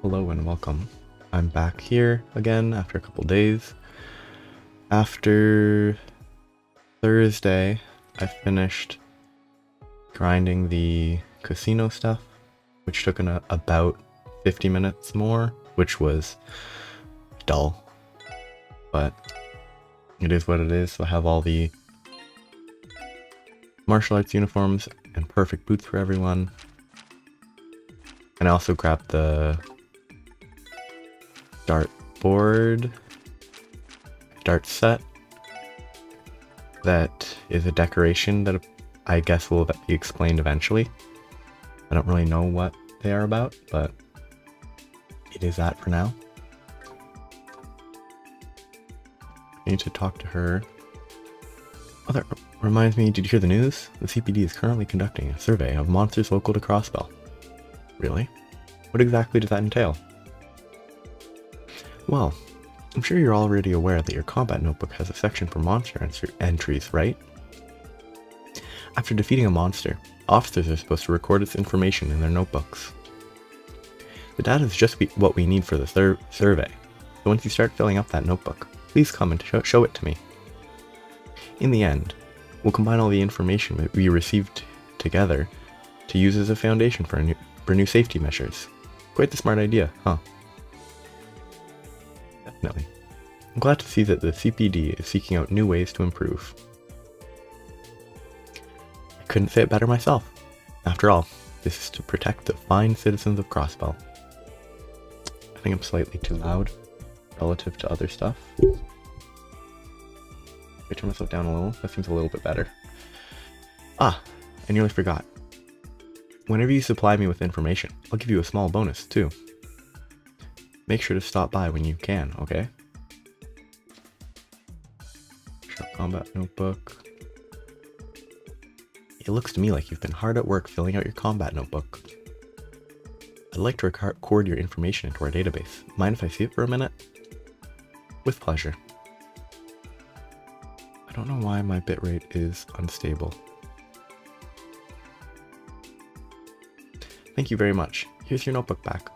Hello and welcome. I'm back here again after a couple days. After Thursday, I finished grinding the casino stuff, which took about 50 minutes more, which was dull. But it is what it is. So I have all the martial arts uniforms and perfect boots for everyone. And I also grabbed the dart set that is a decoration that I guess will be explained eventually. I don't really know what they are about, but it is that for now. I need to talk to her. Oh, that reminds me, did you hear the news? The CPD is currently conducting a survey of monsters local to Crossbell. Really? What exactly does that entail? Well, I'm sure you're already aware that your combat notebook has a section for monster entries, right? After defeating a monster, officers are supposed to record its information in their notebooks. The data is just what we need for the survey, so once you start filling up that notebook, please come and show it to me. In the end, we'll combine all the information that we received together to use as a foundation for new safety measures. Quite the smart idea, huh? Definitely. I'm glad to see that the CPD is seeking out new ways to improve. I couldn't say it better myself. After all, this is to protect the fine citizens of Crossbell. I think I'm slightly too loud relative to other stuff. I turn myself down a little. That seems a little bit better. Ah, I nearly forgot. Whenever you supply me with information, I'll give you a small bonus, too. Make sure to stop by when you can, okay? Shop combat notebook. It looks to me like you've been hard at work filling out your combat notebook. I'd like to record your information into our database. Mind if I see it for a minute? With pleasure. I don't know why my bitrate is unstable. Thank you very much. Here's your notebook back.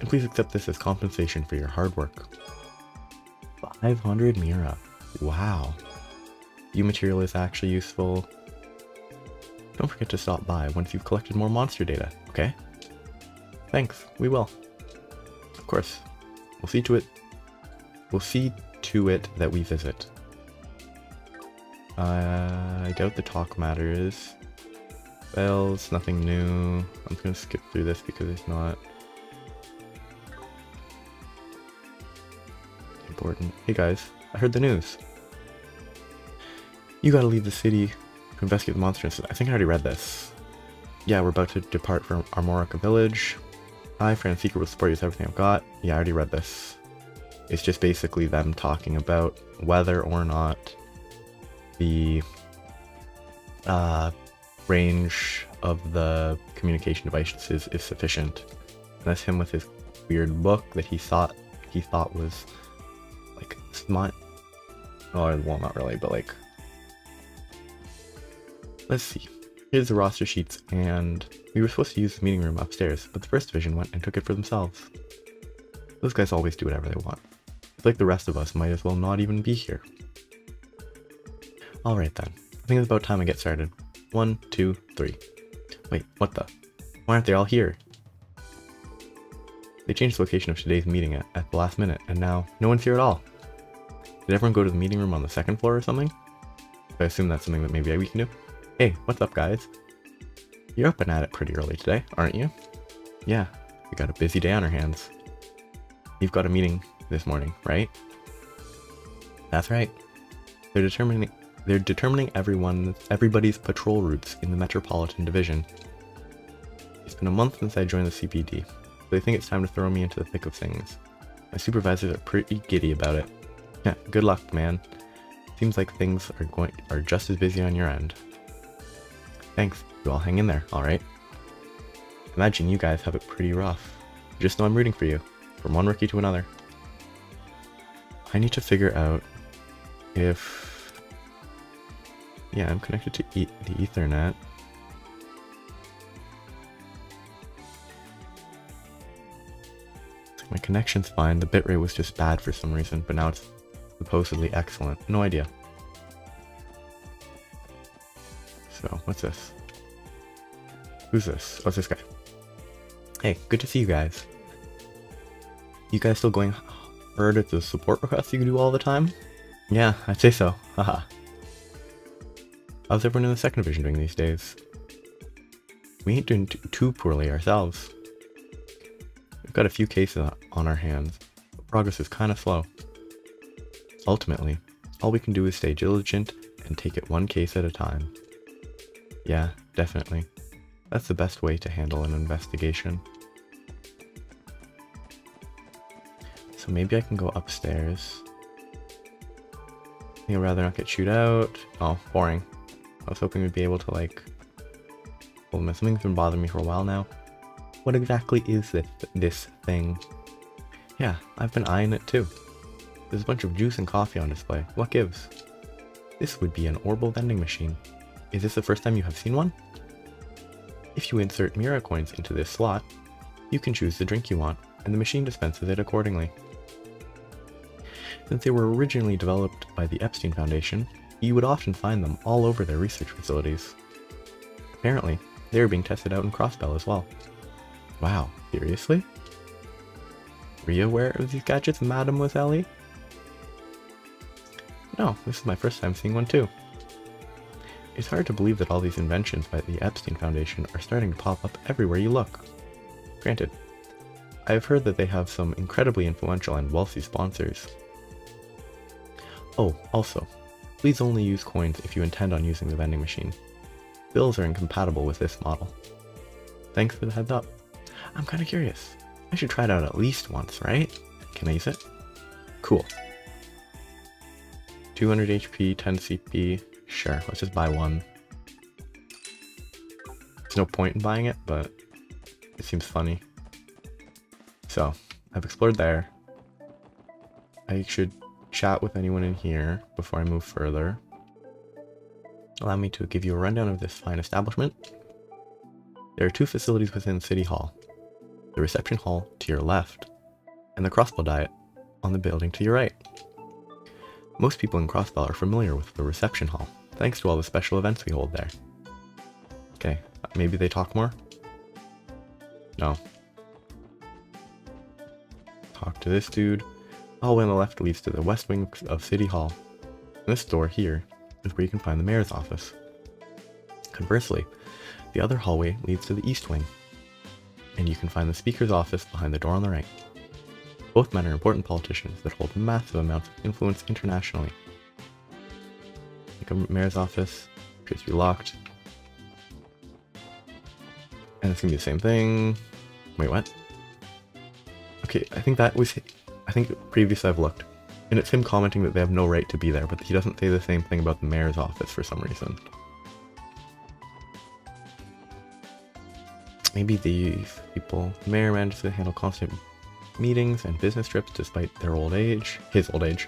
And please accept this as compensation for your hard work. 500 Mira. Wow. View material is actually useful. Don't forget to stop by once you've collected more monster data, okay? Thanks, we will. Of course. We'll see to it that we visit. I doubt the talk matters. Bells, nothing new. I'm just gonna skip through this because it's not important. Hey guys, I heard the news. You gotta leave the city to investigate the monster incident. I think I already read this. Yeah, we're about to depart from Armorica Village. I, Fran Secret, will support you with everything I've got. Yeah, I already read this. It's just basically them talking about whether or not the range of the communication devices is sufficient. And that's him with his weird book that he thought was like smart. Oh, well, not really, but like, let's see. Here's the roster sheets, and we were supposed to use the meeting room upstairs, but the first division went and took it for themselves. Those guys always do whatever they want. It's like the rest of us might as well not even be here. Alright then, I think it's about time I get started. 1, 2, 3. Wait, what the? Why aren't they all here? They changed the location of today's meeting at the last minute, and now no one's here at all. Did everyone go to the meeting room on the second floor or something? I assume that's something that maybe we can do. Hey, what's up guys? You're up and at it pretty early today, aren't you? Yeah, we got a busy day on our hands. You've got a meeting this morning, right? That's right. They're determining everybody's patrol routes in the Metropolitan Division. It's been a month since I joined the CPD, so they think it's time to throw me into the thick of things. My supervisors are pretty giddy about it. Yeah, good luck, man. Seems like things are just as busy on your end. Thanks, you all hang in there, alright? Imagine you guys have it pretty rough. Just know I'm rooting for you, from one rookie to another. I need to figure out if... Yeah, I'm connected to the Ethernet. connection's fine. The bitrate was just bad for some reason, but now it's supposedly excellent. No idea. So, what's this? Who's this? Oh, it's this guy. Hey, good to see you guys. You guys still going hard at the support requests you do all the time? Yeah, I'd say so. Haha. How's everyone in the second division doing these days? We ain't doing too poorly ourselves. We've got a few cases on our hands, but progress is kind of slow. Ultimately, all we can do is stay diligent and take it one case at a time. Yeah, definitely. That's the best way to handle an investigation. So maybe I can go upstairs. I think I'd rather not get chewed out. Oh, boring. I was hoping we'd be able to, like... Well, something's been bothering me for a while now. What exactly is this thing? Yeah, I've been eyeing it too. There's a bunch of juice and coffee on display. What gives? This would be an orbital vending machine. Is this the first time you have seen one? If you insert Mira coins into this slot, you can choose the drink you want, and the machine dispenses it accordingly. Since they were originally developed by the Epstein Foundation, you would often find them all over their research facilities. Apparently, they are being tested out in Crossbell as well. Wow, seriously? Were you aware of these gadgets, Mademoiselle? No, this is my first time seeing one too. It's hard to believe that all these inventions by the Epstein Foundation are starting to pop up everywhere you look. Granted, I have heard that they have some incredibly influential and wealthy sponsors. Oh, also, please only use coins if you intend on using the vending machine. Bills are incompatible with this model. Thanks for the heads up. I'm kinda curious. I should try it out at least once, right? Can I use it? Cool. 200 HP, 10 CP. Sure, let's just buy one. There's no point in buying it, but it seems funny. So, I've explored there. I should chat with anyone in here before I move further. Allow me to give you a rundown of this fine establishment. There are two facilities within City Hall. The reception hall to your left, and the Crossbell diet on the building to your right. Most people in Crossbell are familiar with the reception hall, thanks to all the special events we hold there. Okay, maybe they talk more? No. Talk to this dude. The hallway on the left leads to the west wing of City Hall. And this door here is where you can find the mayor's office. Conversely, the other hallway leads to the east wing, and you can find the speaker's office behind the door on the right. Both men are important politicians that hold massive amounts of influence internationally. The mayor's office appears to be locked. And it's gonna be the same thing. Wait, what? Okay, I think previously I've looked. And it's him commenting that they have no right to be there, but he doesn't say the same thing about the mayor's office for some reason. Maybe these people. The mayor manages to handle constant meetings and business trips despite their old age. His old age.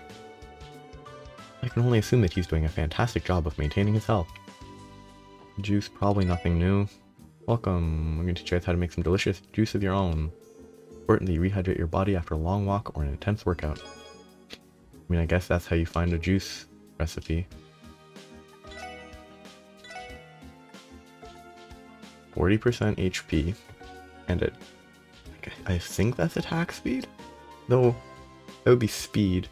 I can only assume that he's doing a fantastic job of maintaining his health. Juice, probably nothing new. Welcome. I'm going to teach you guys how to make some delicious juice of your own. Importantly, rehydrate your body after a long walk or an intense workout. I mean, I guess that's how you find a juice recipe. 40% HP, and I think that's attack speed? Though, that would be speed.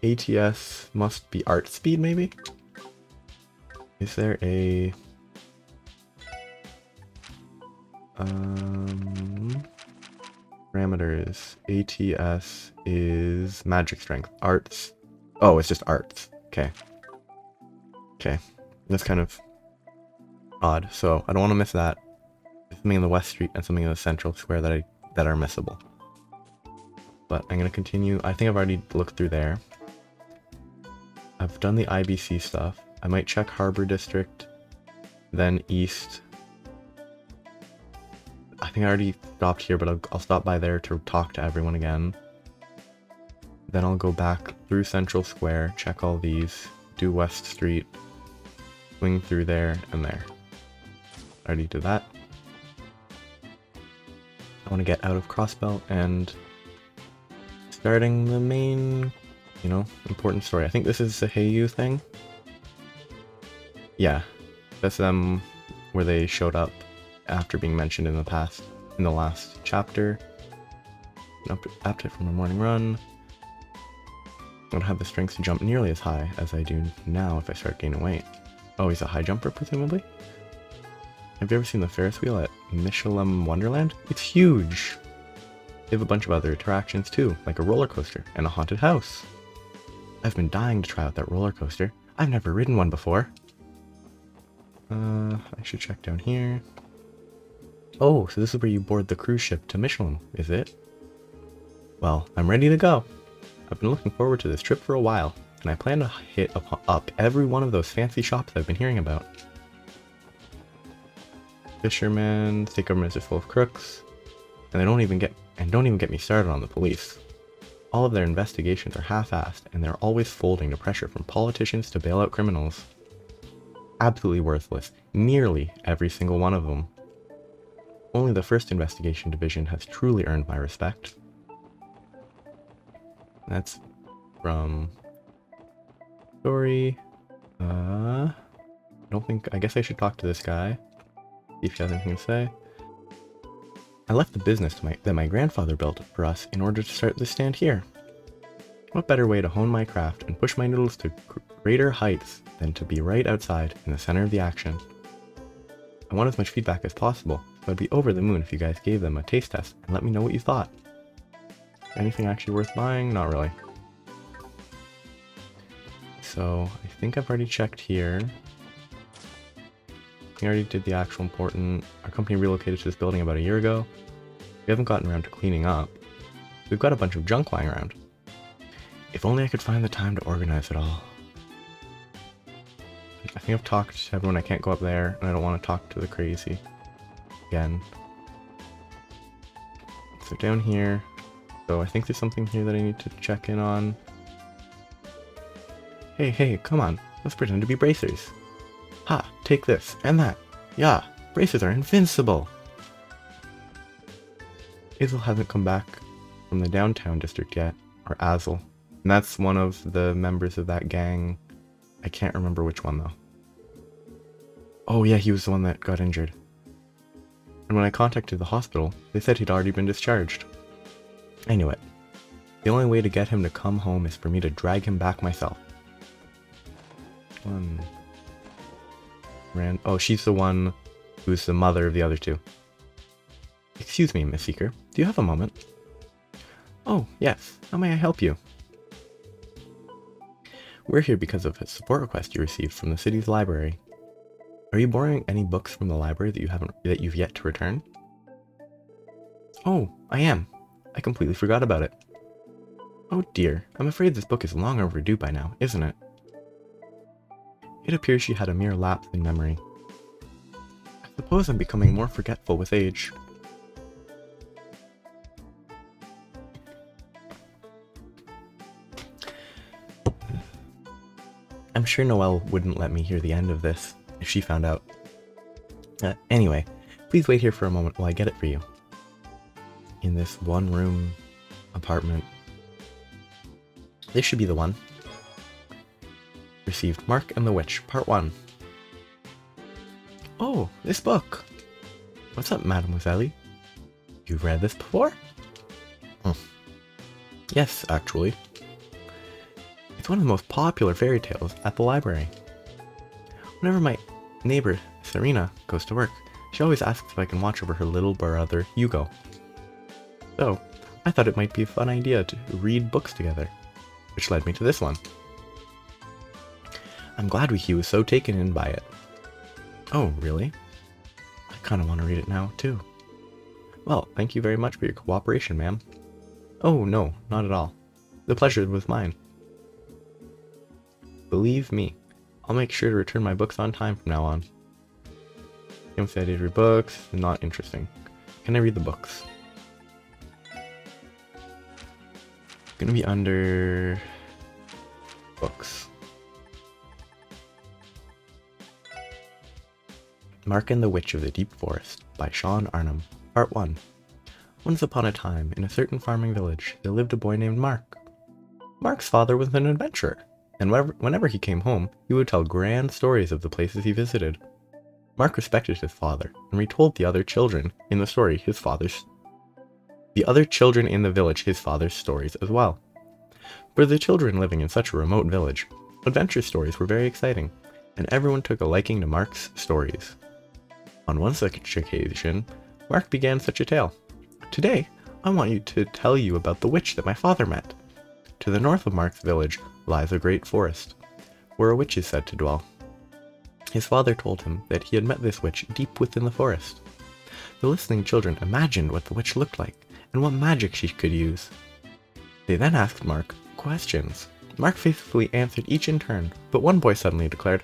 ATS must be art speed, maybe? Is there a... parameters. ATS is magic strength. Arts. Oh, it's just arts. Okay. Okay. That's kind of odd. So I don't want to miss that. There's something in the West Street and something in the Central Square that are missable. But I'm gonna continue. I think I've already looked through there. I've done the IBC stuff. I might check Harbor District, then East. I think I already stopped here, but I'll stop by there to talk to everyone again. Then I'll go back through Central Square, check all these, do West Street, swing through there and there. I already did that. I want to get out of Crossbell and starting the main, important story. I think this is the Heiyu thing. Yeah, that's them where they showed up after being mentioned in the last chapter. Upped it from a morning run. I don't have the strength to jump nearly as high as I do now if I start gaining weight. Oh, he's a high jumper, presumably? Have you ever seen the Ferris wheel at Michelin Wonderland? It's huge! They have a bunch of other attractions too, like a roller coaster and a haunted house. I've been dying to try out that roller coaster. I've never ridden one before. I should check down here. Oh, so this is where you board the cruise ship to Michelin, is it? Well, I'm ready to go. I've been looking forward to this trip for a while, and I plan to hit up every one of those fancy shops I've been hearing about. Fishermen, state governments are full of crooks, and don't even get me started on the police. All of their investigations are half-assed, and they're always folding to pressure from politicians to bail out criminals. Absolutely worthless, nearly every single one of them. Only the first investigation division has truly earned my respect. That's from story. I guess I should talk to this guy, see if he has anything to say. I left the business that my grandfather built for us in order to start this stand here. What better way to hone my craft and push my noodles to greater heights than to be right outside in the center of the action? I want as much feedback as possible, so I'd be over the moon if you guys gave them a taste test and let me know what you thought. Anything actually worth buying? Not really. So, I think I've already checked here. We already did the actual important... Our company relocated to this building about a year ago. We haven't gotten around to cleaning up. We've got a bunch of junk lying around. If only I could find the time to organize it all. I think I've talked to everyone. I can't go up there, and I don't want to talk to the crazy again. So down here... So I think there's something here that I need to check in on. Hey, come on. Let's pretend to be bracers. Ha, take this, and that. Yeah, bracers are invincible! Azel hasn't come back from the downtown district yet, or Azel. And that's one of the members of that gang. I can't remember which one though. Oh yeah, he was the one that got injured. And when I contacted the hospital, they said he'd already been discharged. I knew it. The only way to get him to come home is for me to drag him back myself. Oh, she's the one who's the mother of the other two. Excuse me, Miss Seeker. Do you have a moment? Oh, yes. How may I help you? We're here because of a support request you received from the city's library. Are you borrowing any books from the library that you've yet to return? Oh, I am. I completely forgot about it. Oh dear, I'm afraid this book is long overdue by now, isn't it? It appears she had a mere lapse in memory. I suppose I'm becoming more forgetful with age. I'm sure Noelle wouldn't let me hear the end of this if she found out. Anyway, please wait here for a moment while I get it for you. In this one-room apartment. This should be the one. Received Mark and the Witch, Part 1. Oh, this book! What's up, Mademoiselle? You've read this before? Yes, actually. It's one of the most popular fairy tales at the library. Whenever my neighbor, Serena, goes to work, she always asks if I can watch over her little brother, Hugo. So, I thought it might be a fun idea to read books together, which led me to this one. I'm glad he was so taken in by it. Oh, really? I kind of want to read it now, too. Well, thank you very much for your cooperation, ma'am. Oh, no, not at all. The pleasure was mine. Believe me, I'll make sure to return my books on time from now on. Kim said he'd read books. Not interesting. Can I read the books? Gonna be under books. Mark and the Witch of the Deep Forest by Sean Arnhem, Part 1. Once upon a time, in a certain farming village, there lived a boy named Mark. Mark's father was an adventurer, and whenever he came home, he would tell grand stories of the places he visited. Mark respected his father, and retold the other children in the village his father's stories as well. For the children living in such a remote village, adventure stories were very exciting, and everyone took a liking to Mark's stories. On one such occasion, Mark began such a tale. Today, I want you to tell you about the witch that my father met. To the north of Mark's village lies a great forest, where a witch is said to dwell. His father told him that he had met this witch deep within the forest. The listening children imagined what the witch looked like, and what magic she could use. They then asked Mark questions. Mark faithfully answered each in turn, but one boy suddenly declared,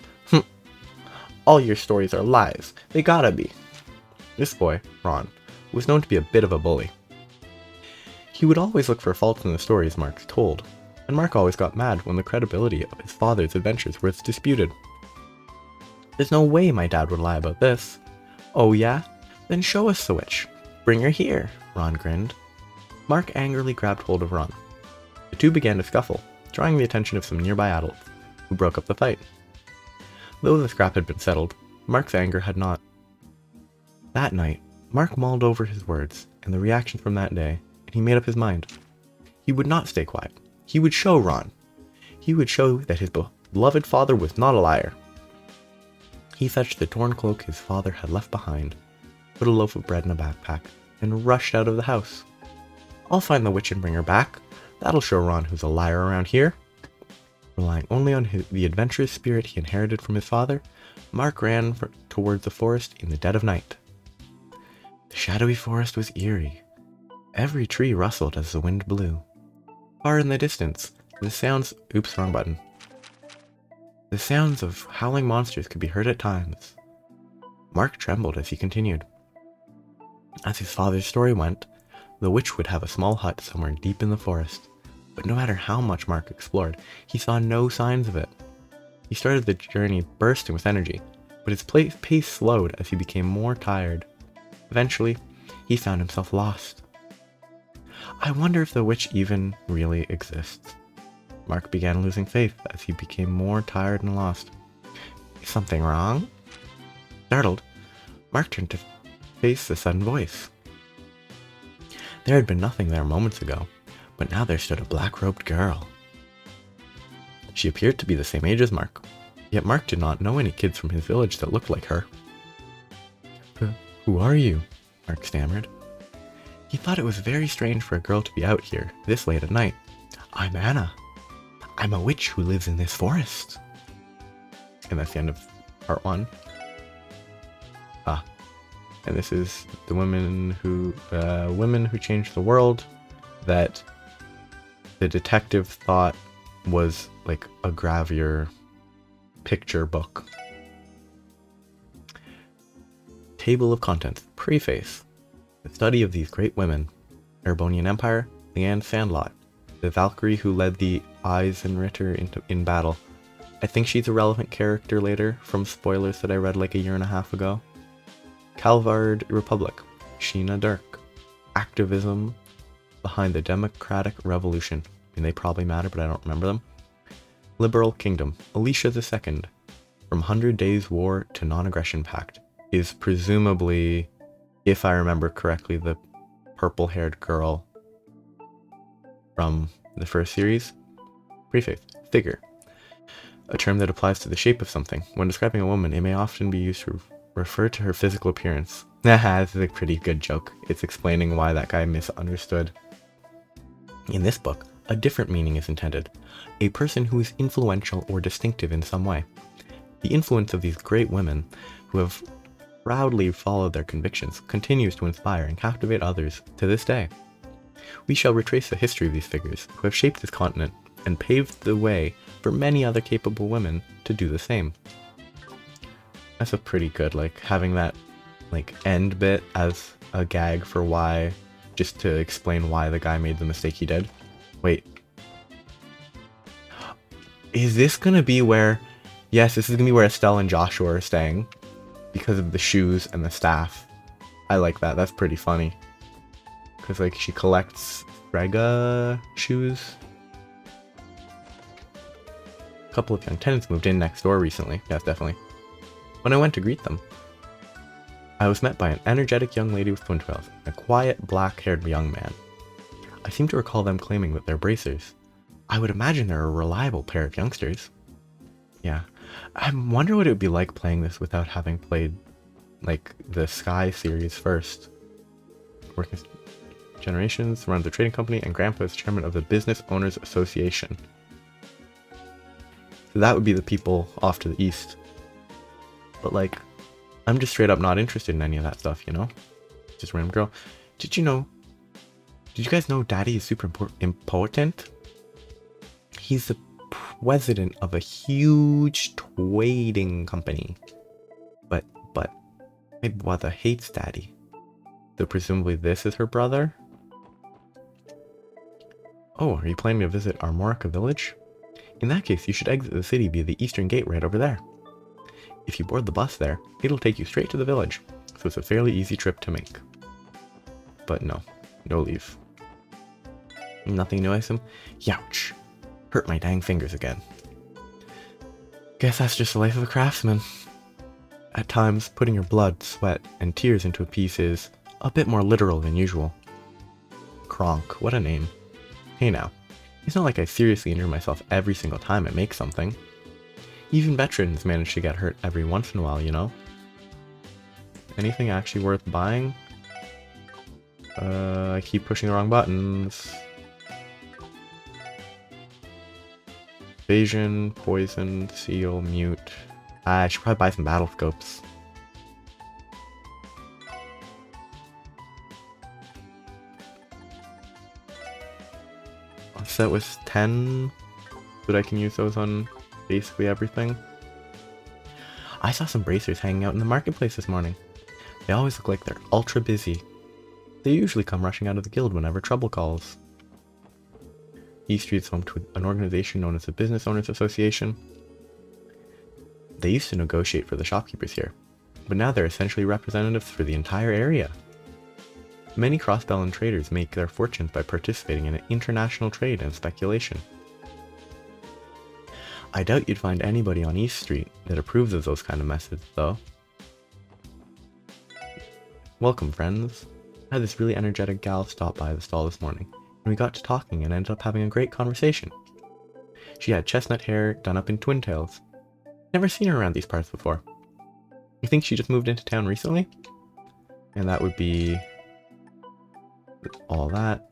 "All your stories are lies. They gotta be." This boy, Ron, was known to be a bit of a bully. He would always look for faults in the stories Mark told, and Mark always got mad when the credibility of his father's adventures was disputed. "There's no way my dad would lie about this." "Oh yeah? Then show us the witch. Bring her here," Ron grinned. Mark angrily grabbed hold of Ron. The two began to scuffle, drawing the attention of some nearby adults, who broke up the fight. Though the scrap had been settled, Mark's anger had not. That night, Mark mulled over his words and the reaction from that day, and he made up his mind. He would not stay quiet. He would show Ron. He would show that his beloved father was not a liar. He fetched the torn cloak his father had left behind, put a loaf of bread in a backpack, and rushed out of the house. "I'll find the witch and bring her back. That'll show Ron who's a liar around here." Relying only on the adventurous spirit he inherited from his father, Mark ran towards the forest in the dead of night. The shadowy forest was eerie. Every tree rustled as the wind blew. Far in the distance, the sounds of howling monsters could be heard at times. Mark trembled as he continued. As his father's story went, the witch would have a small hut somewhere deep in the forest, but no matter how much Mark explored, he saw no signs of it. He started the journey bursting with energy, but his pace slowed as he became more tired. Eventually, he found himself lost. I wonder if the witch even really exists. Mark began losing faith as he became more tired and lost. Is something wrong? Startled, Mark turned to face the sudden voice. There had been nothing there moments ago, but now there stood a black-robed girl. She appeared to be the same age as Mark, yet Mark did not know any kids from his village that looked like her. Who are you? Mark stammered. He thought it was very strange for a girl to be out here this late at night. I'm Anna. I'm a witch who lives in this forest. And that's the end of part 1. And this is the women who changed the world that the detective thought was like a gravure picture book. Table of contents. Preface. The study of these great women. Erebonian Empire. Leanne Sandlot. The Valkyrie who led the Eisenritter in battle. I think she's a relevant character later from spoilers that I read like a year and a half ago. Calvard Republic. Sheena Dirk. Activism behind the Democratic Revolution. I mean, they probably matter, but I don't remember them. Liberal Kingdom. Alicia II. From 100 Days War to Non-Aggression Pact. Is presumably, if I remember correctly, the purple-haired girl from the first series. Preface. Figure. A term that applies to the shape of something. When describing a woman, it may often be used to refer to her physical appearance. Haha, this is a pretty good joke. It's explaining why that guy misunderstood. In this book, a different meaning is intended. A person who is influential or distinctive in some way. The influence of these great women, who have proudly followed their convictions, continues to inspire and captivate others to this day. We shall retrace the history of these figures, who have shaped this continent, and paved the way for many other capable women to do the same. That's a pretty good, having that, end bit as a gag for why, just to explain why the guy made the mistake he did. Wait. Is this gonna be where... Yes, this is gonna be where Estelle and Joshua are staying. Because of the shoes and the staff. I like that, that's pretty funny. Because, like, she collects Frega shoes. A couple of young tenants moved in next door recently. Yes, definitely. When I went to greet them, I was met by an energetic young lady with twin tails and a quiet, black-haired young man. I seem to recall them claiming that they're bracers. I would imagine they're a reliable pair of youngsters. Yeah. I wonder what it would be like playing this without having played, like, the Sky series first. Working generations, runs a trading company, and Grandpa is chairman of the Business Owners Association. So that would be the people off to the east. But, like, I'm just straight up not interested in any of that stuff, you know? Just random girl. Did you guys know Daddy is super important? He's the president of a huge trading company. But my brother hates Daddy. So presumably this is her brother? Oh, are you planning to visit Armorica Village? In that case, you should exit the city via the eastern gate right over there. If you board the bus there, it'll take you straight to the village, so it's a fairly easy trip to make. But no leave. Nothing new, I assume? Youch. Hurt my dang fingers again. Guess that's just the life of a craftsman. At times, putting your blood, sweat, and tears into a piece is a bit more literal than usual. Kronk, what a name. Hey now, it's not like I seriously injure myself every single time I make something. Even veterans manage to get hurt every once in a while, you know? Anything actually worth buying? I keep pushing the wrong buttons. Evasion, poison, seal, mute. I should probably buy some battle scopes. I'll set with 10 so that I can use those on basically everything. I saw some bracers hanging out in the marketplace this morning. They always look like they're ultra busy. They usually come rushing out of the guild whenever trouble calls. East Street's home to an organization known as the Business Owners Association. They used to negotiate for the shopkeepers here, but now they're essentially representatives for the entire area. Many Crossbell and traders make their fortunes by participating in international trade and speculation. I doubt you'd find anybody on East Street that approves of those kind of methods, though. Welcome, friends. I had this really energetic gal stop by the stall this morning, and we got to talking and ended up having a great conversation. She had chestnut hair done up in twin tails. Never seen her around these parts before. You think she just moved into town recently? And that would be all that.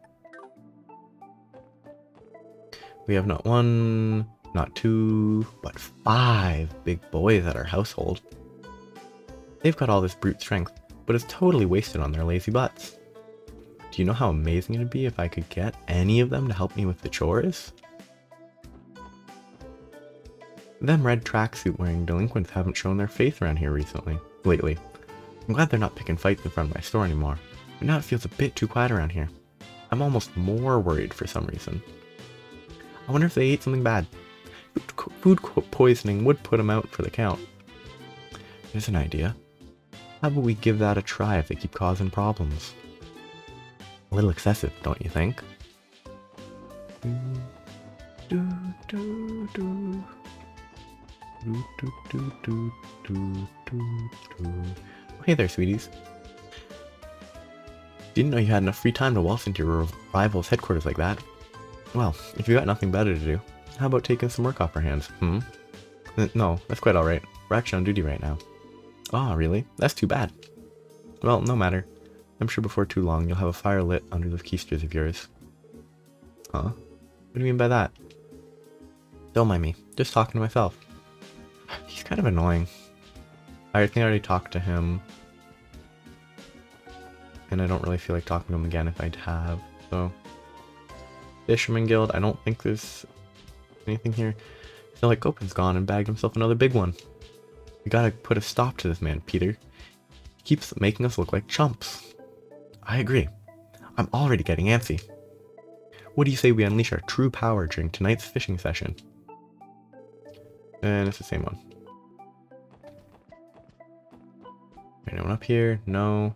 We have not one, not two, but 5 big boys at our household. They've got all this brute strength, but it's totally wasted on their lazy butts. Do you know how amazing it'd be if I could get any of them to help me with the chores? Them red tracksuit wearing delinquents haven't shown their faith around here lately. I'm glad they're not picking fights in front of my store anymore, but now it feels a bit too quiet around here. I'm almost more worried for some reason. I wonder if they ate something bad. Food poisoning would put them out for the count. Here's an idea. How about we give that a try if they keep causing problems? A little excessive, don't you think? Hey there, sweeties. Didn't know you had enough free time to waltz into your rival's headquarters like that. Well, if you got nothing better to do, how about taking some work off our hands, No, that's quite alright. We're actually on duty right now. Ah, really? That's too bad. Well, no matter. I'm sure before too long you'll have a fire lit under those keisters of yours. Huh? What do you mean by that? Don't mind me. Just talking to myself. He's kind of annoying. I think I already talked to him. And I don't really feel like talking to him again if I'd have, so... Fisherman Guild, I don't think there's anything here. I feel like Copen's gone and bagged himself another big one. We gotta put a stop to this man, Peter. He keeps making us look like chumps. I agree. I'm already getting antsy. What do you say we unleash our true power during tonight's fishing session? And it's the same one. Anyone up here? No.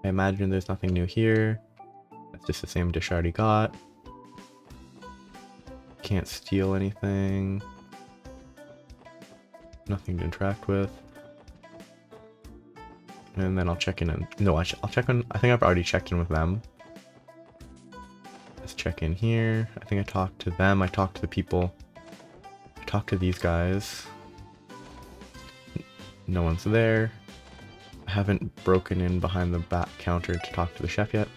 I imagine there's nothing new here. Just the same dish I already got. Can't steal anything. Nothing to interact with. And then I'll check in and... No, I'll check in... I think I've already checked in with them. Let's check in here. I think I talked to them. I talked to the people. I talked to these guys. No one's there. I haven't broken in behind the back counter to talk to the chef yet.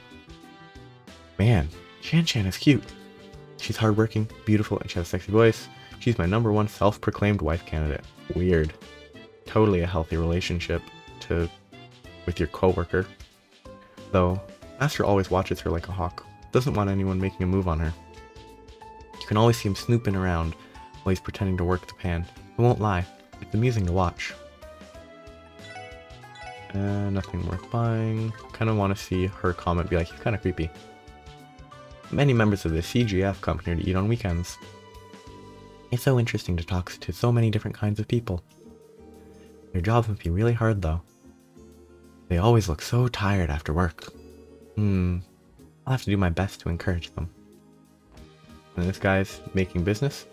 Man, Shan Shan is cute. She's hardworking, beautiful, and she has a sexy voice. She's my #1 self-proclaimed wife candidate. Weird. Totally a healthy relationship with your coworker. Though, Master always watches her like a hawk. Doesn't want anyone making a move on her. You can always see him snooping around while he's pretending to work the pan. I won't lie, it's amusing to watch. Nothing worth buying. Kind of want to see her comment be like, he's kind of creepy. Many members of the CGF come here to eat on weekends. It's so interesting to talk to so many different kinds of people. Their jobs must be really hard though. They always look so tired after work. I'll have to do my best to encourage them. And this guy's making business.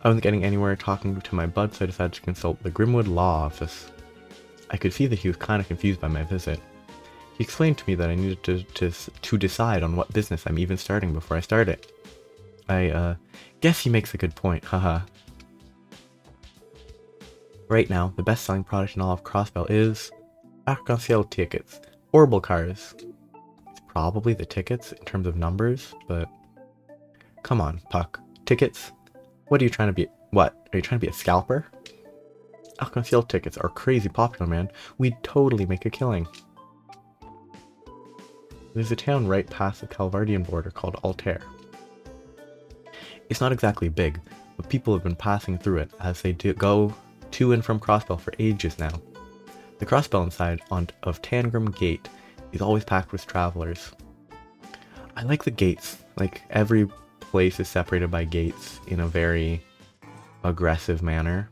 I wasn't getting anywhere talking to my bud, so I decided to consult the Grimwood Law Office. I could see that he was kind of confused by my visit. He explained to me that I needed to decide on what business I'm even starting before I start it. I guess he makes a good point, haha. Right now, the best-selling product in all of Crossbell is arc-en-ciel tickets, orbital cars. It's probably the tickets in terms of numbers, but come on, Puck. Tickets? What are you trying to be? What? Are you trying to be a scalper? Arc-en-ciel tickets are crazy popular, man. We'd totally make a killing. There's a town right past the Calvardian border called Altair. It's not exactly big, but people have been passing through it as they go to and from Crossbell for ages now. The Crossbell inside of Tangram Gate is always packed with travelers. I like the gates. Like, every place is separated by gates in a very aggressive manner.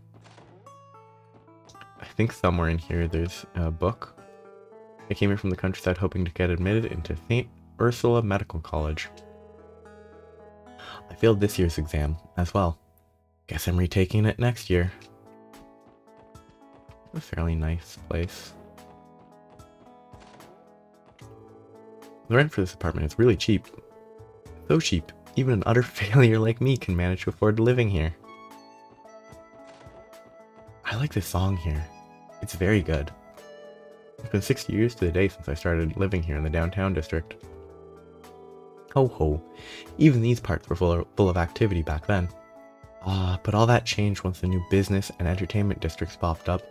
I think somewhere in here there's a book. I came here from the countryside hoping to get admitted into St. Ursula Medical College. I failed this year's exam as well. Guess I'm retaking it next year. A fairly nice place. The rent for this apartment is really cheap. So cheap, even an utter failure like me can manage to afford living here. I like this song here. It's very good. It's been 6 years to the day since I started living here in the downtown district. Ho ho, even these parts were full of activity back then. But all that changed once the new business and entertainment districts popped up.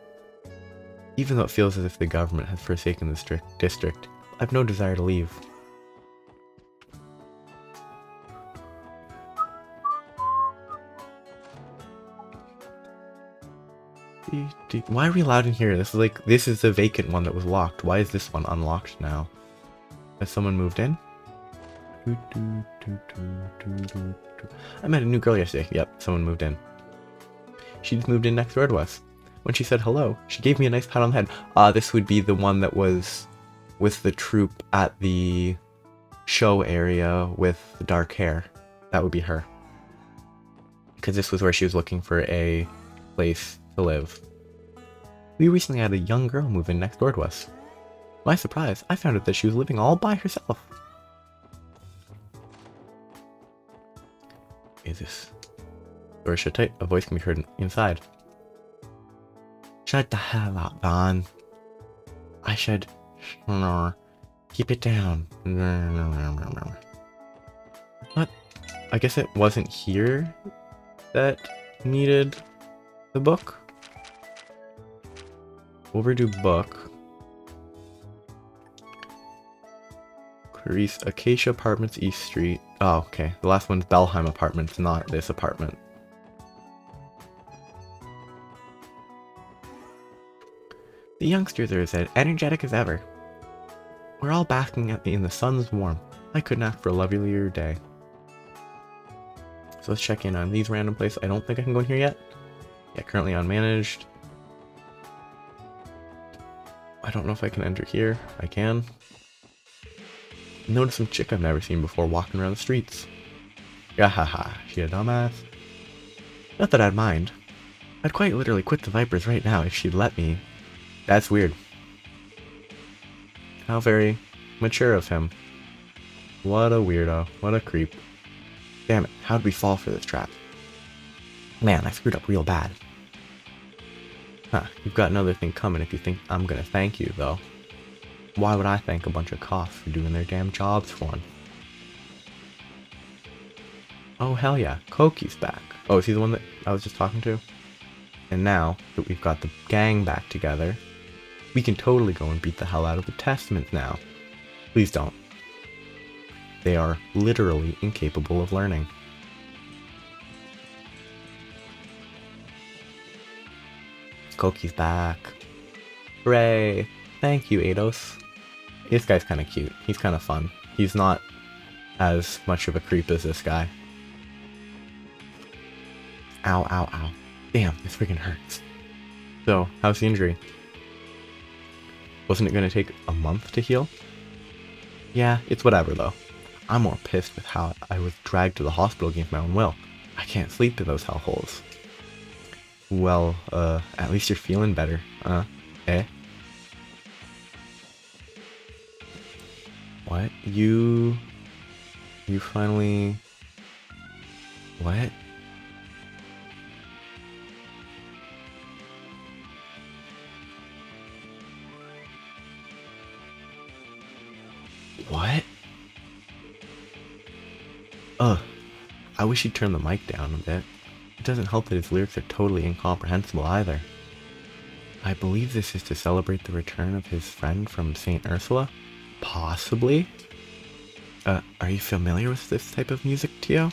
Even though it feels as if the government has forsaken this district, I have no desire to leave. Why are we allowed in here? This is the vacant one that was locked. Why is this one unlocked now? Has someone moved in? I met a new girl yesterday. Yep, someone moved in. She just moved in next door to us. When she said hello, she gave me a nice pat on the head. This would be the one that was with the troupe at the show area with the dark hair. That would be her. Because this was where she was looking for a place to live. We recently had a young girl move in next door to us. To my surprise, I found out that she was living all by herself. Is this? Door shut tight. A voice can be heard inside. Shut the hell up, Don. I should keep it down. What? I guess it wasn't here that needed the book. Overdue book. Clarice, Acacia Apartments, East Street. Oh, okay. The last one's Belheim Apartments, not this apartment. The youngsters are as energetic as ever. We're all basking in the sun's warmth. I couldn't ask for a lovelier day. So let's check in on these random places. I don't think I can go in here yet. Yeah, currently unmanaged. I don't know if I can enter here. I can. Notice some chick I've never seen before walking around the streets. Gahaha, she a dumbass? Not that I'd mind. I'd quite literally quit the Vipers right now if she'd let me. That's weird. How very mature of him. What a weirdo. What a creep. Damn it, how'd we fall for this trap? Man, I screwed up real bad. Huh, you've got another thing coming if you think I'm gonna thank you, though. Why would I thank a bunch of cops for doing their damn jobs for one? Oh hell yeah, Koki's back. Oh, is he the one that I was just talking to? And now that we've got the gang back together, we can totally go and beat the hell out of the Testaments now. Please don't. They are literally incapable of learning. Koki's back. Hooray! Thank you, Eidos. This guy's kind of cute. He's kind of fun. He's not as much of a creep as this guy. Ow, ow, ow. Damn, this freaking hurts. So, how's the injury? Wasn't it going to take a month to heal? Yeah, it's whatever though. I'm more pissed with how I was dragged to the hospital against my own will. I can't sleep in those hellholes. Well, at least you're feeling better, eh? What? You finally... What? What? Ugh. I wish he'd turn the mic down a bit. It doesn't help that his lyrics are totally incomprehensible either. I believe this is to celebrate the return of his friend from St. Ursula? Possibly? Are you familiar with this type of music, Tio?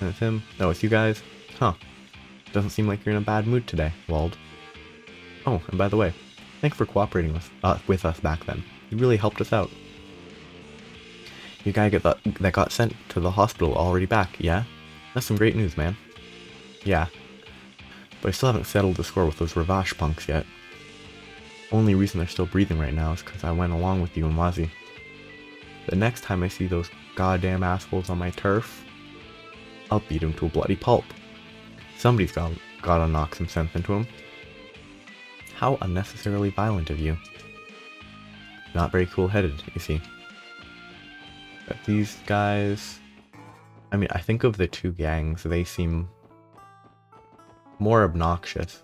And it's him? No, it's you guys? Huh. Doesn't seem like you're in a bad mood today, Wald. Oh, and by the way, thanks for cooperating with us back then. You really helped us out. Your guy that got sent to the hospital already back, yeah? That's some great news, man. Yeah. But I still haven't settled the score with those Ravash punks yet. Only reason they're still breathing right now is because I went along with you and Wazi. The next time I see those goddamn assholes on my turf, I'll beat them to a bloody pulp. Somebody's gotta knock some sense into them. How unnecessarily violent of you. Not very cool-headed, you see. But these guys... I mean, I think of the two gangs, they seem more obnoxious.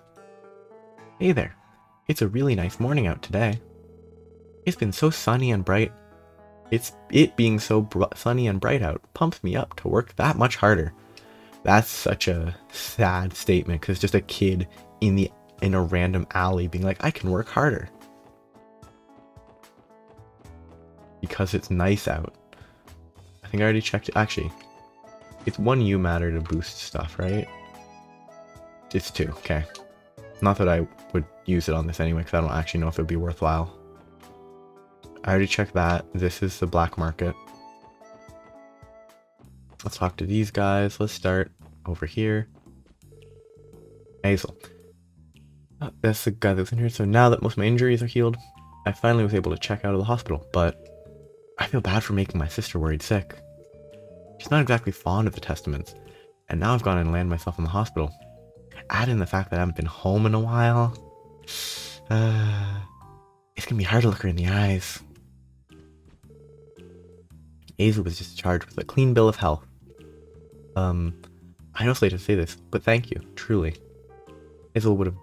Hey there. It's a really nice morning out today. It's been so sunny and bright. It being so sunny and bright out pumps me up to work that much harder. That's such a sad statement, because just a kid in a random alley being like, I can work harder. Because it's nice out. I think I already checked it. Actually, it's 1 U matter to boost stuff, right? It's 2, okay. Not that I would use it on this anyway, because I don't actually know if it would be worthwhile. I already checked that. This is the black market. Let's talk to these guys. Let's start over here. Hazel. That's the guy that was in here. So now that most of my injuries are healed, I finally was able to check out of the hospital, but I feel bad for making my sister worried sick. She's not exactly fond of the Testaments, and now I've gone and landed myself in the hospital. Add in the fact that I haven't been home in a while. It's gonna be hard to look her in the eyes. Hazel was discharged with a clean bill of health. I know it's late to say this, but thank you, truly. Hazel would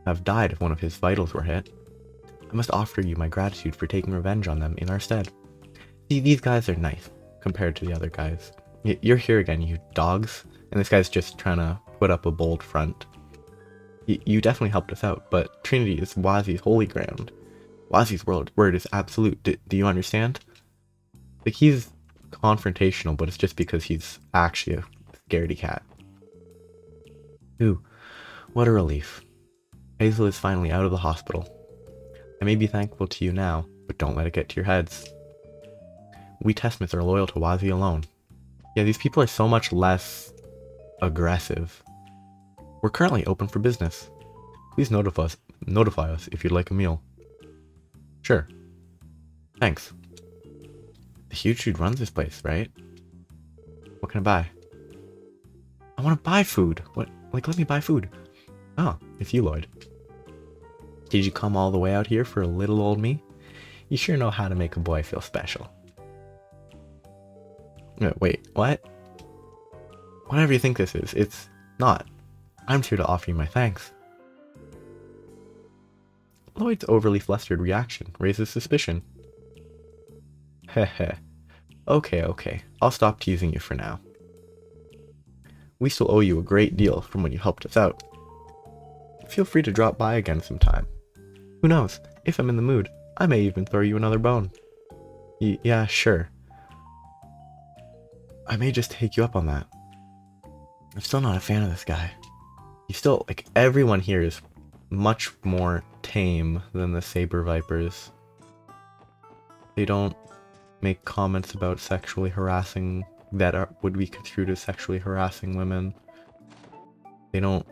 have died if one of his vitals were hit. I must offer you my gratitude for taking revenge on them in our stead. See, these guys are nice compared to the other guys. You're here again, you dogs, and this guy's just trying to put up a bold front. You definitely helped us out, but Trinity is Wazi's holy ground. Wazi's word is absolute. Do you understand? Like, he's confrontational, but it's just because he's actually a scaredy cat. Ooh, what a relief. Hazel is finally out of the hospital. I may be thankful to you now, but don't let it get to your heads. We Testaments are loyal to Wazi alone. Yeah, these people are so much less aggressive. We're currently open for business. Please notify us if you'd like a meal. Sure. Thanks. The huge dude runs this place, right? What can I buy? I want to buy food. What? Like, let me buy food. Oh, it's you, Lloyd. Did you come all the way out here for a little old me? You sure know how to make a boy feel special. Wait, what? Whatever you think this is, it's not. I'm here to offer you my thanks. Lloyd's overly flustered reaction raises suspicion. Heh. Okay. I'll stop teasing you for now. We still owe you a great deal from when you helped us out. Feel free to drop by again sometime. Who knows, if I'm in the mood, I may even throw you another bone. Yeah, sure. I may just take you up on that. I'm still not a fan of this guy. He's still, like, everyone here is much more tame than the Saber Vipers. They don't make comments about sexually harassing would be construed as sexually harassing women. They don't,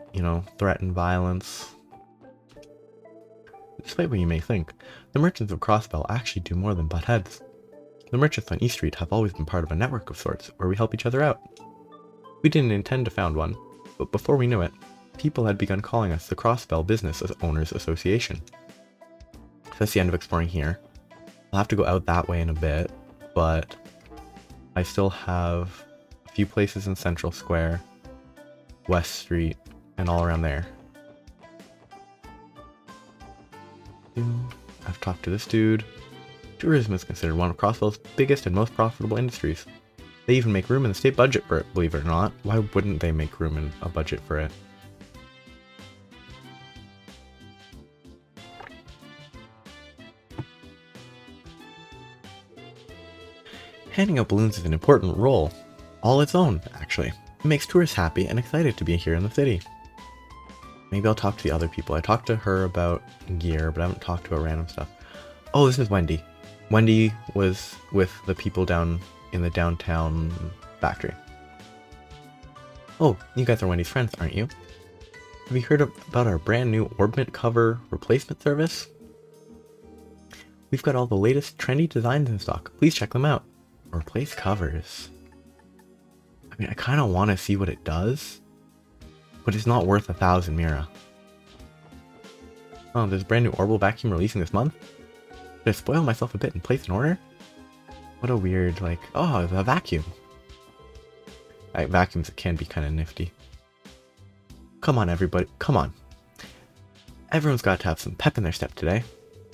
threaten violence. Despite what you may think, the merchants of Crossbell actually do more than butt heads. The merchants on East Street have always been part of a network of sorts where we help each other out. We didn't intend to found one, but before we knew it, people had begun calling us the Crossbell Business Owners Association. So that's the end of exploring here. I'll have to go out that way in a bit, but I still have a few places in Central Square, West Street, and all around there. I've talked to this dude. Tourism is considered one of Crossbell's biggest and most profitable industries. They even make room in the state budget for it, believe it or not. Why wouldn't they make room in a budget for it? Handing out balloons is an important role. All its own, actually. It makes tourists happy and excited to be here in the city. Maybe I'll talk to the other people. I talked to her about gear, but I haven't talked to her random stuff. Oh, this is Wendy. Wendy was with the people down in the downtown factory. Oh, you guys are Wendy's friends, aren't you? Have you heard about our brand new orbment cover replacement service? We've got all the latest trendy designs in stock. Please check them out. Replace covers. I mean, I kind of want to see what it does, but it's not worth 1,000 Mira. Oh, there's a brand new orbital vacuum releasing this month? Did I spoil myself a bit and place an order? What a weird, like, oh, the vacuum. Vacuums can be kind of nifty. Come on, everybody, come on. Everyone's got to have some pep in their step today.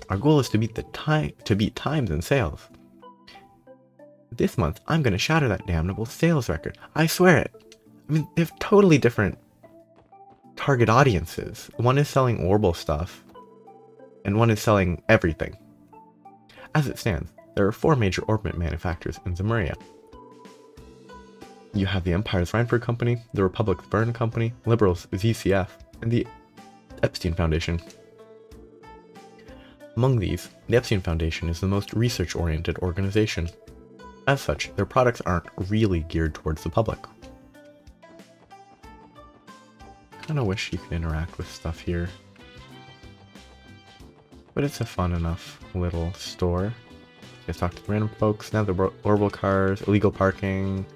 Our goal is to beat times in sales. This month, I'm going to shatter that damnable sales record. I swear it. I mean, they have totally different target audiences. One is selling orbital stuff, and one is selling everything. As it stands, there are 4 major orbment manufacturers in Armorica. You have the Empire's Rhineford Company, the Republic's Byrne Company, Liberals' ZCF, and the Epstein Foundation. Among these, the Epstein Foundation is the most research-oriented organization. As such, their products aren't really geared towards the public. Kinda wish you could interact with stuff here. But it's a fun enough little store. You guys talk to random folks, now the orbital cars, illegal parking.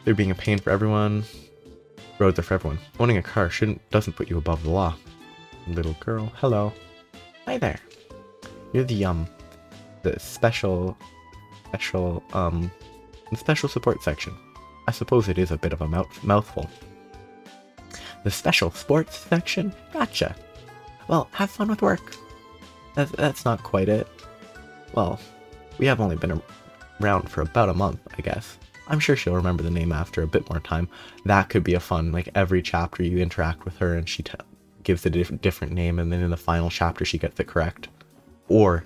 They're being a pain for everyone. Roads are for everyone. Owning a car doesn't put you above the law. Little girl, hello. Hi there. You're the special support section. I suppose it is a bit of a mouthful. The special sports section? Gotcha. Well, have fun with work. That's not quite it. Well, we have only been around for about a month, I guess. I'm sure she'll remember the name after a bit more time. That could be a fun, like, every chapter you interact with her and she gives it a different name, and then in the final chapter she gets it correct. Or,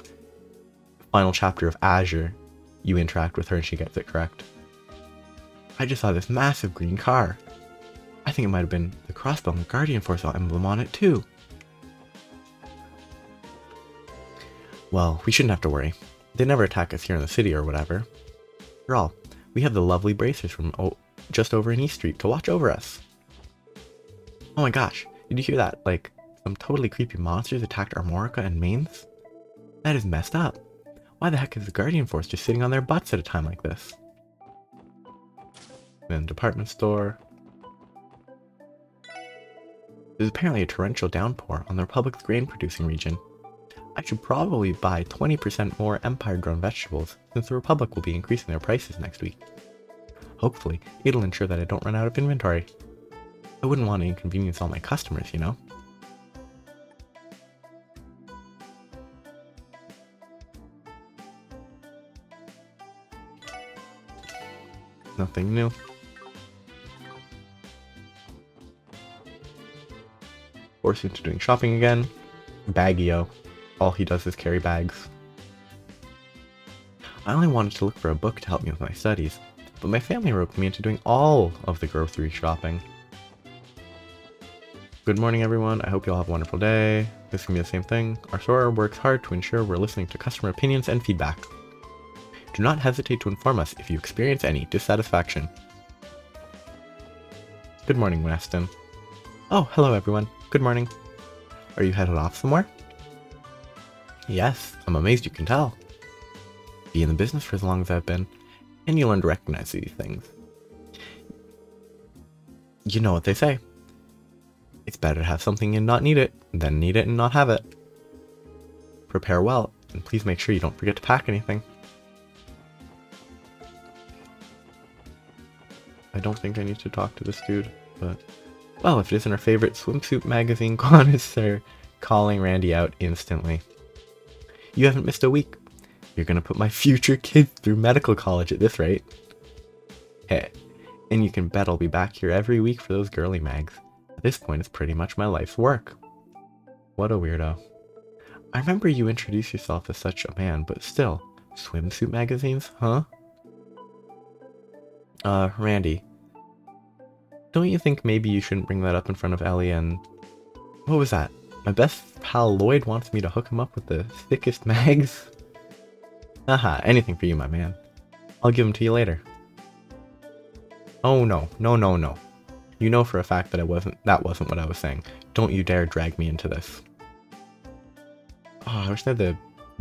final chapter of Azure, you interact with her and she gets it correct. I just saw this massive green car. I think it might have been the Crossbell and the Guardian Force emblem on it too. Well, we shouldn't have to worry. They never attack us here in the city or whatever. After all, we have the lovely bracers from just over in East Street to watch over us. Oh my gosh, did you hear that? Like, some totally creepy monsters attacked Armorica and Mainz? That is messed up. Why the heck is the Guardian Force just sitting on their butts at a time like this? Then department store. There's apparently a torrential downpour on the Republic's grain-producing region. I should probably buy 20% more Empire-grown vegetables, since the Republic will be increasing their prices next week. Hopefully, it'll ensure that I don't run out of inventory. I wouldn't want to inconvenience all my customers, you know? Nothing new. Forced into doing shopping again. Baggio. All he does is carry bags. I only wanted to look for a book to help me with my studies, but my family roped me into doing all of the grocery shopping. Good morning, everyone. I hope you all have a wonderful day. This can be the same thing. Our store works hard to ensure we're listening to customer opinions and feedback. Do not hesitate to inform us if you experience any dissatisfaction. Good morning, Weston. Oh, hello, everyone. Good morning. Are you headed off somewhere? Yes, I'm amazed you can tell. Be in the business for as long as I've been, and you learn to recognize these things. You know what they say. It's better to have something and not need it, than need it and not have it. Prepare well, and please make sure you don't forget to pack anything. I don't think I need to talk to this dude, but... Well, if it isn't our favorite swimsuit magazine connoisseur, calling Randy out instantly. You haven't missed a week. You're gonna put my future kids through medical college at this rate. Hey, and you can bet I'll be back here every week for those girly mags. At this point, it's pretty much my life's work. What a weirdo. I remember you introduced yourself as such a man, but still, swimsuit magazines, huh? Randy. Don't you think maybe you shouldn't bring that up in front of Ellie and... What was that? My best pal Lloyd wants me to hook him up with the thickest mags? Haha, anything for you, my man. I'll give them to you later. Oh no, no. You know for a fact that that wasn't what I was saying. Don't you dare drag me into this. Oh, I wish they had the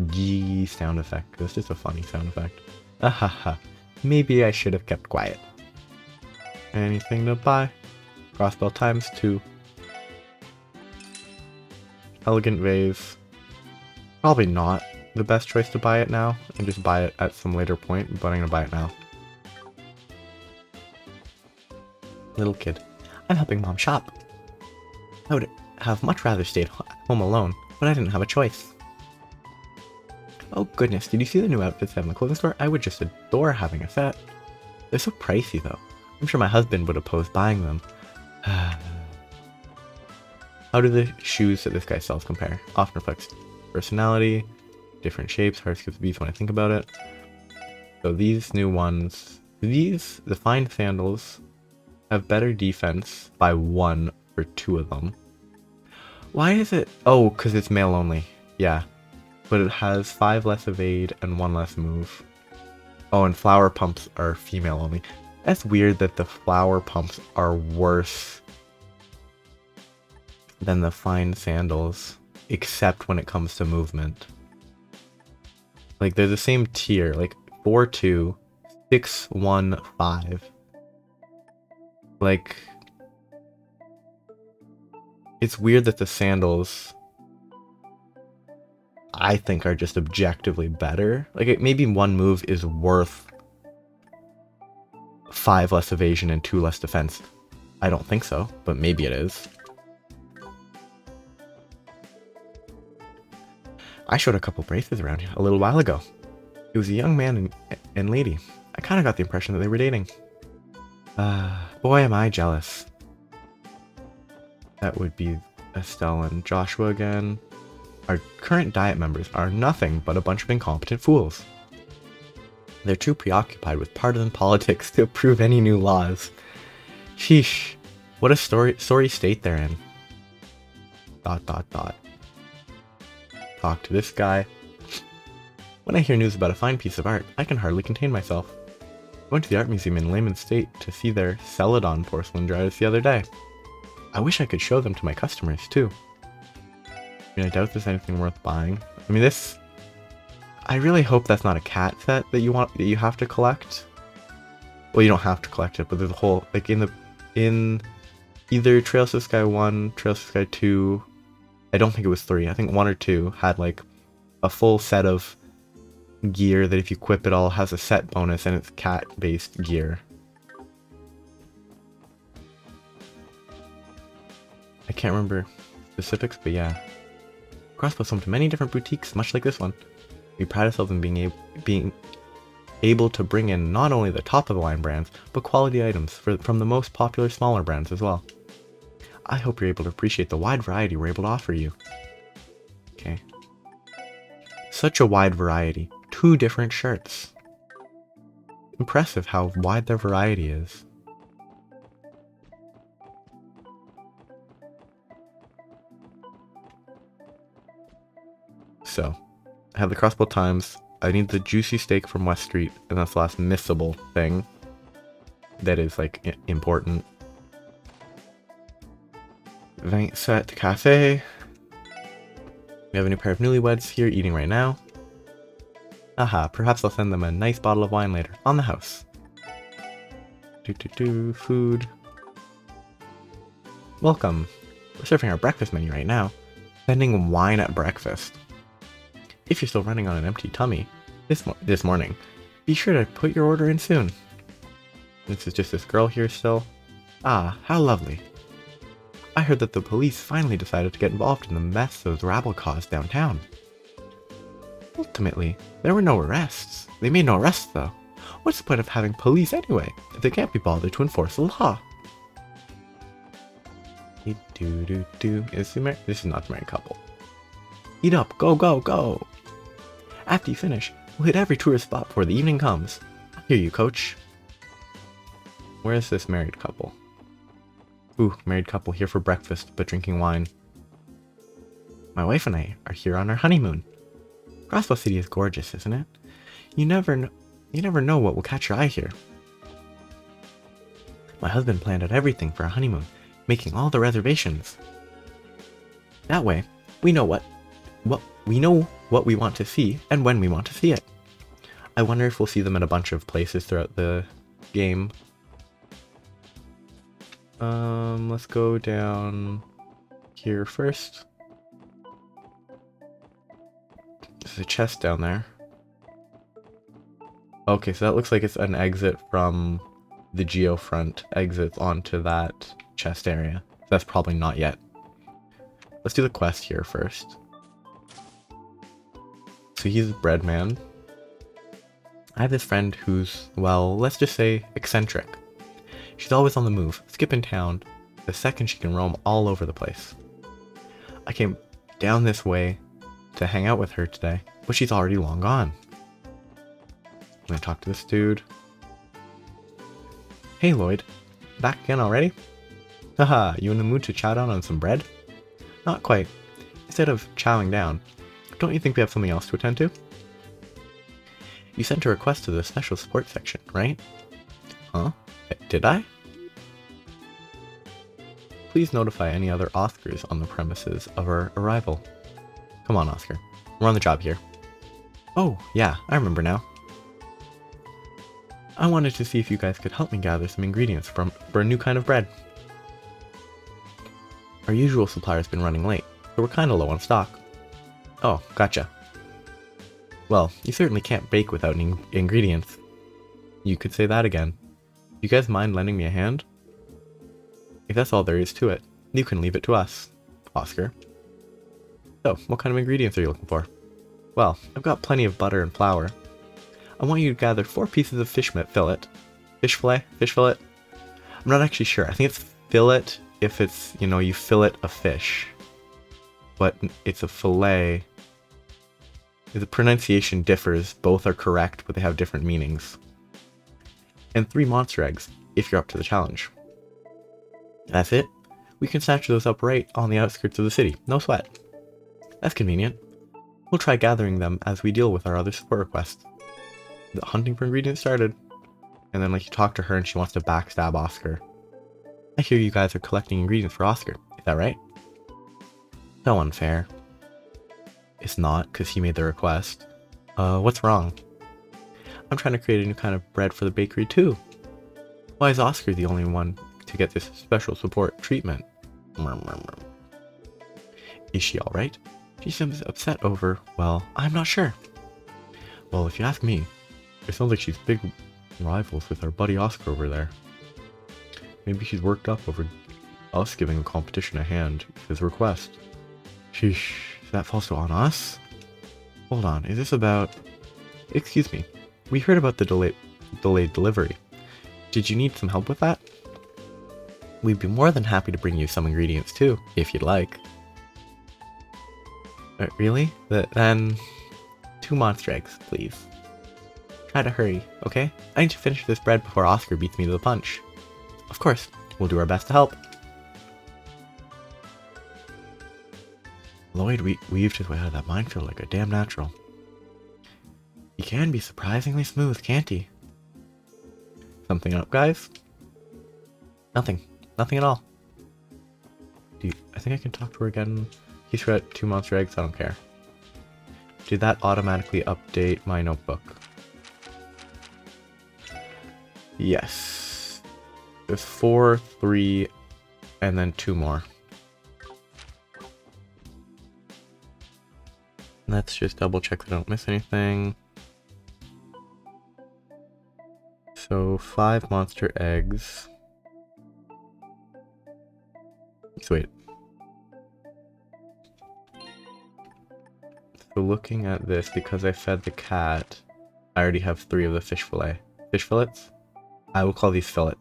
G sound effect. It was just a funny sound effect. Ahaha. Maybe I should have kept quiet. Anything to buy? Crossbell times 2. Elegant vase. Probably not the best choice to buy it now, and just buy it at some later point, but I'm gonna buy it now. Little kid. I'm helping Mom shop. I would have much rather stayed home alone, but I didn't have a choice. Oh goodness, did you see the new outfits at the clothing store? I would just adore having a set. They're so pricey though. I'm sure my husband would oppose buying them. How do the shoes that this guy sells compare? Often reflects personality, different shapes, hard to skip the beats when I think about it. So these new ones, the fine sandals, have better defense by 1 for 2 of them. Why is it? Oh, because it's male only. Yeah. But it has 5 less evade and 1 less move. Oh, and flower pumps are female only. That's weird that the flower pumps are worse than the fine sandals, except when it comes to movement. Like, they're the same tier, like 4-2, 6-1-5. Like, it's weird that the sandals, I think, are just objectively better. Like, maybe 1 move is worth 5 less evasion and 2 less defense. I don't think so, but maybe it is. I showed a couple braces around here a little while ago. It was a young man and lady. I kind of got the impression that they were dating. Boy, am I jealous. That would be Estelle and Joshua again. Our current diet members are nothing but a bunch of incompetent fools. They're too preoccupied with partisan politics to approve any new laws. Sheesh, what a sorry state they're in. ... Talk to this guy. When I hear news about a fine piece of art, I can hardly contain myself. I went to the art museum in Lehman State to see their Celadon porcelain jars the other day. I wish I could show them to my customers too. I mean, I doubt there's anything worth buying. I mean, this... I really hope that's not a cat set that you have to collect. Well, you don't have to collect it, but there's a whole, like, in either Trails to the Sky 1, Trails to the Sky 2, I don't think it was 3, I think 1 or 2 had like a full set of gear that if you equip it all has a set bonus, and it's cat-based gear. I can't remember specifics, but yeah. Crossbell's home to many different boutiques, much like this one. We pride ourselves in being able to bring in not only the top-of-the-line brands, but quality items from the most popular smaller brands as well. I hope you're able to appreciate the wide variety we're able to offer you. Okay. Such a wide variety. 2 different shirts. Impressive how wide their variety is. So, I have the Crossbell Times. I need the juicy steak from West Street, and that's the last missable thing that is like important. Vin Set Cafe. We have a new pair of newlyweds here eating right now. Aha, perhaps I'll send them a nice bottle of wine later on the house. Food. Welcome. We're serving our breakfast menu right now. Sending wine at breakfast. If you're still running on an empty tummy this morning, be sure to put your order in soon. This is just this girl here still. Ah, how lovely. I heard that the police finally decided to get involved in the mess those rabble caused downtown. Ultimately, there were no arrests. They made no arrests though. What's the point of having police anyway, if they can't be bothered to enforce the law? This is not the married couple. Eat up, go, go, go! After you finish, we'll hit every tourist spot before the evening comes. I hear you, coach. Where is this married couple? Ooh, married couple here for breakfast, but drinking wine. My wife and I are here on our honeymoon. Crossbell City is gorgeous, isn't it? You never know what will catch your eye here. My husband planned out everything for our honeymoon, making all the reservations. That way, we know what we want to see and when we want to see it. I wonder if we'll see them in a bunch of places throughout the game. Let's go down here first. There's a chest down there. Okay, so that looks like it's an exit from the geofront exits onto that chest area. That's probably not yet. Let's do the quest here first. So he's a bread man. I have this friend who's, well, let's just say eccentric. She's always on the move, skipping town the second she can roam all over the place. I came down this way to hang out with her today, but she's already long gone. I'm gonna talk to this dude. Hey Lloyd, back again already? Haha, you in the mood to chow down on some bread? Not quite. Instead of chowing down, don't you think we have something else to attend to? You sent a request to the special support section, right? Huh? Did I? Please notify any other Oscars on the premises of our arrival. Come on, Oscar. We're on the job here. Oh, yeah, I remember now. I wanted to see if you guys could help me gather some ingredients for a new kind of bread. Our usual supplier's been running late, so we're kinda low on stock. Oh, gotcha. Well, you certainly can't bake without ingredients. You could say that again. You guys mind lending me a hand? If that's all there is to it, you can leave it to us, Oscar. So, what kind of ingredients are you looking for? Well, I've got plenty of butter and flour. I want you to gather 4 pieces of fish fillet. Fish fillet? Fish fillet? I'm not actually sure. I think it's fillet if it's, you know, you fillet a fish. But it's a fillet. The pronunciation differs. Both are correct, but they have different meanings. And 3 monster eggs, if you're up to the challenge. That's it. We can snatch those up right on the outskirts of the city. No sweat. That's convenient. We'll try gathering them as we deal with our other support requests. The hunting for ingredients started. And then like you talk to her and she wants to backstab Oscar. I hear you guys are collecting ingredients for Oscar. Is that right? So unfair. It's not, because he made the request. What's wrong? I'm trying to create a new kind of bread for the bakery too. Why is Oscar the only one to get this special support treatment? Is she alright? She seems upset over, well, I'm not sure. Well, if you ask me, it sounds like she's big rivals with our buddy Oscar over there. Maybe she's worked up over us giving the competition a hand with his request. Sheesh, that falls on us? Hold on, is this about... Excuse me, we heard about the delayed delivery. Did you need some help with that? We'd be more than happy to bring you some ingredients too, if you'd like. Really? Then... 2 monster eggs, please. Try to hurry, okay? I need to finish this bread before Oscar beats me to the punch. Of course, we'll do our best to help. Lloyd weaved his way out of that minefield like a damn natural. He can be surprisingly smooth, can't he? Something up, guys? Nothing. Nothing at all. I think I can talk to her again. He's got 2 monster eggs, I don't care. Did that automatically update my notebook? Yes. There's 4, 3, and then 2 more. Let's just double check that I don't miss anything. So 5 monster eggs. So wait. So looking at this, because I fed the cat, I already have 3 of the fish fillets. I will call these fillets.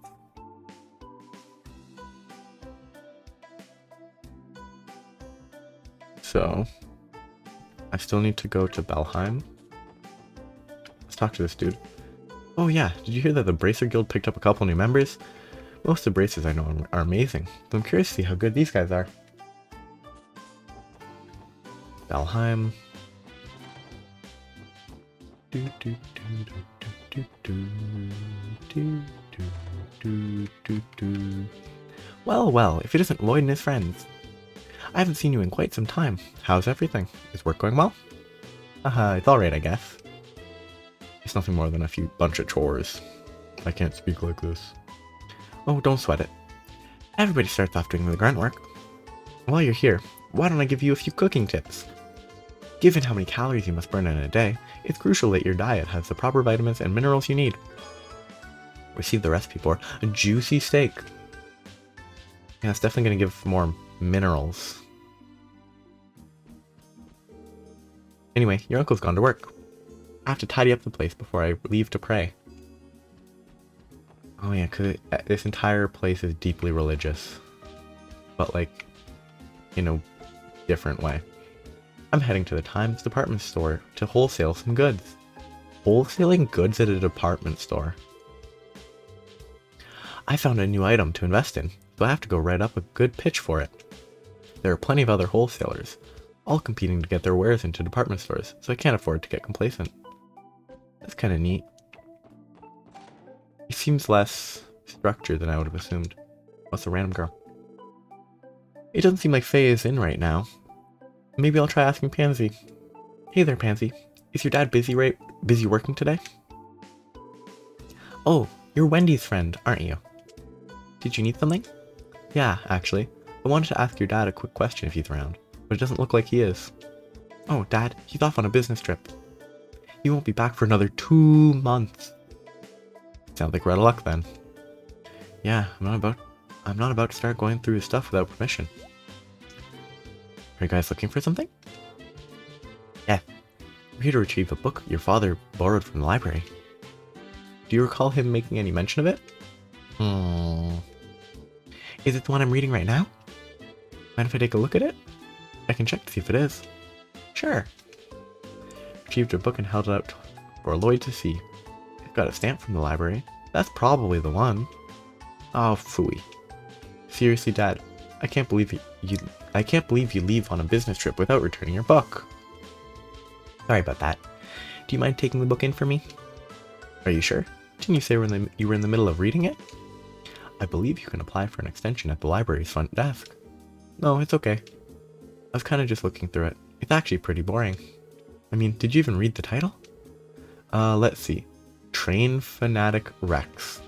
So I still need to go to Belheim. Let's talk to this dude. Oh yeah, did you hear that the Bracer Guild picked up a couple new members? Most of the bracers I know are amazing, but I'm curious to see how good these guys are. Belheim. Well, well, if it isn't Lloyd and his friends. I haven't seen you in quite some time. How's everything? Is work going well? It's alright, I guess. It's nothing more than a bunch of chores. I can't speak like this. Oh, don't sweat it. Everybody starts off doing the grunt work. While you're here, why don't I give you a few cooking tips? Given how many calories you must burn in a day, it's crucial that your diet has the proper vitamins and minerals you need. Receive the recipe for a juicy steak. Yeah, it's definitely going to give more minerals. Anyway, your uncle's gone to work. I have to tidy up the place before I leave to pray. Oh yeah, because this entire place is deeply religious. But like, in a different way. I'm heading to the Times department store to wholesale some goods. Wholesaling goods at a department store. I found a new item to invest in, so I have to go write up a good pitch for it. There are plenty of other wholesalers, all competing to get their wares into department stores, so I can't afford to get complacent. That's kind of neat. It seems less structured than I would have assumed. What's a random girl? It doesn't seem like Faye is in right now. Maybe I'll try asking Pansy. Hey there, Pansy. Is your dad busy working today? Oh, you're Wendy's friend, aren't you? Did you need something? Yeah, actually. I wanted to ask your dad a quick question if he's around, but it doesn't look like he is. Oh, Dad, he's off on a business trip. He won't be back for another 2 months. Sounds like we're out of luck then. Yeah, I'm not about to start going through his stuff without permission. Are you guys looking for something? Yeah. We're here to retrieve a book your father borrowed from the library. Do you recall him making any mention of it? Is it the one I'm reading right now? Mind if I take a look at it? I can check to see if it is. Sure. Retrieved a book and held it out for Lloyd to see. It's got a stamp from the library. That's probably the one. Oh, phooey. Seriously, Dad, I can't believe you leave on a business trip without returning your book. Sorry about that. Do you mind taking the book in for me? Are you sure? Didn't you say you were in the middle of reading it? I believe you can apply for an extension at the library's front desk. No, it's okay. I was kind of just looking through it. It's actually pretty boring. I mean, did you even read the title? Let's see. Train Fanatic Rex.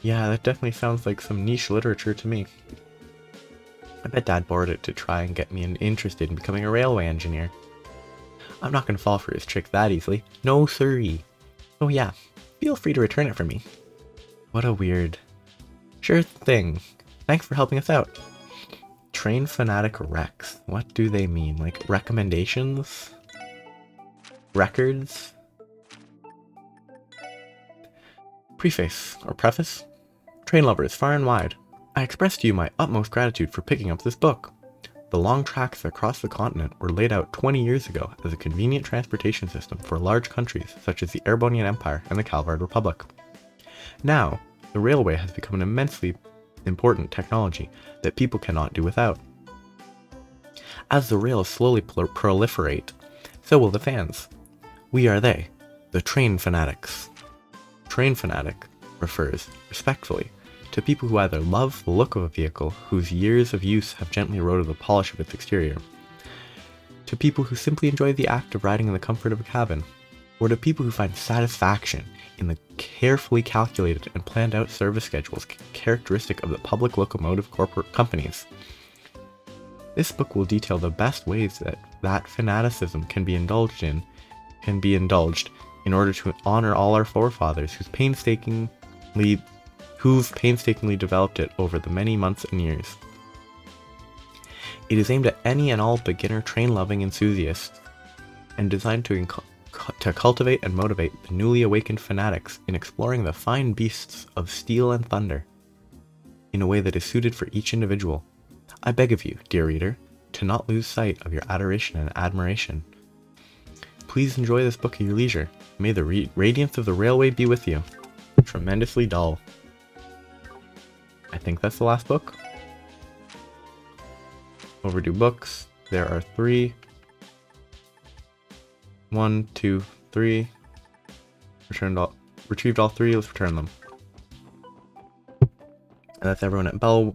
Yeah, that definitely sounds like some niche literature to me. I bet Dad borrowed it to try and get me interested in becoming a railway engineer. I'm not gonna fall for his trick that easily. No siree. Oh yeah, feel free to return it for me. What a weird... Sure thing. Thanks for helping us out. Train Fanatic Rex. What do they mean? Like recommendations? Records? Preface, or preface? Train lovers far and wide, I express to you my utmost gratitude for picking up this book. The long tracks across the continent were laid out 20 years ago as a convenient transportation system for large countries such as the Erebonian Empire and the Calvard Republic. Now, the railway has become an immensely important technology that people cannot do without. As the rails slowly proliferate, so will the fans. We are they, the train fanatics. Train fanatic refers, respectfully, to people who either love the look of a vehicle whose years of use have gently eroded the polish of its exterior, to people who simply enjoy the act of riding in the comfort of a cabin, or to people who find satisfaction in the carefully calculated and planned out service schedules characteristic of the public locomotive corporate companies. This book will detail the best ways that fanaticism can be indulged in order to honor all our forefathers who've painstakingly developed it over the many months and years. It is aimed at any and all beginner train-loving enthusiasts and designed to cultivate and motivate the newly awakened fanatics in exploring the fine beasts of steel and thunder in a way that is suited for each individual. I beg of you, dear reader, to not lose sight of your adoration and admiration. Please enjoy this book at your leisure. May the radiance of the railway be with you. Tremendously dull. I think that's the last book. Overdue books. There are 3. 1, 2, 3. Retrieved all 3. Let's return them. And that's everyone at Bellheim.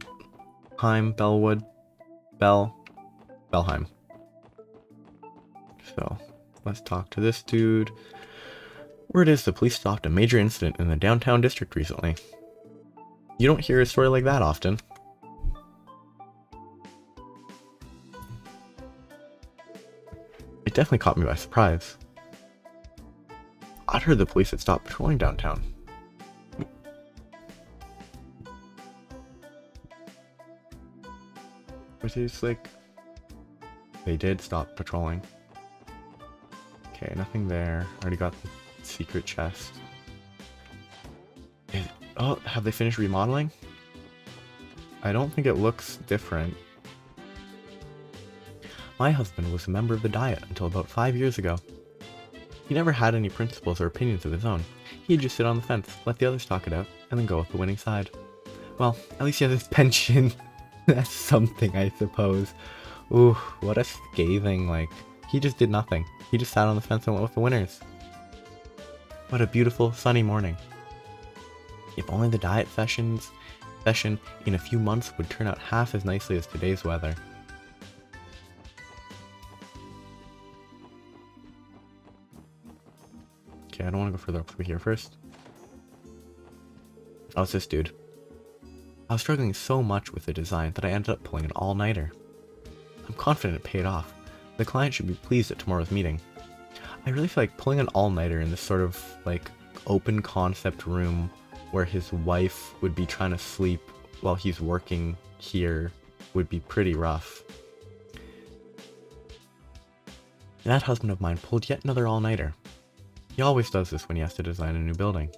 So let's talk to this dude. Word is the police stopped a major incident in the downtown district recently. You don't hear a story like that often. It definitely caught me by surprise. I'd heard the police had stopped patrolling downtown. Which is like... They did stop patrolling. Okay, nothing there. Already got the secret chest. Oh, have they finished remodeling? I don't think it looks different. My husband was a member of the Diet until about 5 years ago. He never had any principles or opinions of his own. He'd just sit on the fence, let the others talk it out, and then go with the winning side. Well, at least he has his pension. That's something, I suppose. Ooh, what a scathing, like, he just did nothing. He just sat on the fence and went with the winners. What a beautiful, sunny morning. If only the Diet session in a few months would turn out half as nicely as today's weather. Okay, I don't want to go further up through here first. Oh, it's this dude. I was struggling so much with the design that I ended up pulling an all-nighter. I'm confident it paid off. The client should be pleased at tomorrow's meeting. I really feel like pulling an all-nighter in this sort of, like, open concept room where his wife would be trying to sleep while he's working here would be pretty rough. That husband of mine pulled yet another all-nighter. He always does this when he has to design a new building.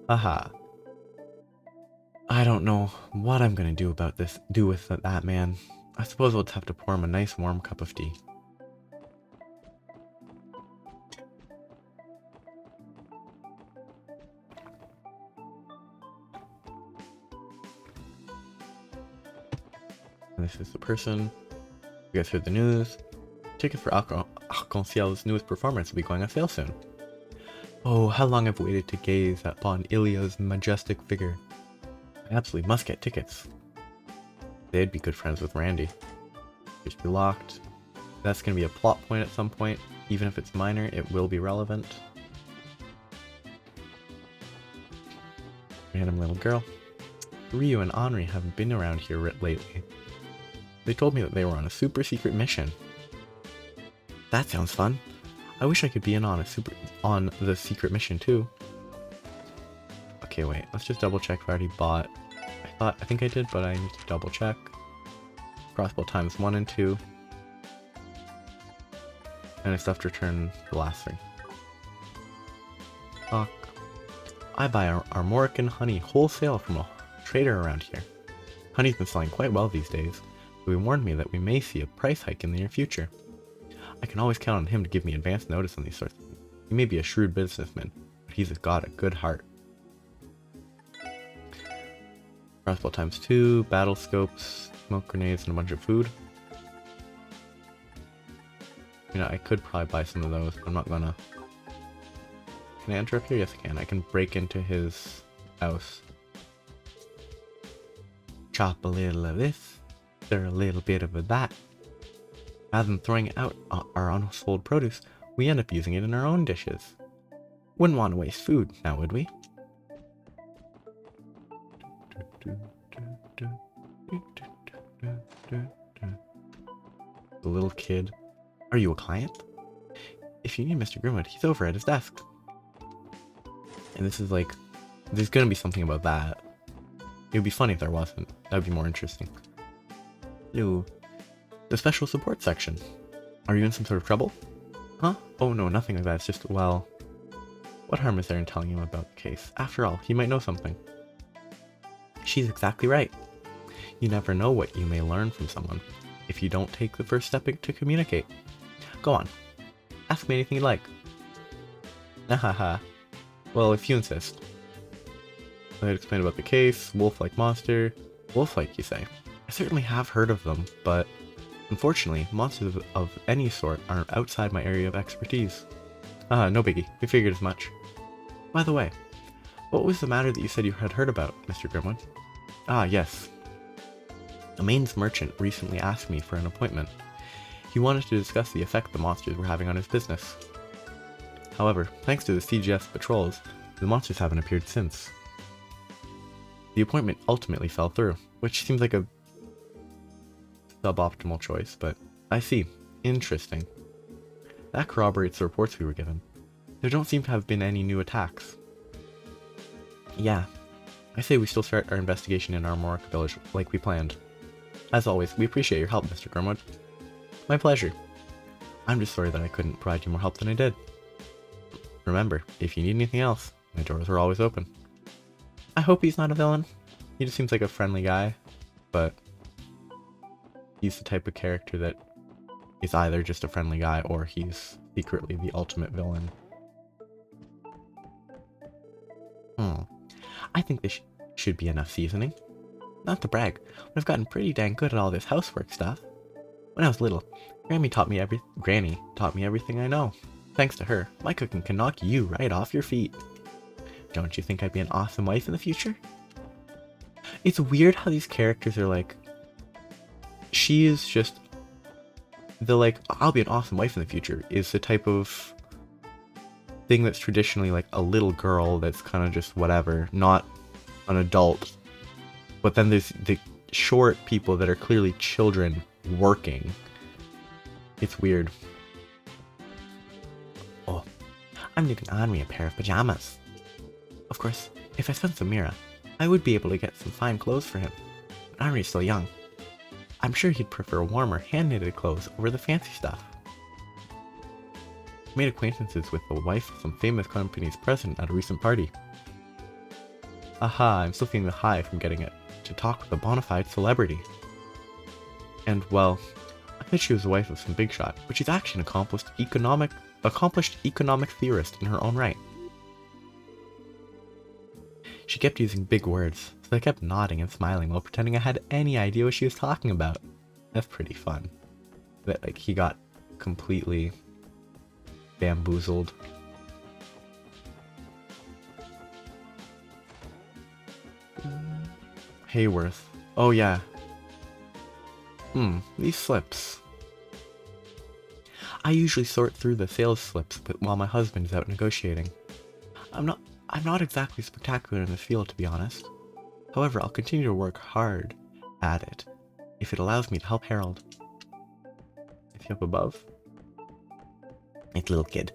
Aha. I don't know what I'm gonna do with that man. I suppose I'll just have to pour him a nice warm cup of tea. And this is the person. You guys heard the news. Tickets for Arc-en-Ciel's newest performance will be going on sale soon. Oh, how long I've waited to gaze upon Ilya's majestic figure. I absolutely must get tickets. They'd be good friends with Randy. Just be locked. That's going to be a plot point at some point. Even if it's minor, it will be relevant. Random little girl. Ryu and Henri haven't been around here lately. They told me that they were on a super secret mission. That sounds fun. I wish I could be in on the secret mission too. Okay, wait. Let's just double check if I already bought. I think I did, but I need to double check. Crossbell times 1 and 2. And I still have to return the last 3. Fuck. I buy Armorican honey wholesale from a trader around here. Honey's been selling quite well these days, but he warned me that we may see a price hike in the near future. I can always count on him to give me advance notice on these sorts of things. He may be a shrewd businessman, but he's got a good heart. Crossbow times 2, battle scopes, smoke grenades, and a bunch of food. You know, I could probably buy some of those, but I'm not gonna. Can I enter up here? Yes, I can. I can break into his house. Chop a little of this, stir a little bit of that. Rather than throwing out our unsold produce, we end up using it in our own dishes. Wouldn't want to waste food, now would we? The little kid. Are you a client? If you need Mr. Grimwood, he's over at his desk. And this is like, there's gonna be something about that. It would be funny if there wasn't. That would be more interesting. Hello. The special support section. Are you in some sort of trouble? Huh? Oh no, nothing like that. It's just, well, what harm is there in telling him about the case? After all, he might know something. She's exactly right. You never know what you may learn from someone if you don't take the first step to communicate. Go on. Ask me anything you like. Nahaha. Well, if you insist. I had explained about the case, wolf-like monster. Wolf-like, you say? I certainly have heard of them, but unfortunately, monsters of any sort are outside my area of expertise. No biggie. We figured as much. By the way, what was the matter that you said you had heard about, Mr. Grimwood? Ah, yes. A Maine's merchant recently asked me for an appointment. He wanted to discuss the effect the monsters were having on his business. However, thanks to the CGS patrols, the monsters haven't appeared since. The appointment ultimately fell through, which seems like a suboptimal choice, but I see. Interesting. That corroborates the reports we were given. There don't seem to have been any new attacks. Yeah. I say we still start our investigation in Armorica Village like we planned. As always, we appreciate your help, Mr. Grimwood. My pleasure. I'm just sorry that I couldn't provide you more help than I did. Remember, if you need anything else, my doors are always open. I hope he's not a villain. He just seems like a friendly guy, but he's the type of character that is either just a friendly guy or he's secretly the ultimate villain. I think this should be enough seasoning. Not to brag, but I've gotten pretty dang good at all this housework stuff. When I was little, Granny taught me everything I know. Thanks to her, my cooking can knock you right off your feet. Don't you think I'd be an awesome wife in the future? It's weird how these characters are like, she is just, the like, I'll be an awesome wife in the future is the type of thing that's traditionally like a little girl that's kind of just whatever, not an adult. But then there's the short people that are clearly children working. It's weird. Oh, I'm knitting Henri a pair of pajamas. Of course, if I spent some Mira, I would be able to get some fine clothes for him. But Henri's still young. I'm sure he'd prefer warmer hand-knitted clothes over the fancy stuff. I made acquaintances with the wife of some famous company's president at a recent party. Aha, I'm still feeling the high from getting it to talk with a bona fide celebrity. And, well, I bet she was the wife of some big shot, but she's actually an accomplished economic theorist in her own right. She kept using big words, so I kept nodding and smiling while pretending I had any idea what she was talking about. That's pretty fun. That, like, he got completely bamboozled. Hayworth. Oh yeah. These slips. I usually sort through the sales slips while my husband is out negotiating. I'm I'm not exactly spectacular in this field, to be honest. However, I'll continue to work hard at it, if it allows me to help Harold. Is he up above? It's little kid.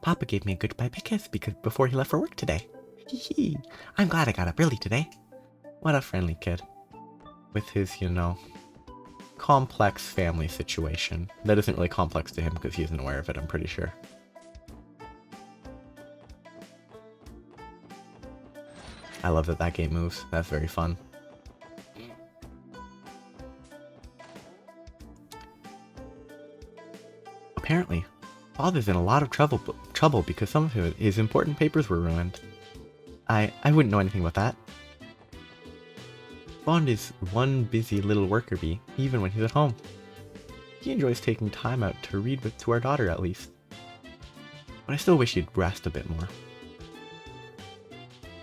Papa gave me a goodbye kiss before he left for work today. Hee. I'm glad I got up early today. What a friendly kid. With his, you know, complex family situation. That isn't really complex to him because he isn't aware of it, I'm pretty sure. I love that gate moves. That's very fun. Apparently, Father's in a lot of trouble because some of his important papers were ruined. I wouldn't know anything about that. Bond is one busy little worker bee, even when he's at home. He enjoys taking time out to read to our daughter, at least. But I still wish he'd rest a bit more.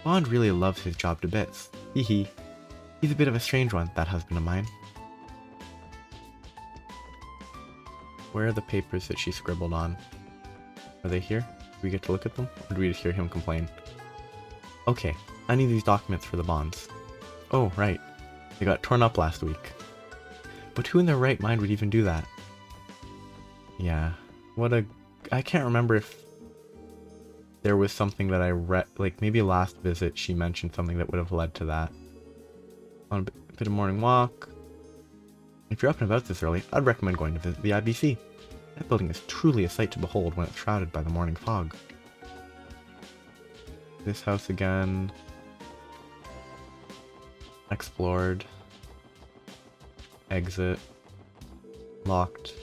Bond really loves his job to bits. Hee. He's a bit of a strange one, that husband of mine. Where are the papers that she scribbled on? Are they here? Do we get to look at them? Or do we just hear him complain? Okay, I need these documents for the bonds. Oh, right. They got torn up last week. But who in their right mind would even do that? Yeah, I can't remember if there was something that I read, like maybe last visit she mentioned something that would have led to that. On a bit of morning walk. If you're up and about this early, I'd recommend going to visit the IBC. That building is truly a sight to behold when it's shrouded by the morning fog. This house again. Explored. Exit. Locked.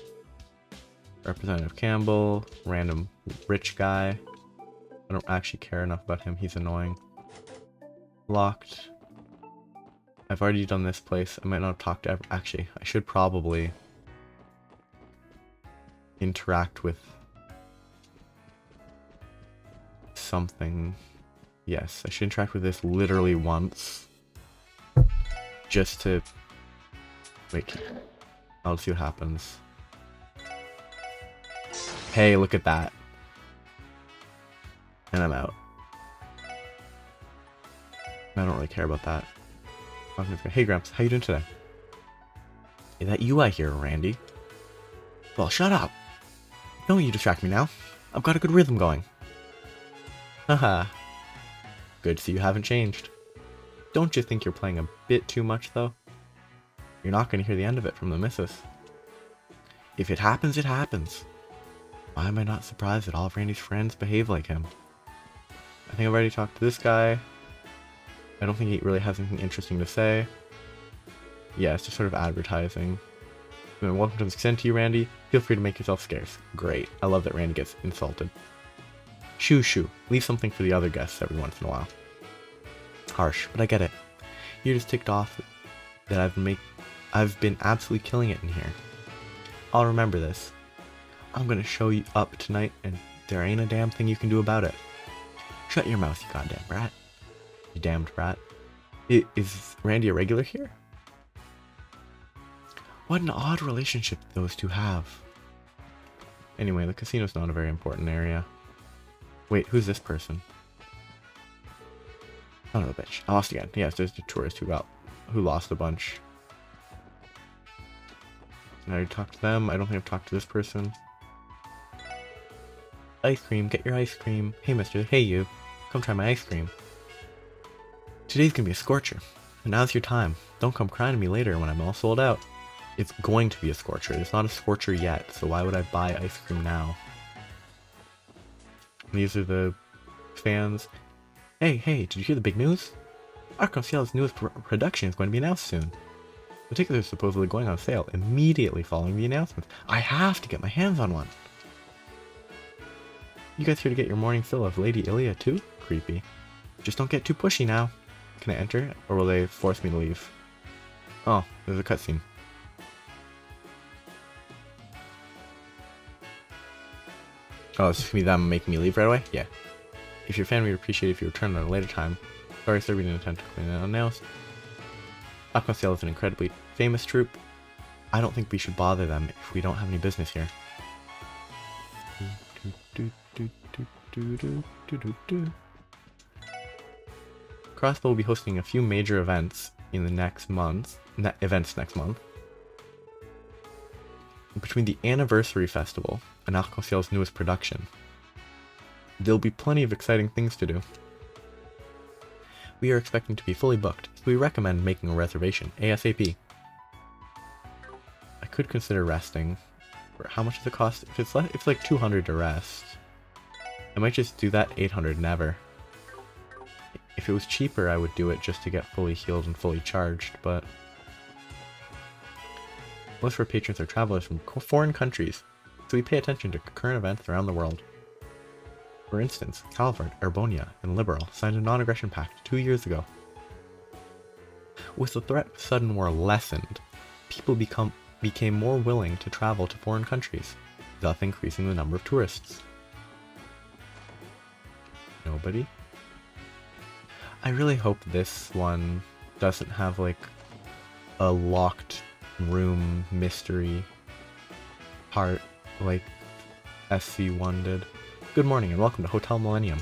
Representative Campbell. Random rich guy. I don't actually care enough about him, he's annoying. Locked. I've already done this place. I might not have talked to actually, I should probably interact with something. Yes, I should interact with this literally once. Just to... Wait. I'll see what happens. Hey, look at that. And I'm out. I don't really care about that. Hey Gramps, how you doing today? Is that you I hear, Randy? Well, shut up! Don't you distract me now. I've got a good rhythm going. Haha. Good to see you haven't changed. Don't you think you're playing a bit too much, though? You're not going to hear the end of it from the missus. If it happens, it happens. Why am I not surprised that all of Randy's friends behave like him? I think I've already talked to this guy. I don't think he really has anything interesting to say. Yeah, it's just sort of advertising. Welcome to the extent to you, Randy. Feel free to make yourself scarce. Great. I love that Randy gets insulted. Shoo. Leave something for the other guests every once in a while. Harsh, but I get it. You're just ticked off that I've been absolutely killing it in here. I'll remember this. I'm gonna show you up tonight, and there ain't a damn thing you can do about it. Shut your mouth, you goddamn brat. You damned brat. Is Randy a regular here? What an odd relationship those two have. Anyway, the casino's not a very important area. Wait, who's this person? Oh no, bitch. I lost again. Yes, there's the tourist who lost a bunch. I already talked to them. I don't think I've talked to this person. Ice cream, get your ice cream. Hey mister, hey you. Come try my ice cream. Today's gonna be a scorcher. And now's your time. Don't come crying to me later when I'm all sold out. It's going to be a scorcher. It's not a scorcher yet, so why would I buy ice cream now? And these are the fans. Hey, did you hear the big news? Crossbell's newest production is going to be announced soon. The tickets are supposedly going on sale immediately following the announcement. I have to get my hands on one. You guys here to get your morning fill of Lady Ilya too? Creepy. Just don't get too pushy now. Can I enter, or will they force me to leave? Oh, there's a cutscene. Oh, it's gonna be them making me leave right away? Yeah. If you're a fan, we'd appreciate it if you return at a later time. Sorry, sir, we didn't intend to clean it unannounced. Crossbell is an incredibly famous troupe. I don't think we should bother them if we don't have any business here. Crossbell will be hosting a few major events in the next month. Next month. Between the Anniversary Festival and Arc-en-Ciel's newest production, there'll be plenty of exciting things to do. We are expecting to be fully booked, so we recommend making a reservation ASAP. I could consider resting. How much does it cost? If it's like 200 to rest. I might just do that 800 never. If it was cheaper, I would do it just to get fully healed and fully charged, but most of our patrons are travelers from foreign countries, so we pay attention to current events around the world. For instance, Calvert, Erbonia, and Liberal signed a non-aggression pact 2 years ago. With the threat of sudden war lessened, people became more willing to travel to foreign countries, thus increasing the number of tourists. Nobody? I really hope this one doesn't have like a locked room mystery part like SC1 did. Good morning and welcome to Hotel Millennium.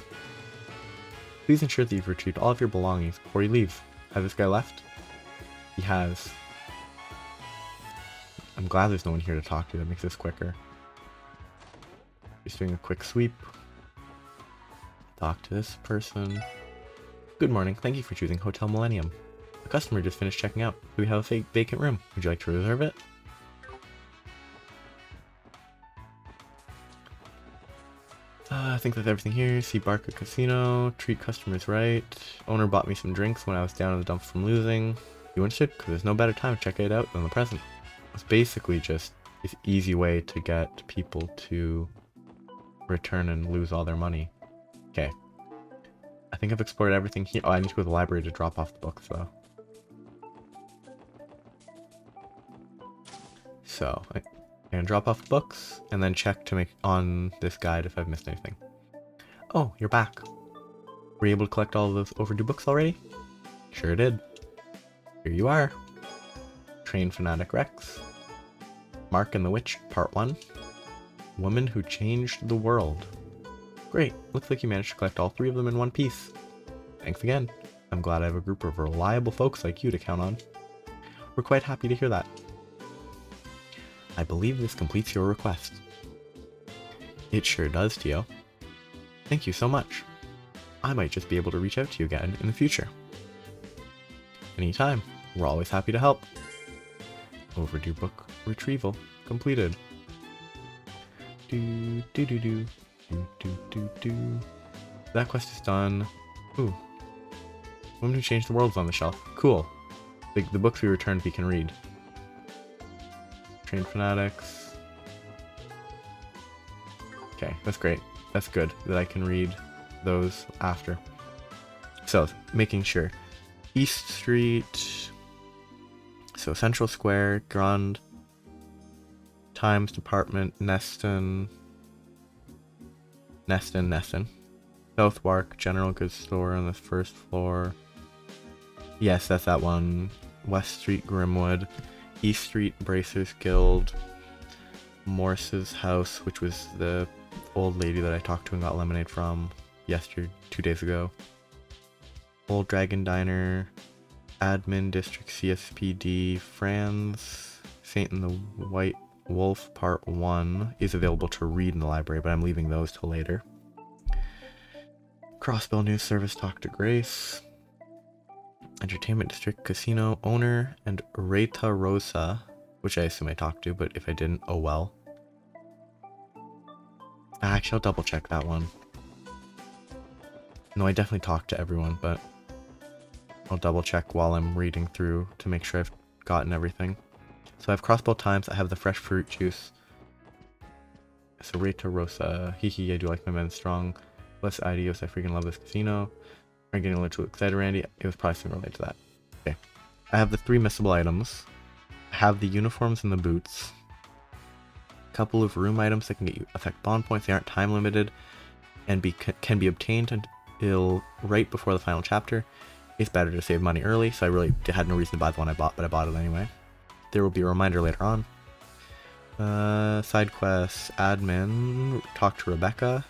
Please ensure that you've retrieved all of your belongings before you leave. Has this guy left? He has. I'm glad there's no one here to talk to. That makes this quicker. Just doing a quick sweep. Talk to this person. Good morning. Thank you for choosing Hotel Millennium. The customer just finished checking out. We have a vacant room. Would you like to reserve it? I think that's everything here. See Barca Casino. Treat customers right. Owner bought me some drinks when I was down in the dumps from losing. You interested? Because there's no better time to check it out than the present. It's basically just this easy way to get people to return and lose all their money. Okay. I think I've explored everything here. Oh, I need to go to the library to drop off the books, though. So, I'm gonna drop off the books, and then check to make on this guide if I've missed anything. Oh, you're back. Were you able to collect all of those overdue books already? Sure did. Here you are. Train Fanatic Rex. Mark and the Witch, Part 1. Woman Who Changed the World. Great, looks like you managed to collect all 3 of them in one piece. Thanks again. I'm glad I have a group of reliable folks like you to count on. We're quite happy to hear that. I believe this completes your request. It sure does, Tio. Thank you so much. I might just be able to reach out to you again in the future. Anytime. We're always happy to help. Overdue book retrieval completed. That quest is done. Ooh. Woman Who Changed the World's on the shelf. Cool. The books we returned we can read. Train Fanatics. Okay, that's great. That's good that I can read those after. So, making sure. East Street. So, Central Square, Grand Times Department, Neston. Southwark, General Goods Store on the first floor. Yes, that's that one. West Street, Grimwood. East Street, Bracers Guild. Morse's house, which was the old lady that I talked to and got lemonade from 2 days ago. Old Dragon Diner. Admin District CSPD. Franz. Saint and the White Wolf Part 1 is available to read in the library, but I'm leaving those till later. Crossbell News Service, Talk to Grace. Entertainment District Casino owner and Reta Rosa, which I assume I talked to, but if I didn't, oh well. Actually, I'll double check that one. No, I definitely talked to everyone, but I'll double check while I'm reading through to make sure I've gotten everything. So I have Crossbell Times, I have the fresh fruit juice. So Reta Rosa, hee I do like my men strong. Less Ideos, I freaking love this casino. I'm getting a little too excited, Randy. It was probably something related to that. Okay. I have the 3 missable items. I have the uniforms and the boots. A couple of room items that can get you affect bond points. They aren't time limited and can be obtained until right before the final chapter. It's better to save money early, so I really had no reason to buy the one I bought, but I bought it anyway. There will be a reminder later on. Side quests, admin, talk to Rebecca.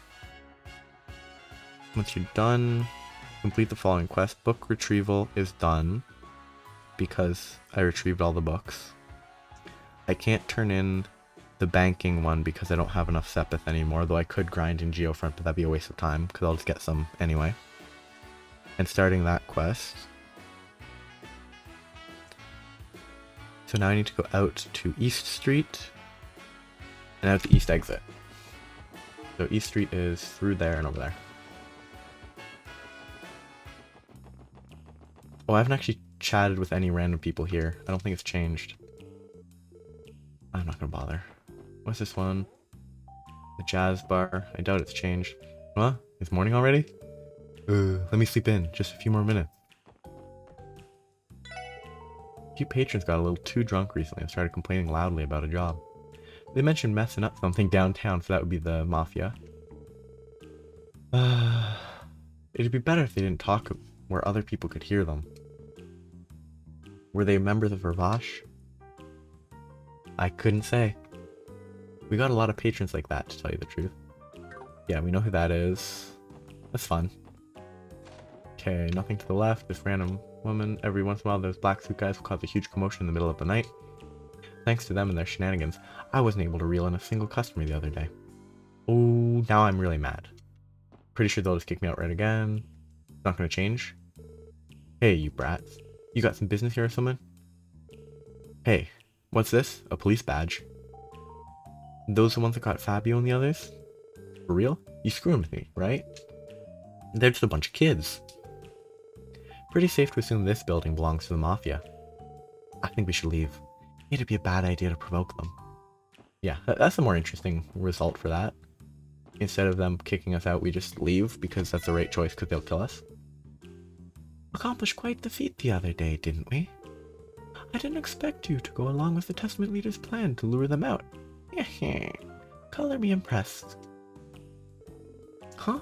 Once you're done, Complete the following quest. Book retrieval is done because I retrieved all the books. I can't turn in the banking one because I don't have enough Sepith anymore, though I could grind in Geofront, but that'd be a waste of time because I'll just get some anyway. And starting that quest. So now I need to go out to East Street and out the East exit. So East Street is through there and over there. Oh, I haven't actually chatted with any random people here. I don't think it's changed. I'm not gonna bother. What's this one? The Jazz Bar. I doubt it's changed. Huh? It's morning already? Let me sleep in. Just a few more minutes. A few patrons got a little too drunk recently and started complaining loudly about a job. They mentioned messing up something downtown, so that would be the Mafia. It'd be better if they didn't talk where other people could hear them. Were they members of Vervash? I couldn't say. We got a lot of patrons like that, to tell you the truth. Yeah, we know who that is. That's fun. Okay, nothing to the left. This random woman. Every once in a while, those black suit guys will cause a huge commotion in the middle of the night. Thanks to them and their shenanigans, I wasn't able to reel in a single customer the other day. Oh, now I'm really mad. Pretty sure they'll just kick me out right again. Not gonna change. Hey, you brats. You got some business here or something? Hey, what's this? A police badge? Those the ones that got Fabio and the others? For real? You screwing with me, right? They're just a bunch of kids. Pretty safe to assume this building belongs to the Mafia. I think we should leave. It'd be a bad idea to provoke them. Yeah, that's a more interesting result for that. Instead of them kicking us out, we just leave because that's the right choice because they'll kill us. Accomplished quite the feat the other day, didn't we? I didn't expect you to go along with the Testament leader's plan to lure them out. Color me impressed. Huh?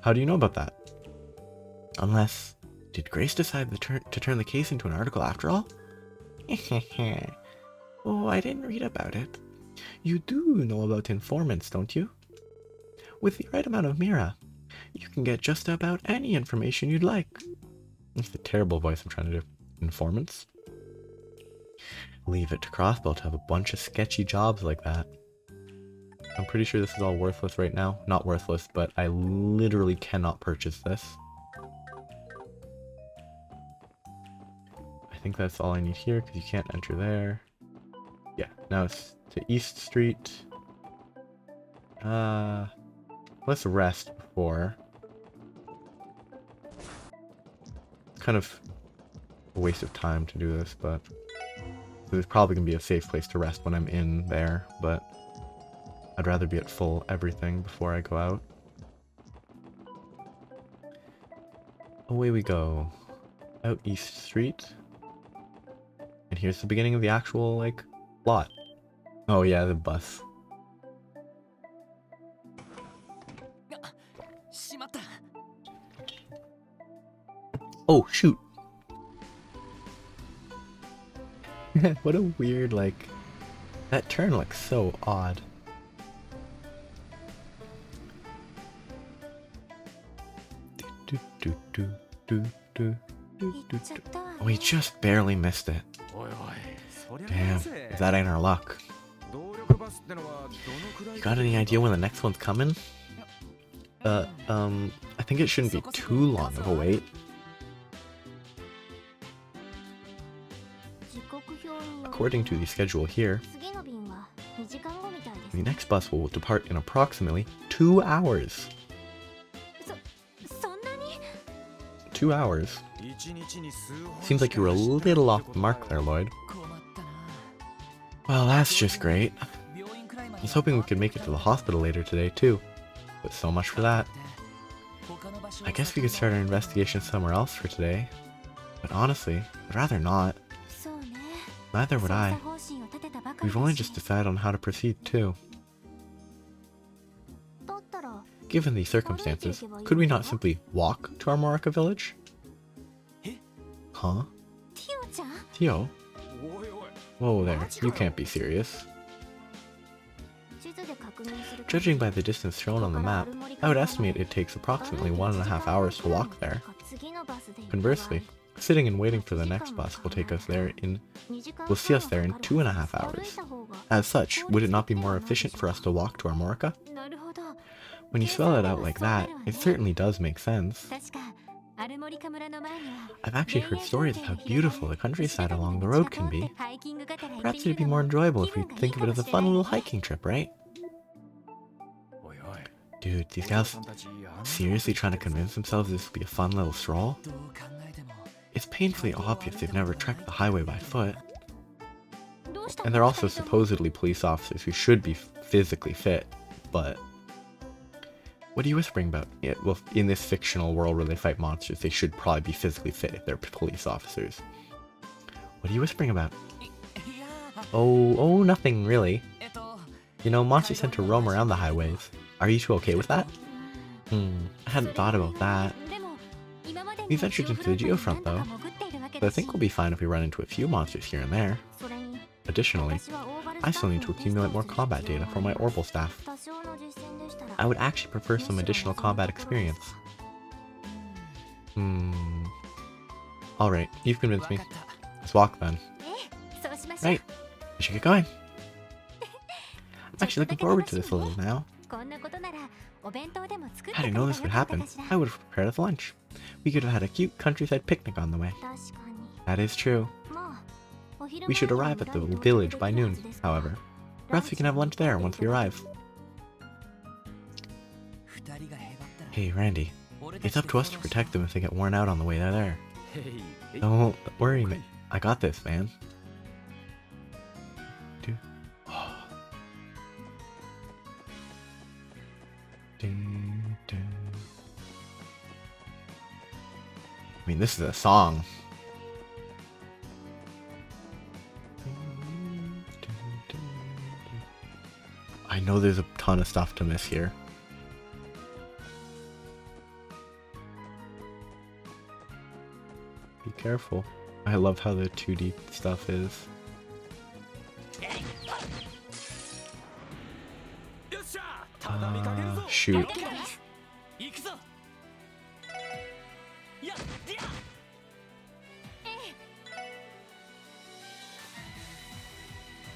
How do you know about that? Unless, did Grace decide to turn the case into an article after all? Oh, I didn't read about it. You do know about informants, don't you? With the right amount of Mira, you can get just about any information you'd like. That's the terrible voice I'm trying to do. Informants? Leave it to Crossbell to have a bunch of sketchy jobs like that. I'm pretty sure this is all worthless right now. Not worthless, but I literally cannot purchase this. I think that's all I need here because you can't enter there. Yeah, now it's to East Street. Let's rest before. It's kind of a waste of time to do this, but there's probably going to be a safe place to rest when I'm in there, but I'd rather be at full everything before I go out. Away we go. Out East Street. And here's the beginning of the actual, like, plot. Oh yeah, the bus. Oh, shoot! What a weird, like... That turn looks so odd. Oh, we just barely missed it. Damn, if that ain't our luck. You got any idea when the next one's coming? I think it shouldn't be too long of a wait. According to the schedule here, the next bus will depart in approximately 2 hours. 2 hours? Seems like you were a little off the mark there, Lloyd. Well, that's just great. I was hoping we could make it to the hospital later today, too. But so much for that. I guess we could start our investigation somewhere else for today. But honestly, I'd rather not. Neither would I. We've only just decided on how to proceed, too. Given these circumstances, could we not simply walk to Armorica Village? Huh? Tio? Whoa there, you can't be serious. Judging by the distance shown on the map, I would estimate it takes approximately 1.5 hours to walk there. Conversely, sitting and waiting for the next bus will see us there in 2.5 hours. As such, would it not be more efficient for us to walk to Armorica? When you spell it out like that, it certainly does make sense. I've actually heard stories of how beautiful the countryside along the road can be. Perhaps it'd be more enjoyable if we think of it as a fun little hiking trip, right? Dude, these guys seriously trying to convince themselves this would be a fun little stroll? It's painfully obvious they've never trekked the highway by foot. And they're also supposedly police officers who should be physically fit, but... What are you whispering about? Yeah, well, in this fictional world where they fight monsters, they should probably be physically fit if they're police officers. What are you whispering about? Oh, nothing really. You know, monsters tend to roam around the highways. Are you two okay with that? I hadn't thought about that. We ventured into the geofront though, but I think we'll be fine if we run into a few monsters here and there. Additionally, I still need to accumulate more combat data for my Orbital staff. I would actually prefer some additional combat experience. Alright, you've convinced me. Let's walk then. Right, we should get going. I'm actually looking forward to this a little now. Had I known this would happen, I would have prepared us lunch. We could have had a cute countryside picnic on the way. That is true. We should arrive at the village by noon, however. Perhaps we can have lunch there once we arrive. Hey, Randy. It's up to us to protect them if they get worn out on the way there. Don't worry, man. I got this, man. I mean, this is a song. I know there's a ton of stuff to miss here. Be careful. I love how the 2D stuff is. Shoot.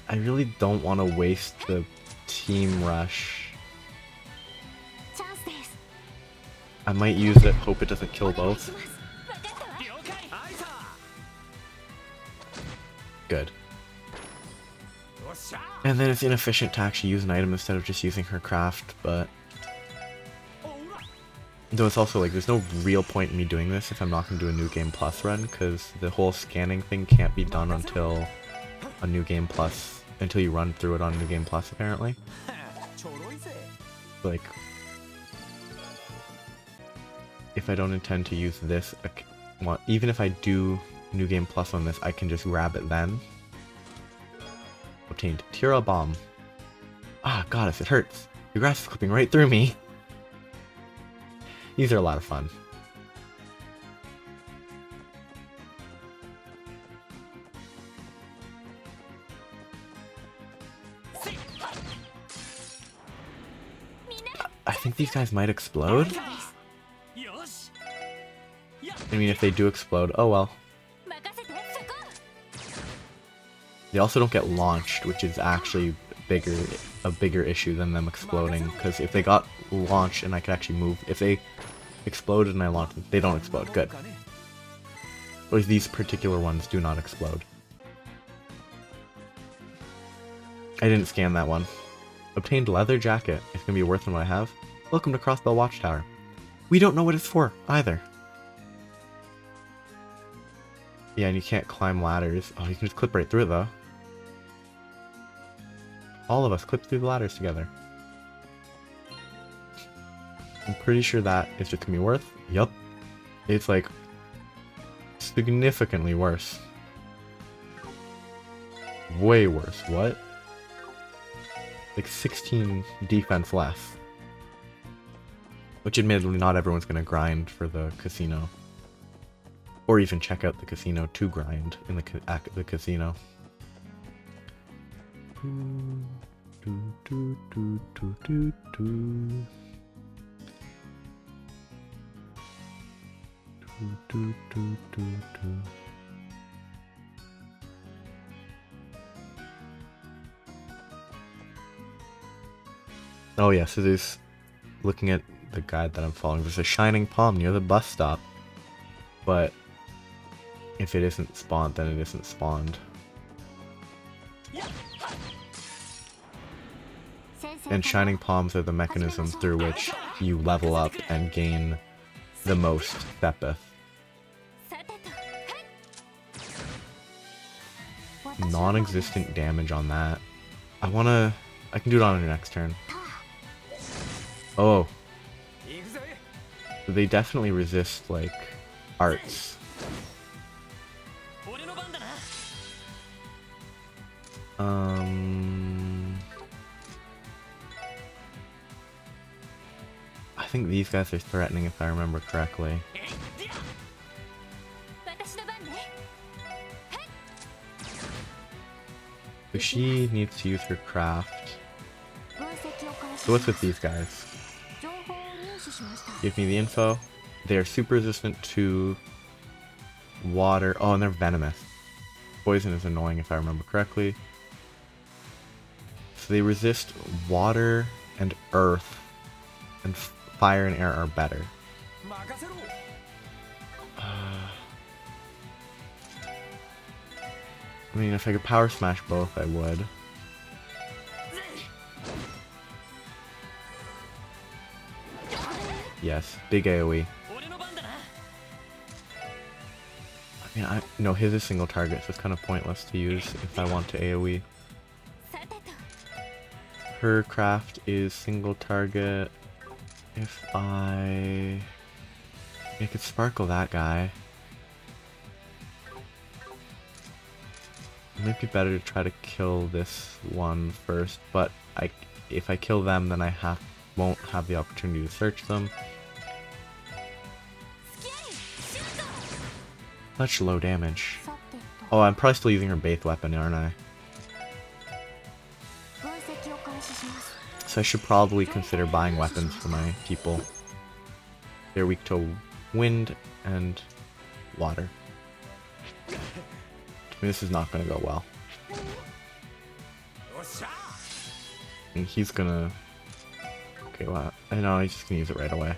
I really don't want to waste the team rush. I might use it, hope it doesn't kill both. Good. And then it's inefficient to actually use an item instead of just using her craft, but... Though it's also like, there's no real point in me doing this if I'm not going to do a New Game Plus run, because the whole scanning thing can't be done until a New Game Plus, until you run through it on New Game Plus, apparently. Like, if I don't intend to use this, well, even if I do New Game Plus on this, I can just grab it then. Obtained Tira Bomb. Ah, goddess, it hurts. The grass is clipping right through me. These are a lot of fun. I think these guys might explode. I mean, if they do explode, oh well. They also don't get launched, which is actually a bigger issue than them exploding, because if they got launched and I could actually move, if they exploded and I launched them, they don't explode. Good. At least these particular ones do not explode. I didn't scan that one. Obtained leather jacket. It's gonna be worth than what I have. Welcome to Crossbell Watchtower. We don't know what it's for, either. Yeah, and you can't climb ladders. Oh, you can just clip right through it, though. All of us clip through the ladders together. I'm pretty sure that is just gonna be worth. Yup. It's like significantly worse. Way worse. What? Like 16 defense less. Which admittedly not everyone's gonna grind for the casino. Or even check out the casino to grind in the casino. Oh yeah, so there's, looking at the guide that I'm following, there's a shining palm near the bus stop. But if it isn't spawned, then it isn't spawned. And shining palms are the mechanism through which you level up and gain the most Thepith. Non-existent damage on that. I can do it on your next turn. Oh. They definitely resist, like, arts. I think these guys are threatening if I remember correctly. So she needs to use her craft. So what's with these guys? Give me the info. They're super resistant to water. Oh, and they're venomous. Poison is annoying if I remember correctly. So they resist water and earth, and fire and air are better. I mean, if I could power smash both, I would. Yes, big AoE. I mean, no, his is single target, so it's kind of pointless to use if I want to AoE. Her craft is single target. If I could sparkle that guy. It might be better to try to kill this one first, but if I kill them, then I won't have the opportunity to search them. Such low damage. Oh, I'm probably still using her base weapon, aren't I? So I should probably consider buying weapons for my people. They're weak to wind and water. I mean, this is not going to go well. And he's gonna... Okay, well, I know he's just gonna use it right away.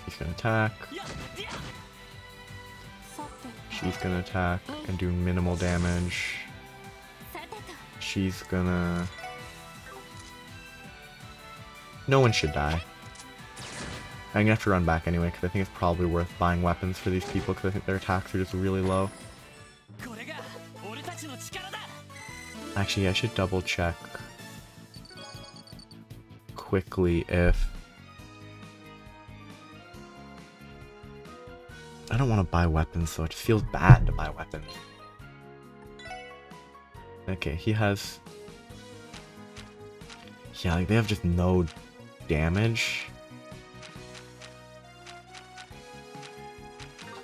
He's gonna attack. She's gonna attack and do minimal damage. She's gonna... No one should die. I'm gonna have to run back anyway, because I think it's probably worth buying weapons for these people, because I think their attacks are just really low. Actually, I should double check quickly if... I don't want to buy weapons, so it just feels bad to buy weapons. Okay, he has... Yeah, like they have just no damage.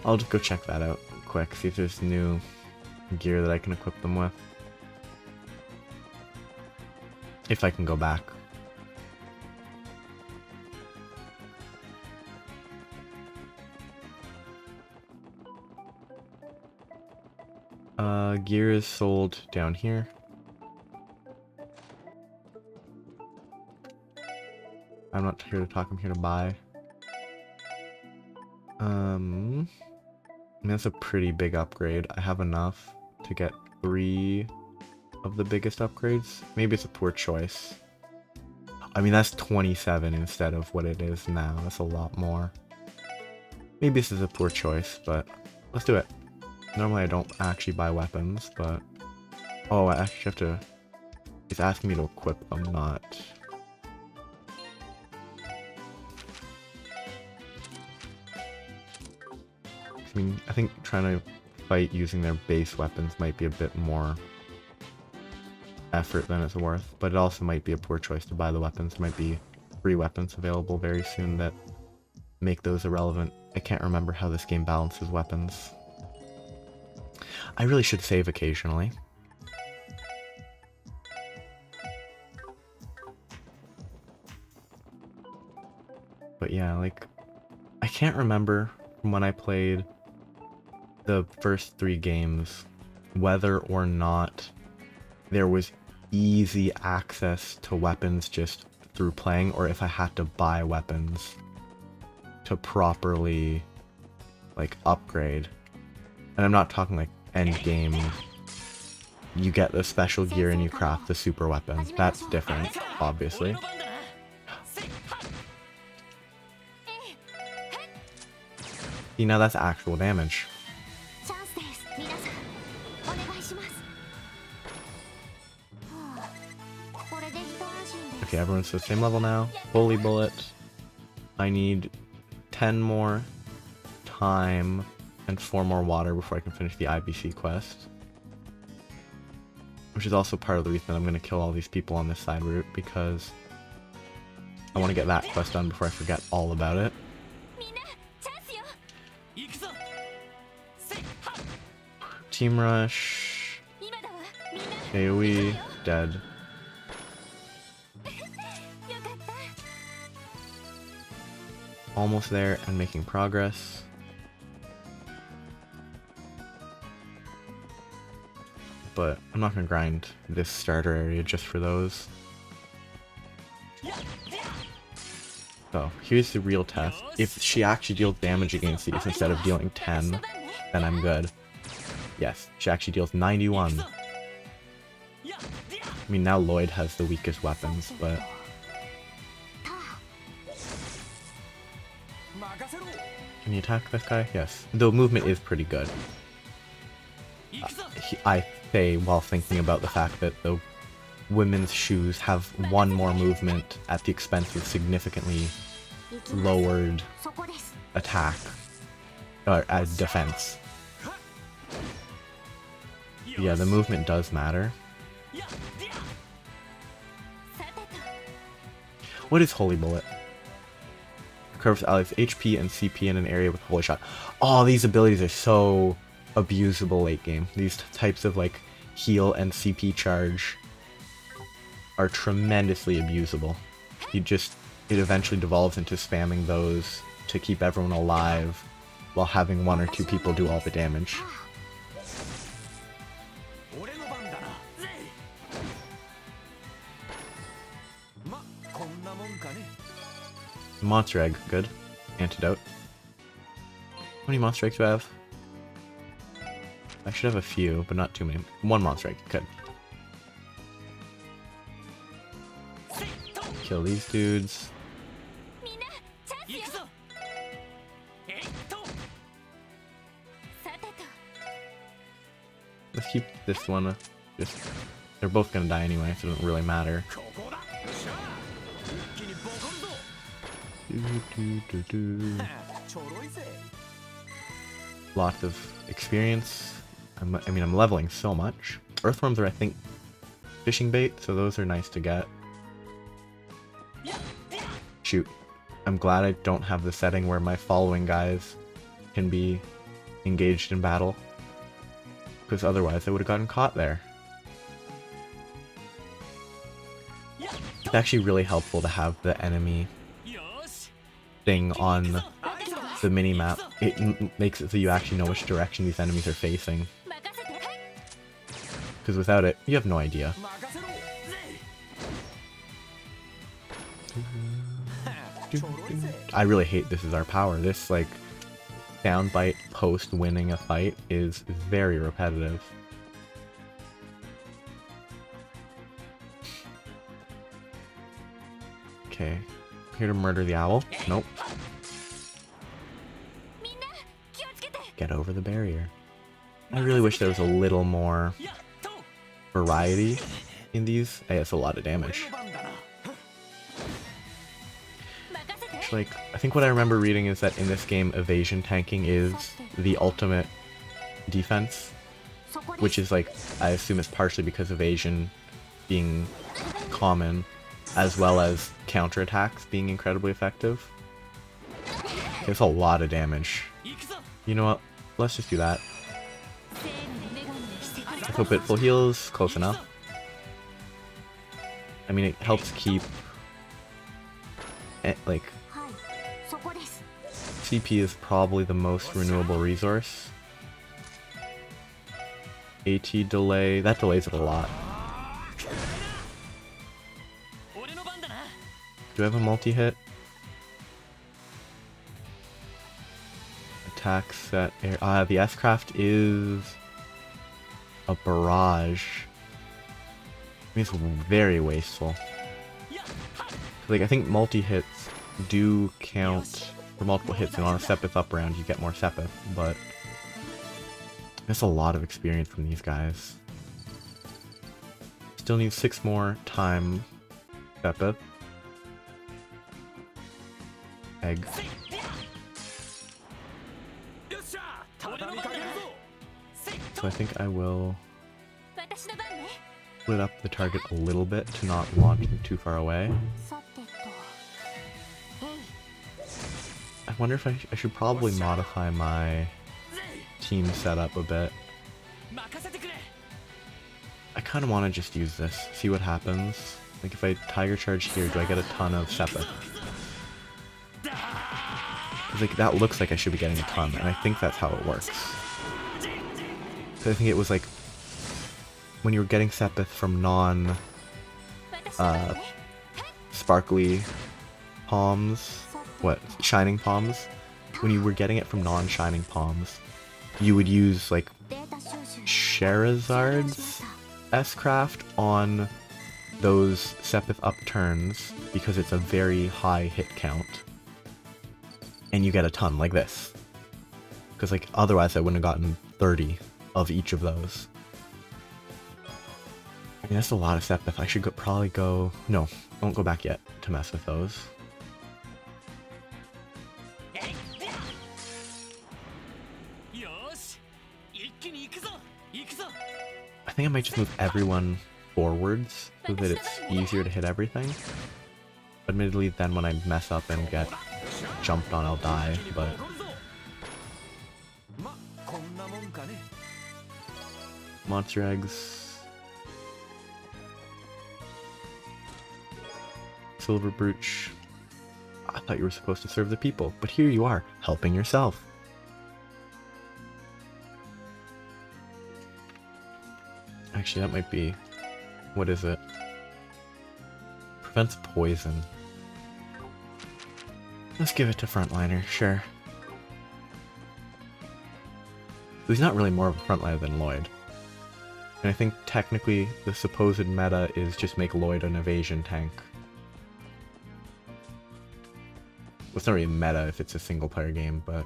I'll just go check that out quick, see if there's new gear that I can equip them with. If I can go back. Gear is sold down here. I'm not here to talk, I'm here to buy. I mean, that's a pretty big upgrade. I have enough to get 3 of the biggest upgrades. Maybe it's a poor choice. I mean, that's 27 instead of what it is now. That's a lot more. Maybe this is a poor choice, but let's do it. Normally I don't actually buy weapons, but... Oh, I actually have to... It's asking me to equip them, not... I mean, I think trying to fight using their base weapons might be a bit more effort than it's worth, but it also might be a poor choice to buy the weapons. There might be free weapons available very soon that make those irrelevant. I can't remember how this game balances weapons. I really should save occasionally. Yeah, like, I can't remember from when I played the first 3 games whether or not there was easy access to weapons just through playing, or if I had to buy weapons to properly, like, upgrade. And I'm not talking like end game, you get the special gear and you craft the super weapons. That's different, obviously. See, now that's actual damage. Okay, everyone's to the same level now. Holy bullet. I need 10 more time and 4 more water before I can finish the IBC quest. Which is also part of the reason that I'm going to kill all these people on this side route, because I want to get that quest done before I forget all about it. Team rush. AoE. Dead. Almost there and making progress. But I'm not going to grind this starter area just for those. So here's the real test. If she actually deals damage against these instead of dealing 10, then I'm good. Yes, she actually deals 91. I mean, now Lloyd has the weakest weapons, but... Can you attack this guy? Yes. The movement is pretty good. I say while thinking about the fact that the women's shoes have 1 more movement at the expense of significantly lowered attack, or as defense. Yeah, the movement does matter. What is Holy Bullet? Curves allies HP and CP in an area with Holy Shot. Oh, these abilities are so abusable late game. These types of like heal and CP charge are tremendously abusable. It eventually devolves into spamming those to keep everyone alive while having 1 or 2 people do all the damage. Monster Egg, good. Antidote. How many Monster Eggs do I have? I should have a few, but not too many. 1 Monster Egg, good. Kill these dudes. Let's keep this one, they're both gonna die anyway, so it doesn't really matter. Lots of experience. I mean, I'm leveling so much. Earthworms are, I think, fishing bait, so those are nice to get. Shoot. I'm glad I don't have the setting where my following guys can be engaged in battle, because otherwise I would have gotten caught there. It's actually really helpful to have the enemy thing on the mini-map. It makes it so you actually know which direction these enemies are facing. Because without it, you have no idea. I really hate this is our power. This, like, soundbite post winning a fight is very repetitive. Okay. Here to murder the owl? Nope. Get over the barrier. I really wish there was a little more variety in these. Hey, it's a lot of damage. Like, I think what I remember reading is that in this game, evasion tanking is the ultimate defense. Which is like, I assume it's partially because evasion being common, as well as counterattacks being incredibly effective. It's a lot of damage. You know what? Let's just do that. Let's hope it full heals. Close enough. I mean, it helps keep like CP is probably the most renewable resource. AT delay, that delays it a lot. Do I have a multi-hit? Attack set air. The S-Craft is a barrage. I mean, it's very wasteful. Like, I think multi-hits do count for multiple hits, and on a Sepith up round you get more Sepith, but that's a lot of experience from these guys. Still need 6 more time Sepith. Egg. So I think I will split up the target a little bit to not launch them too far away. I wonder if I should probably modify my team setup a bit. I kind of want to just use this, see what happens. Like if I Tiger Charge here, do I get a ton of Sepith? Because like, that looks like I should be getting a ton, and I think that's how it works. So I think it was like, when you were getting Sepith from sparkly palms, shining palms, when you were getting it from non-shining palms, you would use like Sherazard's S-Craft on those Sepith upturns because it's a very high hit count. And you get a ton like this. Because like otherwise I wouldn't have gotten 30 of each of those. I mean, that's a lot of Sepith. I should probably go... No, I won't go back yet to mess with those. I think I might just move everyone forwards so that it's easier to hit everything. Admittedly, then when I mess up and get jumped on, I'll die, but... Monster eggs. Silver brooch. I thought you were supposed to serve the people, but here you are, helping yourself. Actually, that might be... What is it? Prevents poison. Let's give it to Frontliner, sure. He's not really more of a frontliner than Lloyd. And I think technically the supposed meta is just make Lloyd an evasion tank. Well, it's not really meta if it's a single player game, but...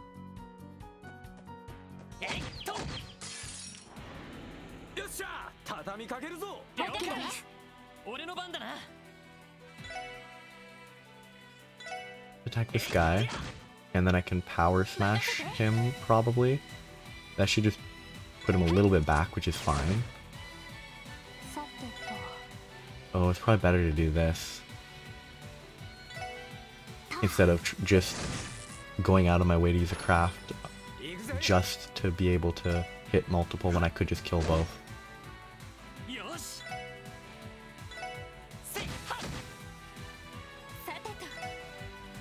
Attack this guy, and then I can power smash him, probably. That should just put him a little bit back, which is fine. Oh, it's probably better to do this. Instead of just going out of my way to use a craft, just to be able to hit multiple when I could just kill both.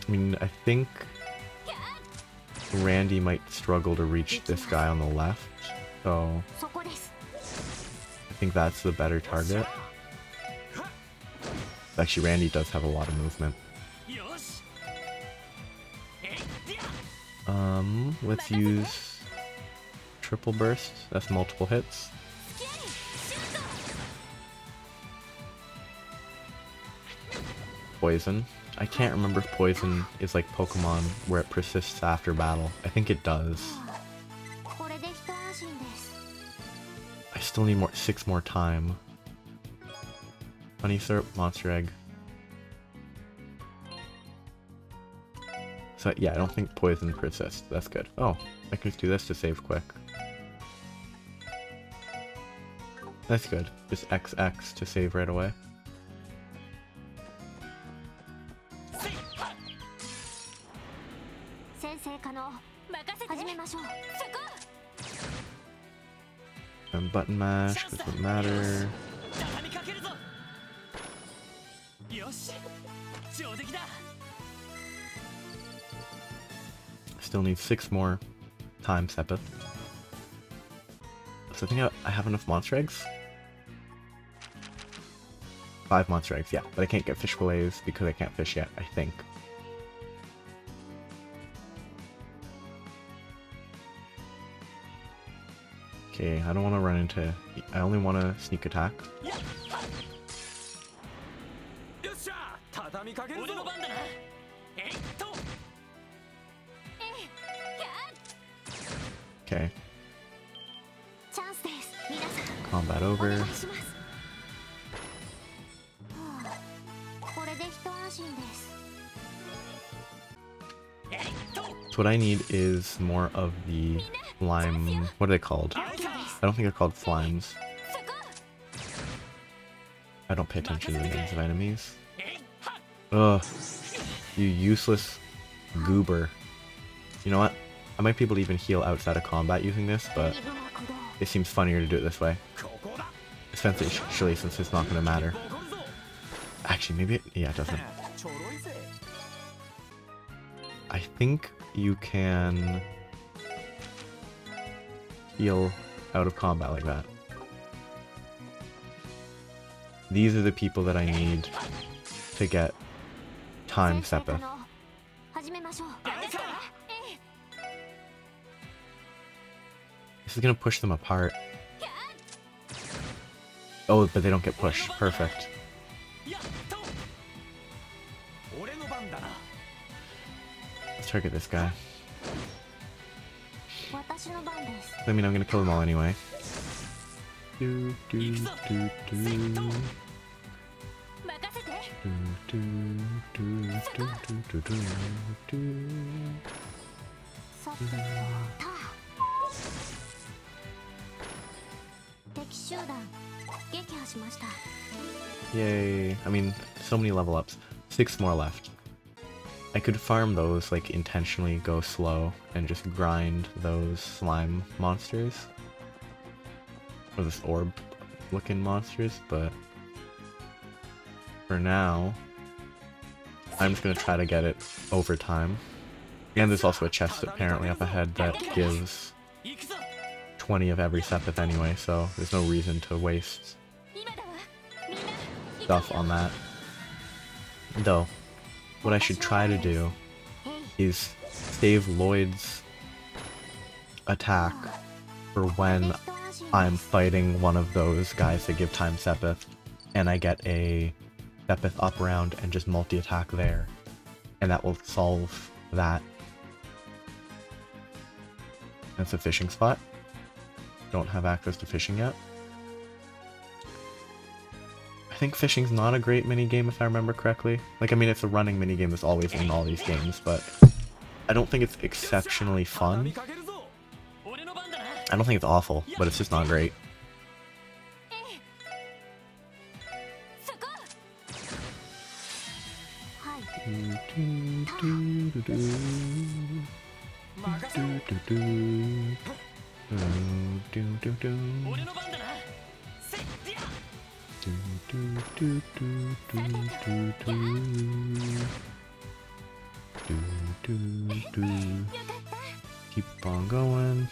I mean, I think Randy might struggle to reach this guy on the left, so I think that's the better target. Actually, Randy does have a lot of movement. Let's use triple burst. That's multiple hits. Poison. I can't remember if poison is like Pokemon where it persists after battle. I think it does. I still need 6 more time. Honey syrup, monster egg. So yeah, I don't think poison persists. That's good. Oh, I can just do this to save quick. That's good. Just XX to save right away. And button mash, doesn't matter. Still need 6 more time Sepith. So I think I have enough monster eggs? 5 monster eggs, yeah. But I can't get fish fillets because I can't fish yet, I think. Okay, I don't want to run into... I only want to sneak attack. Okay. Combat over. So what I need is more of the slime... What are they called? I don't think they're called slimes. I don't pay attention to the names of enemies. Ugh. You useless goober. You know what? I might be able to even heal outside of combat using this, but it seems funnier to do it this way. Especially since it's not going to matter. Actually, maybe yeah, it doesn't. I think you can heal out of combat like that. These are the people that I need to get time Sepith. This is gonna push them apart. Oh, but they don't get pushed. Perfect. Let's target this guy. I mean, I'm gonna kill them all anyway. Do, do, do, do. Do, do, do, do, do, do. Yay. I mean, so many level ups. 6 more left. I could farm those, like, intentionally go slow and just grind those slime monsters. Or this orb looking monsters, but for now, I'm just gonna try to get it over time. And there's also a chest apparently up ahead that gives 20 of every Sepith anyway, so there's no reason to waste stuff on that. Though, what I should try to do is save Lloyd's attack for when I'm fighting one of those guys that give time Sepith, and I get a Sepith up round and just multi-attack there, and that will solve that. That's a fishing spot. Don't have access to fishing yet. I think fishing's not a great minigame if I remember correctly. Like, I mean, it's a running minigame that's always in all these games, but I don't think it's exceptionally fun. I don't think it's awful, but it's just not great. Keep on going.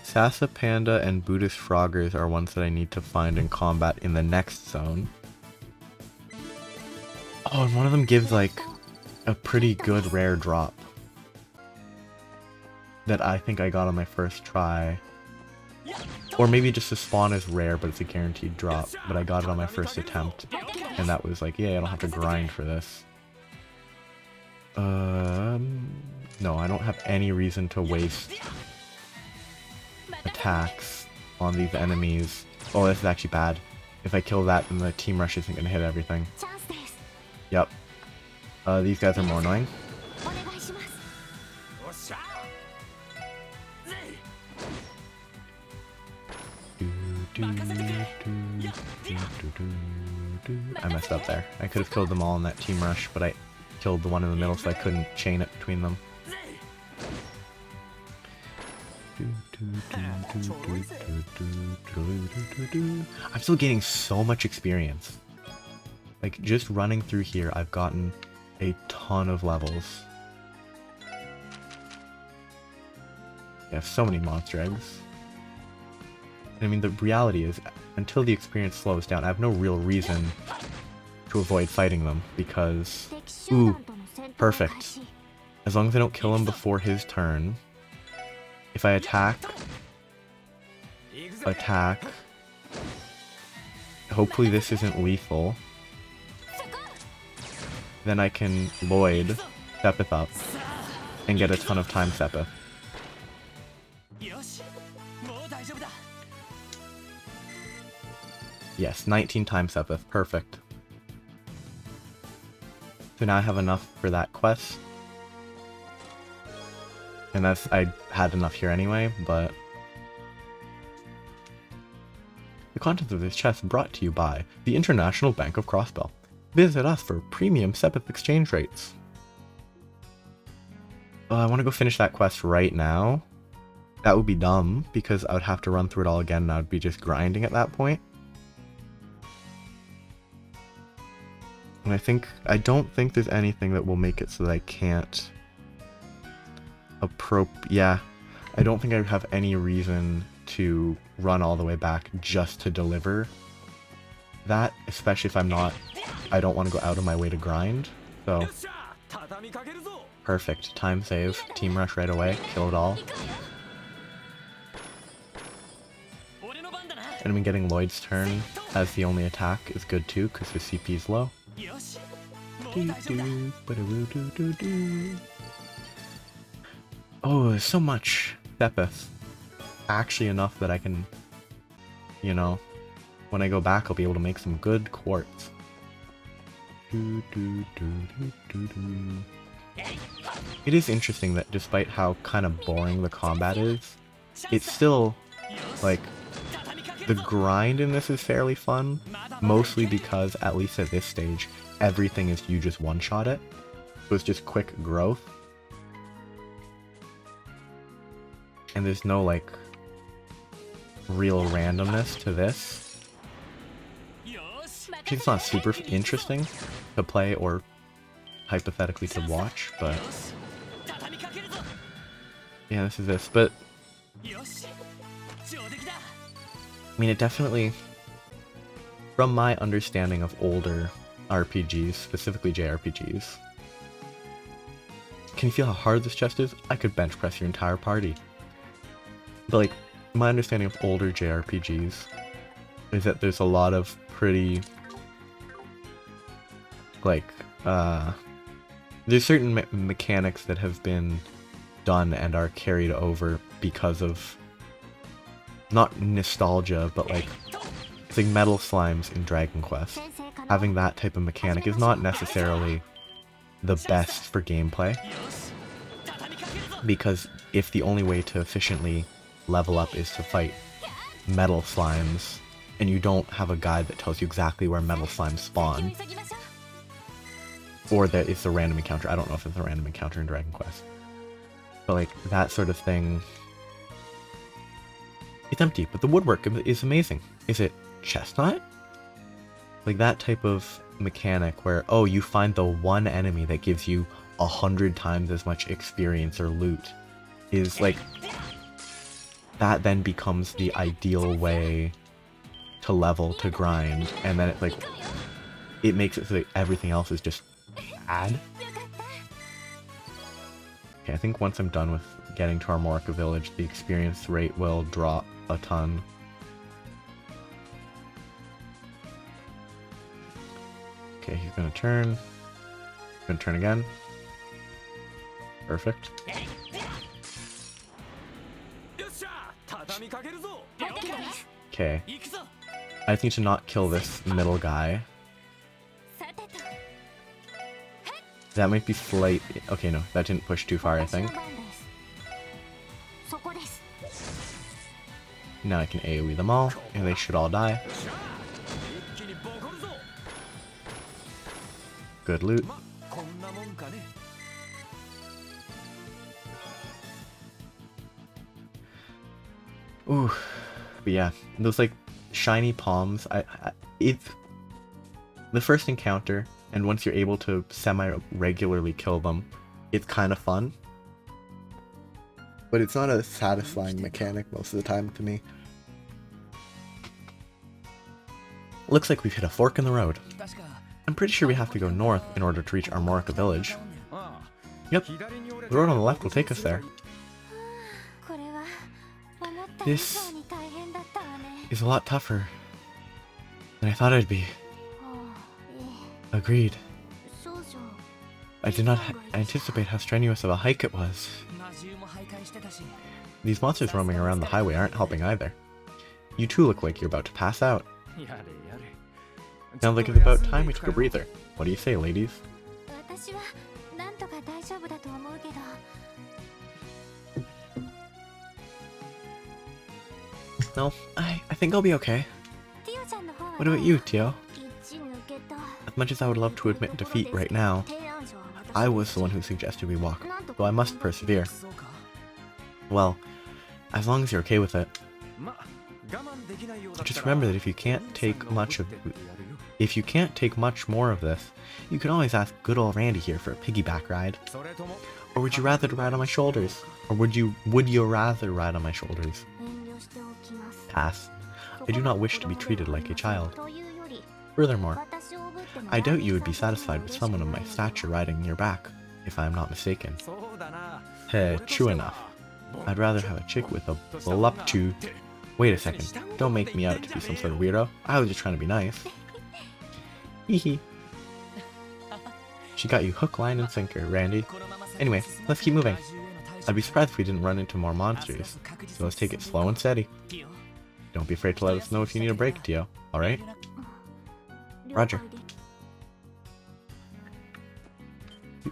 Sasa Panda and Buddhist Froggers are ones that I need to find and combat in the next zone. Oh, and one of them gives like a pretty good rare drop that I think I got on my first try. Or maybe just the spawn is rare, but it's a guaranteed drop. But I got it on my first attempt, and that was like, yeah, I don't have to grind for this. No, I don't have any reason to waste attacks on these enemies. Oh, this is actually bad. If I kill that, then the team rush isn't gonna hit everything. Yep. These guys are more annoying. I messed up there. I could have killed them all in that team rush, but I killed the one in the middle so I couldn't chain it between them. I'm still gaining so much experience. Like, just running through here, I've gotten a ton of levels. I have so many monster eggs. I mean, the reality is, until the experience slows down, I have no real reason to avoid fighting them, because... Ooh, perfect. As long as I don't kill him before his turn, if I attack, hopefully this isn't lethal, then I can Lloyd Sepith up and get a ton of time Sepith. Yes, 19 time Sepith, perfect. So now I have enough for that quest. And that's, I had enough here anyway, but... The contents of this chest brought to you by the International Bank of Crossbell. Visit us for premium Sepith exchange rates. I want to go finish that quest right now. That would be dumb, because I would have to run through it all again and I would be just grinding at that point. And I don't think there's anything that will make it so that I can't yeah, I don't think I have any reason to run all the way back just to deliver that, especially if I don't want to go out of my way to grind, so. Perfect, time save, team rush right away, kill it all. And I mean, getting Lloyd's turn as the only attack is good too, because his CP is low. Oh, there's so much Sepith. Actually enough that I can, you know, when I go back I'll be able to make some good quartz. It is interesting that despite how kind of boring the combat is, it's still, like, the grind in this is fairly fun, mostly because, at least at this stage, everything is you just one-shot it, so it's just quick growth. And there's no, like, real randomness to this. It's not super interesting to play or hypothetically to watch, but yeah, this is this. But I mean, it definitely, from my understanding of older RPGs, specifically JRPGs, can you feel how hard this chest is? I could bench press your entire party. But like, my understanding of older JRPGs is that there's a lot of pretty, like, there's certain mechanics that have been done and are carried over because of, not nostalgia, but like, it's like metal slimes in Dragon Quest. Having that type of mechanic is not necessarily the best for gameplay, because if the only way to efficiently level up is to fight metal slimes, and you don't have a guide that tells you exactly where metal slimes spawn, or that it's a random encounter. I don't know if it's a random encounter in Dragon Quest. But like, that sort of thing, it's empty, but the woodwork is amazing. Is it chestnut? Like that type of mechanic where, oh, you find the one enemy that gives you 100 times as much experience or loot, is like, that then becomes the ideal way to level, to grind, and then it like, it makes it so that everything else is just bad. Okay, I think once I'm done with getting to Armorica Village, the experience rate will drop a ton. Okay, he's gonna turn. He's gonna turn again. Perfect. Okay. I just need to not kill this middle guy. That might be slight. Okay, no, that didn't push too far, I think. Now I can AoE them all, and they should all die. Good loot. Ooh, but yeah, those like shiny palms. It's the first encounter, and once you're able to semi-regularly kill them, it's kind of fun. but it's not a satisfying mechanic most of the time to me. Looks like we've hit a fork in the road. I'm pretty sure we have to go north in order to reach Armorica Village. Yep, the road on the left will take us there. This is a lot tougher than I thought it'd be. Agreed. I did not anticipate how strenuous of a hike it was. These monsters roaming around the highway aren't helping either. You two look like you're about to pass out. Sounds like it's about time we took a breather. What do you say, ladies? No, I think I'll be okay. What about you, Tio? As much as I would love to admit defeat right now, I was the one who suggested we walk, so I must persevere. Well, as long as you're okay with it. Just remember that if you can't take much more of this, you can always ask good old Randy here for a piggyback ride. Or would you rather ride on my shoulders? Or would you rather ride on my shoulders? Pass. I do not wish to be treated like a child. Furthermore, I doubt you would be satisfied with someone of my stature riding your back, if I am not mistaken. Heh, true enough. I'd rather have a chick with a voluptuous... Wait a second, don't make me out to be some sort of weirdo. I was just trying to be nice. Hehe. She got you hook, line, and sinker, Randy. Anyway, let's keep moving. I'd be surprised if we didn't run into more monsters, so let's take it slow and steady. Don't be afraid to let us know if you need a break, Tio, alright? Roger.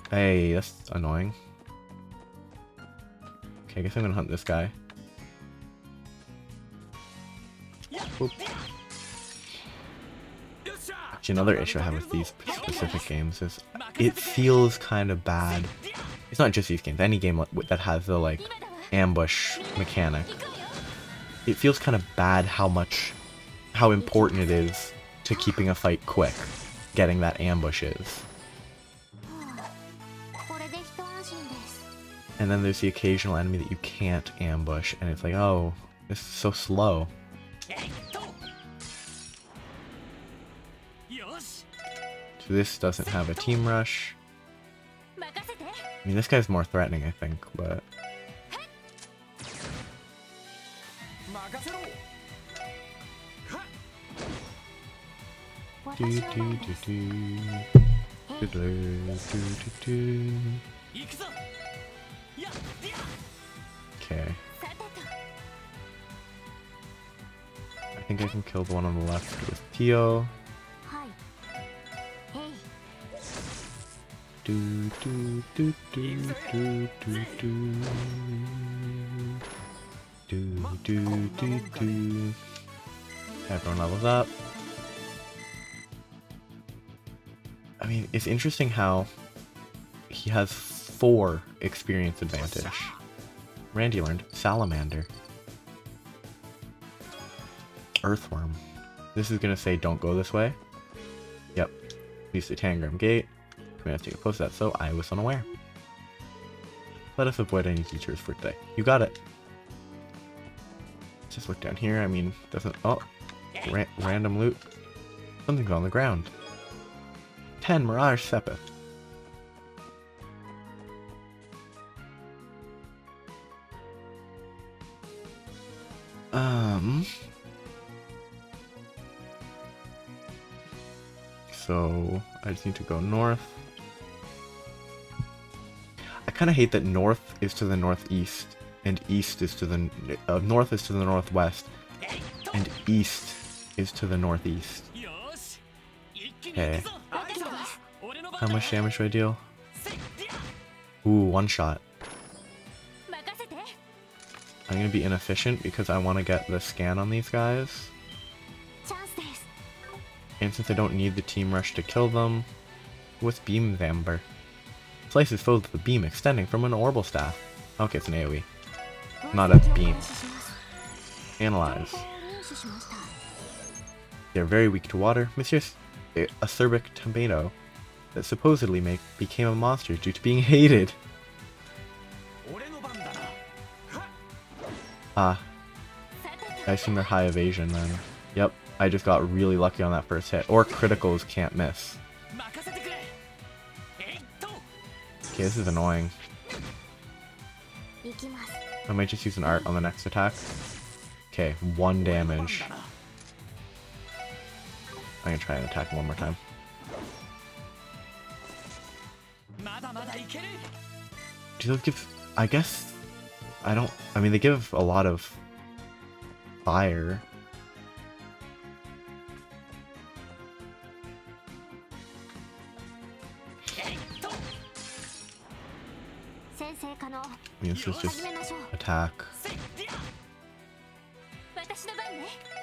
Hey, that's annoying. Okay, I guess I'm gonna hunt this guy. Oop. Actually, another issue I have with these specific games is it feels kind of bad. It's not just these games, any game that has the, like, ambush mechanic. It feels kind of bad how important it is to keeping a fight quick, getting that ambush is. And then there's the occasional enemy that you can't ambush, and it's like, oh, this is so slow. So this doesn't have a team rush. I mean, this guy's more threatening, I think, but... Okay. I think I can kill the one on the left with Tio. Everyone levels up. I mean, it's interesting how he has 4 experience advantage. Randy learned Salamander. Earthworm. This is gonna say don't go this way. Yep. Use the Tangram Gate. I'm gonna have to take a post that, so I was unaware. Let us avoid any teachers for today. You got it. Just look down here. I mean, doesn't... Oh! Random loot. Something's on the ground. 10 Mirage Sepith. So, I just need to go north. I kind of hate that north is to the northeast, and east is to the... north is to the northwest, and east is to the northeast. Okay. How much damage do I deal? Ooh, 1 shot. I'm gonna be inefficient because I want to get the scan on these guys. And since I don't need the team rush to kill them, what's Beam Amber? Slices foes with a beam extending from an orbital staff. Okay, it's an AoE. Not a beam. Analyze. They're very weak to water. Monsieur's acerbic tomato that supposedly became a monster due to being hated. Ah, I assume they're high evasion then. Yep, I just got really lucky on that first hit. Or criticals can't miss. Okay, this is annoying. I might just use an art on the next attack. Okay, 1 damage. I'm gonna try and attack one more time. Do those give... I guess... I don't... I mean, they give a lot of fire. I mean, this is just attack.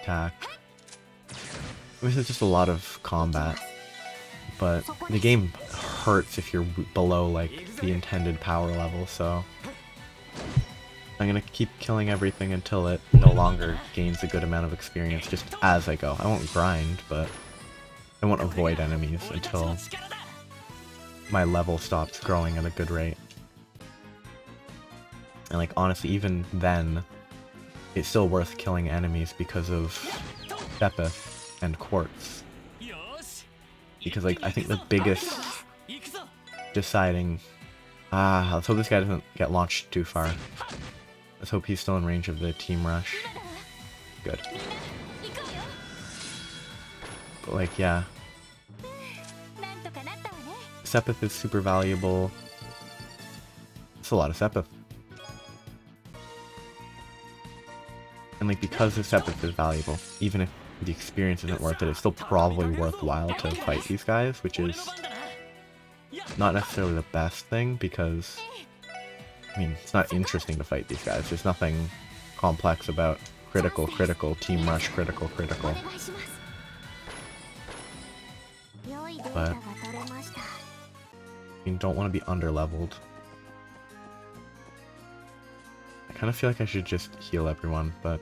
Attack. This is just a lot of combat. But the game hurts if you're below, like, the intended power level, so... I'm gonna keep killing everything until it no longer gains a good amount of experience, just as I go. I won't grind, but I won't avoid enemies until my level stops growing at a good rate. And, like, honestly, even then, it's still worth killing enemies because of Sepith and Quartz. Because, like, I think the biggest deciding... let's hope this guy doesn't get launched too far. Let's hope he's still in range of the team rush. Good. But, like, yeah. Sepith is super valuable. It's a lot of Sepith. And, like, because the Sepith is valuable, even if the experience isn't worth it, it's still probably worthwhile to fight these guys, which is not necessarily the best thing, because, I mean, it's not interesting to fight these guys. There's nothing complex about critical, critical, team rush, critical, critical. But, I mean, don't want to be under-leveled. I kind of feel like I should just heal everyone, but...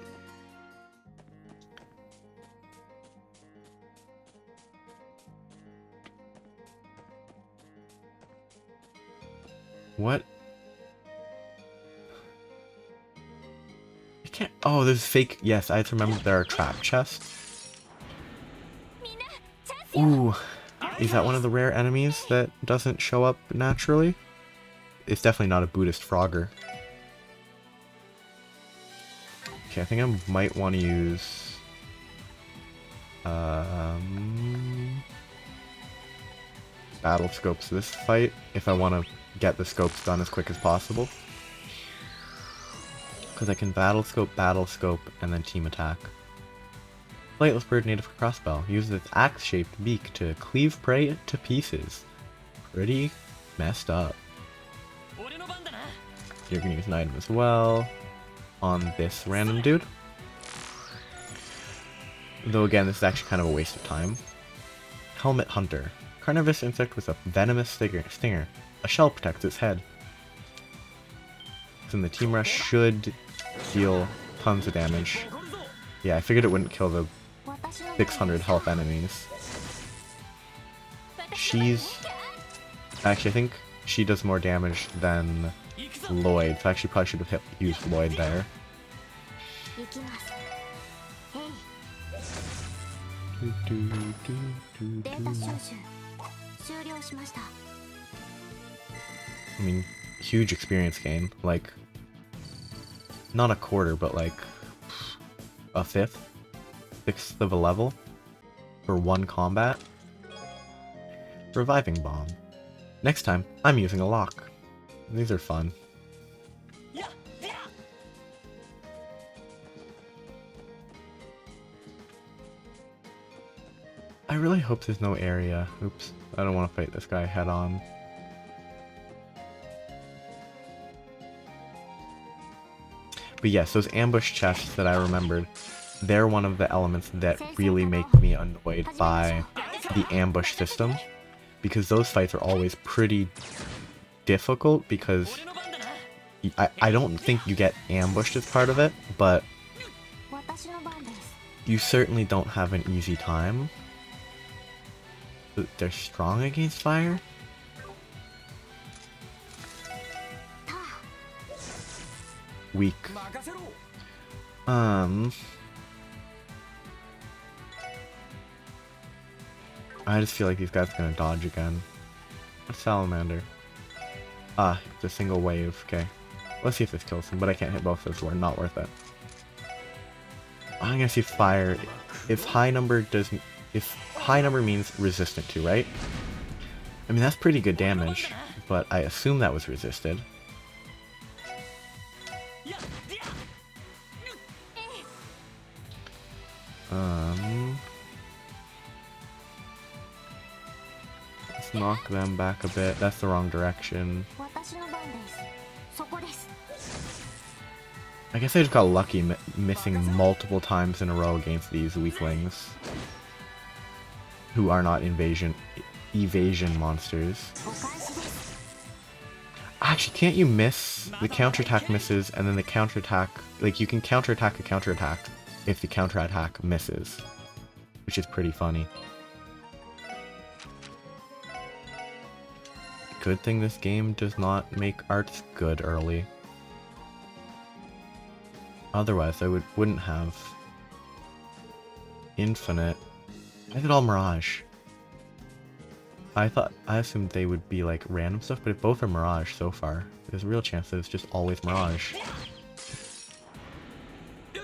What? You can't... Oh, there's fake... Yes, I have to remember there are trap chests. Ooh. Is that one of the rare enemies that doesn't show up naturally? It's definitely not a Buddhist Frogger. Okay, I think I might want to use... battle scopes this fight, if I want to get the scopes done as quick as possible. Because I can battle scope, and then team attack. Flightless bird native for Crossbell uses its axe-shaped beak to cleave prey to pieces. Pretty messed up. You're gonna use an item as well on this random dude. Though again, this is actually kind of a waste of time. Helmet Hunter. Carnivorous insect with a venomous stinger. A shell protects its head. Then the team rush should deal tons of damage. Yeah, I figured it wouldn't kill the 600 health enemies. She's... Actually, I think she does more damage than Lloyd, so I actually probably should have used Lloyd there. I mean, huge experience gain. Like, not a quarter, but like a fifth, sixth of a level for one combat. Reviving Bomb. Next time, I'm using a lock. These are fun. I really hope there's no area. Oops, I don't want to fight this guy head on. But yes, those ambush chests that I remembered, they're one of the elements that really make me annoyed by the ambush system. Because those fights are always pretty difficult, because I don't think you get ambushed as part of it, but you certainly don't have an easy time. They're strong against fire? Weak. I just feel like these guys are gonna dodge again. A salamander. Ah, it's a single wave. Okay. Let's see if this kills him, but I can't hit both, so it's not worth it. I'm gonna see fire. If high number means resistant to, right? I mean, that's pretty good damage, but I assume that was resisted. Let's knock them back a bit. That's the wrong direction. I guess I just got lucky missing multiple times in a row against these weaklings. Who are not evasion monsters. Actually, can't you miss? The counterattack misses, and then the counterattack... Like, you can counterattack a counterattack if the counterattack misses. Which is pretty funny. Good thing this game does not make arts good early. Otherwise, I wouldn't have infinite. Why is it all Mirage? I assumed they would be like random stuff, but if both are Mirage so far, there's a real chance that it's just always Mirage.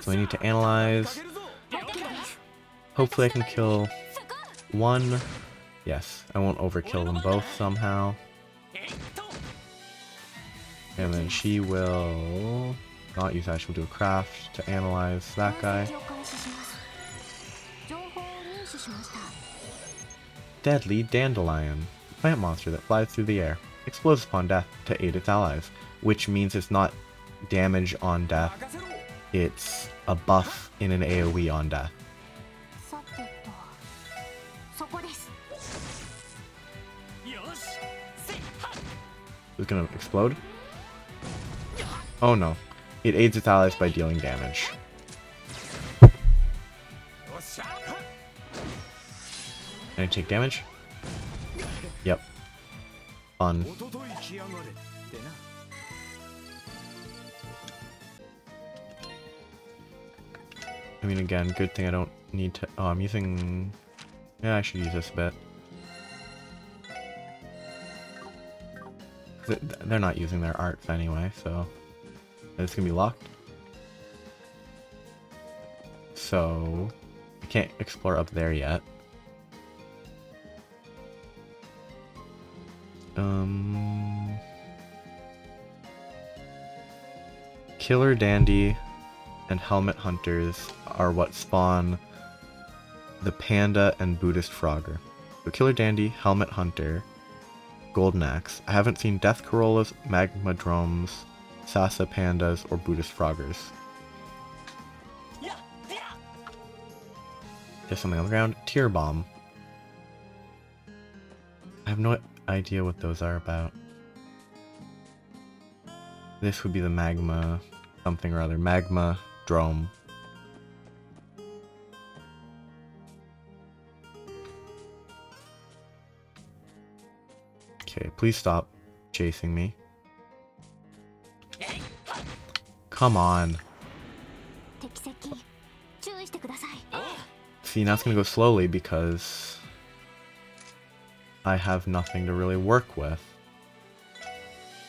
So I need to analyze. Hopefully I can kill one. Yes, I won't overkill them both somehow. And then she will not use that, she'll do a craft to analyze that guy. Deadly Dandelion. Plant monster that flies through the air. Explodes upon death to aid its allies. Which means it's not damage on death. It's a buff in an AoE on death. It's gonna explode? Oh no. It aids its allies by dealing damage. Can I take damage? Yep. Fun. I mean, again, good thing I don't need to... Oh, I'm using... Yeah, I should use this a bit. They're not using their arts anyway, so... It's gonna be locked. So... I can't explore up there yet. Killer Dandy and Helmet Hunters are what spawn the Panda and Buddhist Frogger. So Killer Dandy, Helmet Hunter, Golden Axe. I haven't seen Death Corollas, Magma Dromes, Sasa Pandas, or Buddhist Froggers. There's something on the ground. Tear Bomb. I have no idea what those are about. This would be the Magma something or other. Magma Drome. Okay, please stop chasing me. Come on. See, now it's gonna go slowly because I have nothing to really work with.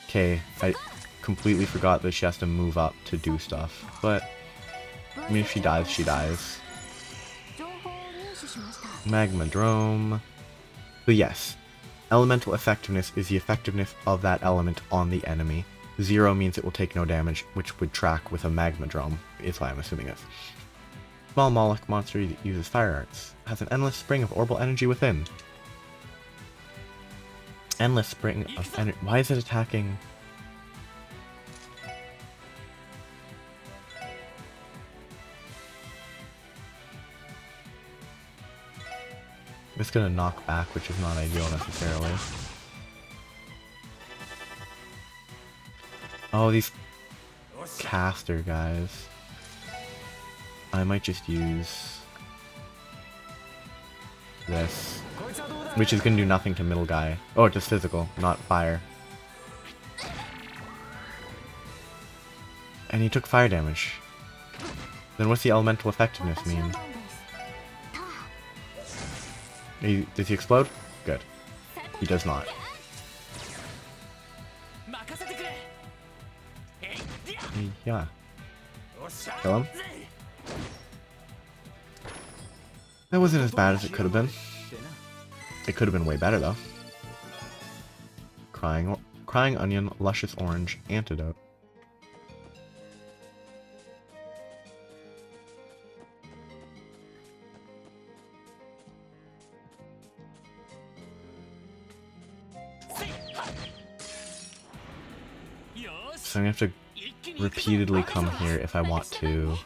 Okay, I completely forgot that she has to move up to do stuff, but I mean, if she dies, she dies. Magma Drome. But yes, elemental effectiveness is the effectiveness of that element on the enemy. 0 means it will take no damage, which would track with a Magma Drome, is why I'm assuming this. Small Moloch monster uses fire arts. Has an endless spring of orbital energy within. Endless spring of energy. Why is it attacking? It's gonna knock back, which is not ideal necessarily. Oh, these caster guys. I might just use this, which is gonna do nothing to middle guy. Oh, just physical, not fire. And he took fire damage. Then what's the elemental effectiveness mean? Does he explode? Good. He does not. Yeah. Kill him. That wasn't as bad as it could have been. It could have been way better though. Crying onion, luscious orange, antidote. So I'm gonna have to repeatedly come here if I want to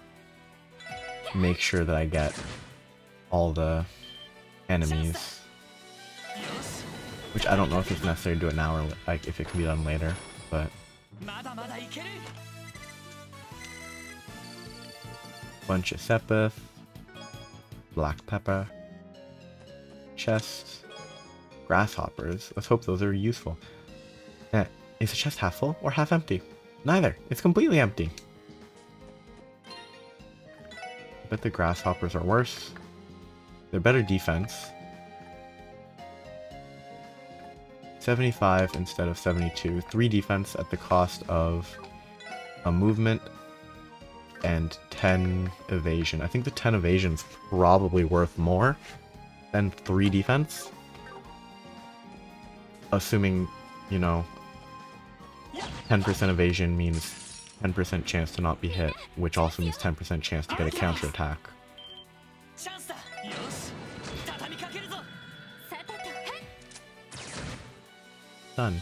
make sure that I get all the enemies. Which I don't know if it's necessary to do it now or like if it can be done later, but bunch of sepith, black pepper, chests, grasshoppers. Let's hope those are useful. Is the chest half full or half empty? Neither. It's completely empty. I bet the grasshoppers are worse. They're better defense. 75 instead of 72. 3 defense at the cost of a movement and 10 evasion. I think the 10 evasion's probably worth more than 3 defense. Assuming, you know, 10% evasion means 10% chance to not be hit, which also means 10% chance to get a counterattack. Done.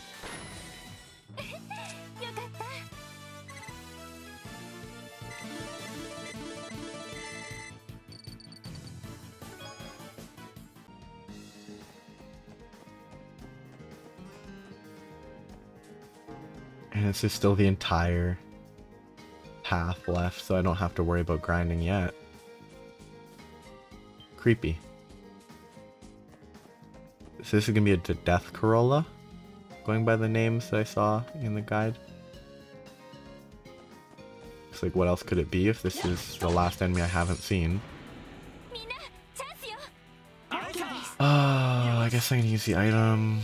And this is still the entire path left, so I don't have to worry about grinding yet. Creepy. So this is gonna be a death Corolla, going by the names that I saw in the guide. It's like, what else could it be if this is the last enemy I haven't seen? I guess I can use the item.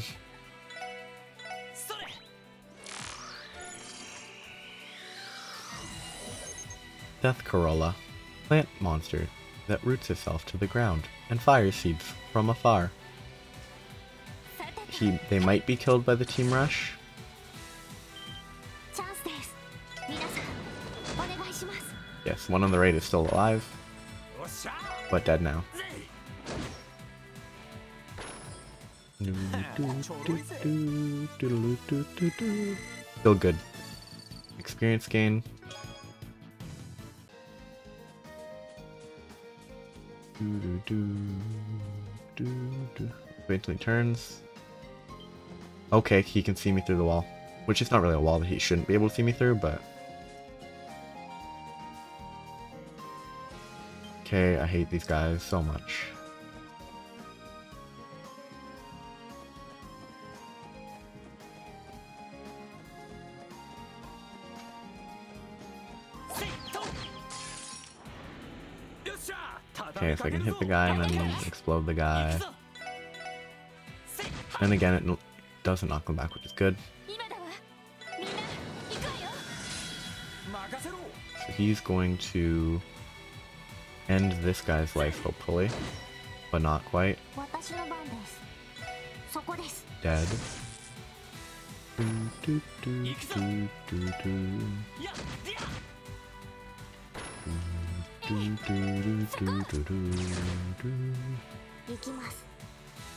Death Corolla, plant monster that roots itself to the ground and fires seeds from afar. They might be killed by the team rush. Yes, one on the right is still alive, but dead now. Still good. Experience gain. Wait till he turns. Okay, he can see me through the wall. Which is not really a wall that he shouldn't be able to see me through, but... Okay, I hate these guys so much. Okay, so I can hit the guy and then explode the guy. And again, it doesn't knock him back, which is good. So he's going to end this guy's life, hopefully. But not quite. Dead. I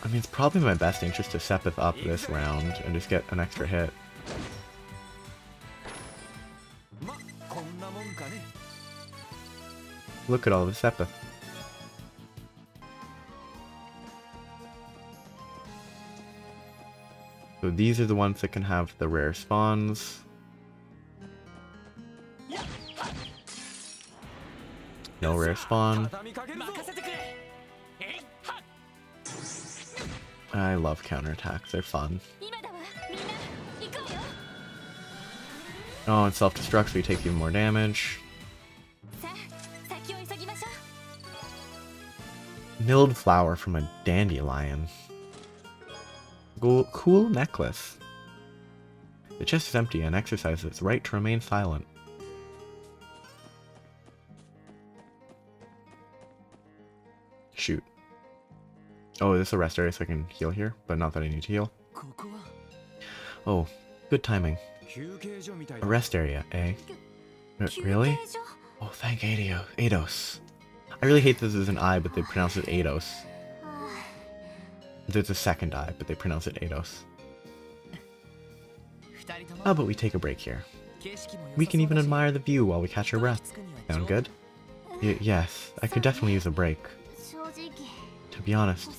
mean, it's probably in my best interest to Sepith up this round and just get an extra hit. Look at all the Sepith. So these are the ones that can have the rare spawns. No rare spawn. I love counterattacks, they're fun. Oh, and self-destruct, so you take even more damage. Milled flower from a dandelion. Cool necklace. The chest is empty and exercises its right to remain silent. Shoot. Oh, is this a rest area so I can heal here? But not that I need to heal. Oh, good timing. A rest area, eh? Really? Oh, thank Eidos. I really hate this as an I, but they pronounce it Eidos. There's a second I, but they pronounce it Eidos. How about we take a break here? We can even admire the view while we catch our breath. Sound good? Yes, I could definitely use a break. To be honest,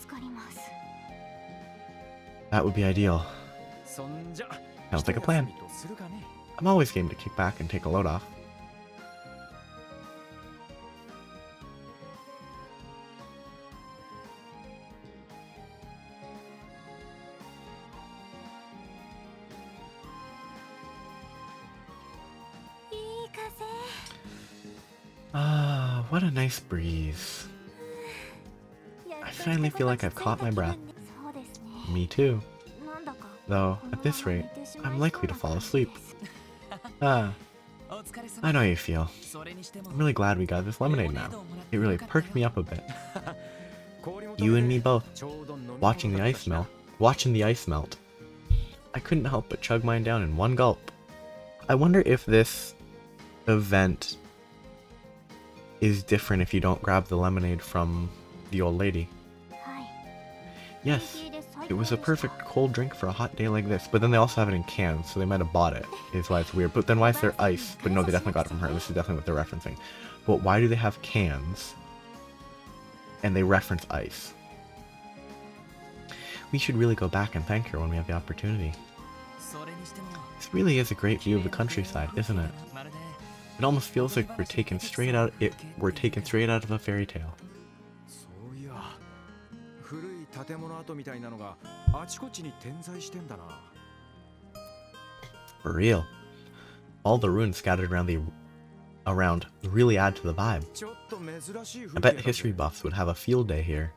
that would be ideal. Sounds like a plan. I'm always game to kick back and take a load off. Ah, what a nice breeze. I finally feel like I've caught my breath. Me too. Though, at this rate, I'm likely to fall asleep. Ah, I know how you feel. I'm really glad we got this lemonade now. It really perked me up a bit. You and me both. Watching the ice melt. I couldn't help but chug mine down in one gulp. I wonder if this event is different if you don't grab the lemonade from the old lady. Yes, it was a perfect cold drink for a hot day like this, but then they also have it in cans, so they might have bought it, is why it's weird. But then why is there ice? But no, they definitely got it from her. This is definitely what they're referencing. But why do they have cans and they reference ice? We should really go back and thank her when we have the opportunity. This really is a great view of the countryside, isn't it? It almost feels like we're taken straight out of a fairy tale. For real. All the ruins scattered around really add to the vibe. I bet history buffs would have a field day here.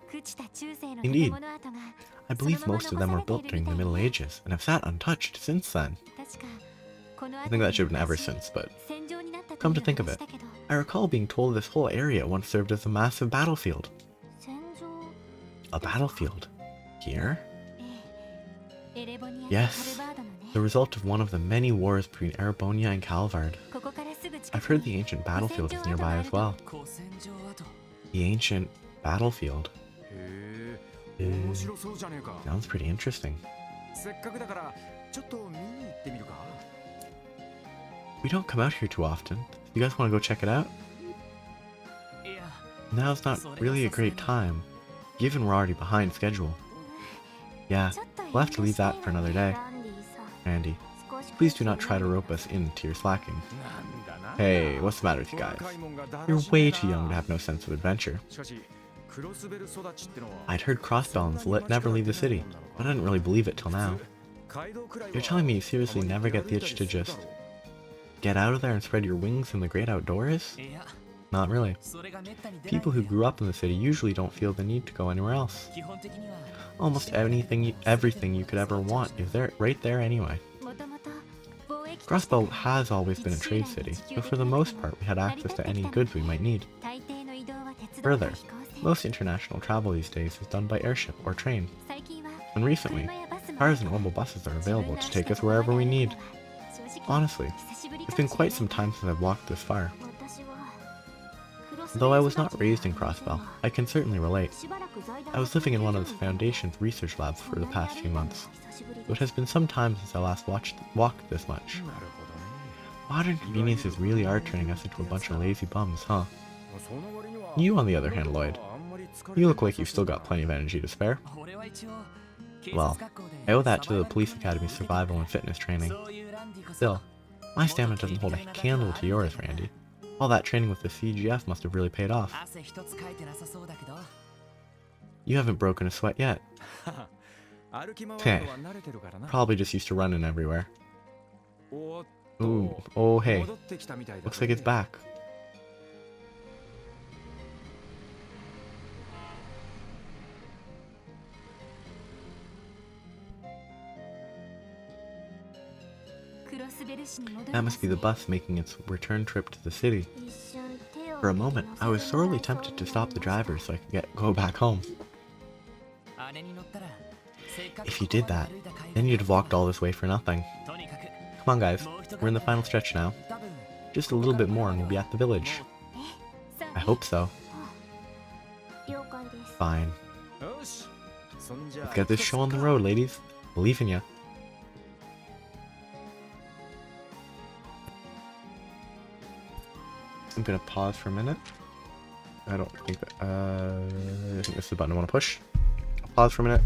Indeed. I believe most of them were built during the Middle Ages and have sat untouched since then. I think that should have been ever since, but come to think of it, I recall being told this whole area once served as a massive battlefield. A battlefield? Here? Yes, the result of one of the many wars between Erebonia and Calvard. I've heard the ancient battlefield is nearby as well. The ancient battlefield? Sounds pretty interesting. We don't come out here too often. You guys want to go check it out? Now's not really a great time, given we're already behind schedule. Yeah, we'll have to leave that for another day. Randy, please do not try to rope us into your slacking. Hey, what's the matter with you guys? You're way too young to have no sense of adventure. I'd heard Crossbell never leave the city, but I didn't really believe it till now. You're telling me you seriously never get the itch to just get out of there and spread your wings in the great outdoors? Not really. People who grew up in the city usually don't feel the need to go anywhere else. Almost everything you could ever want is right there anyway. Crossbell has always been a trade city, so for the most part we had access to any goods we might need. Further, most international travel these days is done by airship or train. And recently, cars and orbital buses are available to take us wherever we need. Honestly, it's been quite some time since I've walked this far. Though I was not raised in Crossbell, I can certainly relate. I was living in one of the Foundation's research labs for the past few months, so it has been some time since I last walked this much. Modern conveniences really are turning us into a bunch of lazy bums, huh? You, on the other hand, Lloyd, you look like you've still got plenty of energy to spare. Well, I owe that to the Police Academy's survival and fitness training. Still, my stamina doesn't hold a candle to yours, Randy. All that training with the CGF must have really paid off. You haven't broken a sweat yet. Hey, probably just used to running everywhere. Ooh, oh hey, looks like it's back. That must be the bus making its return trip to the city. For a moment, I was sorely tempted to stop the driver so I could go back home. If you did that, then you'd have walked all this way for nothing. Come on guys, we're in the final stretch now. Just a little bit more and we'll be at the village. I hope so. Fine. Let's get this show on the road, ladies. Believe in ya. I'm gonna pause for a minute. I don't think that, I think this is the button I want to push. I'll pause for a minute,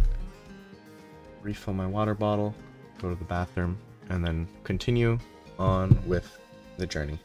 refill my water bottle, go to the bathroom, and then continue on with the journey.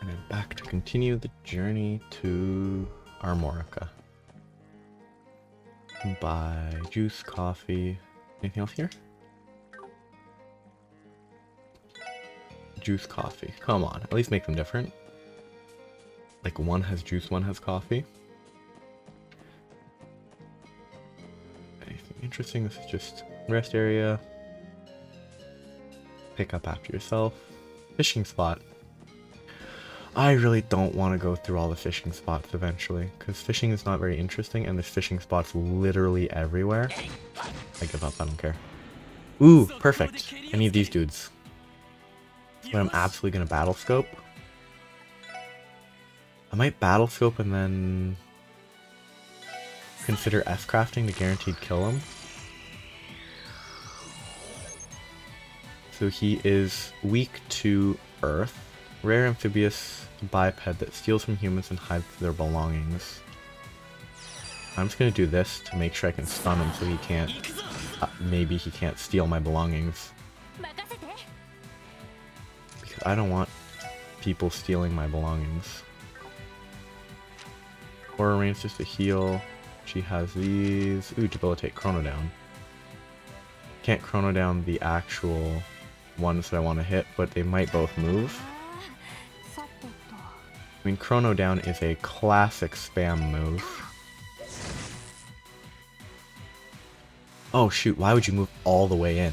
And I'm back to continue the journey to Armorica. Buy juice, coffee, anything else here? Juice, coffee. Come on, at least make them different. Like one has juice, one has coffee. Anything interesting? This is just rest area. Pick up after yourself. Fishing spot. I really don't want to go through all the fishing spots eventually, because fishing is not very interesting, and there's fishing spots literally everywhere. I give up, I don't care. Ooh, perfect. I need these dudes. But I'm absolutely going to battle scope. I might battle scope and then consider S-crafting to guaranteed kill him. So he is weak to earth. Rare amphibious biped that steals from humans and hides their belongings. I'm just gonna do this to make sure I can stun him so he can't... maybe he can't steal my belongings. Because I don't want people stealing my belongings. Aura range just to heal. She has these. Ooh, debilitate, chrono down. Can't chrono down the actual ones that I want to hit, but they might both move. I mean, chrono down is a classic spam move. Oh shoot, why would you move all the way in?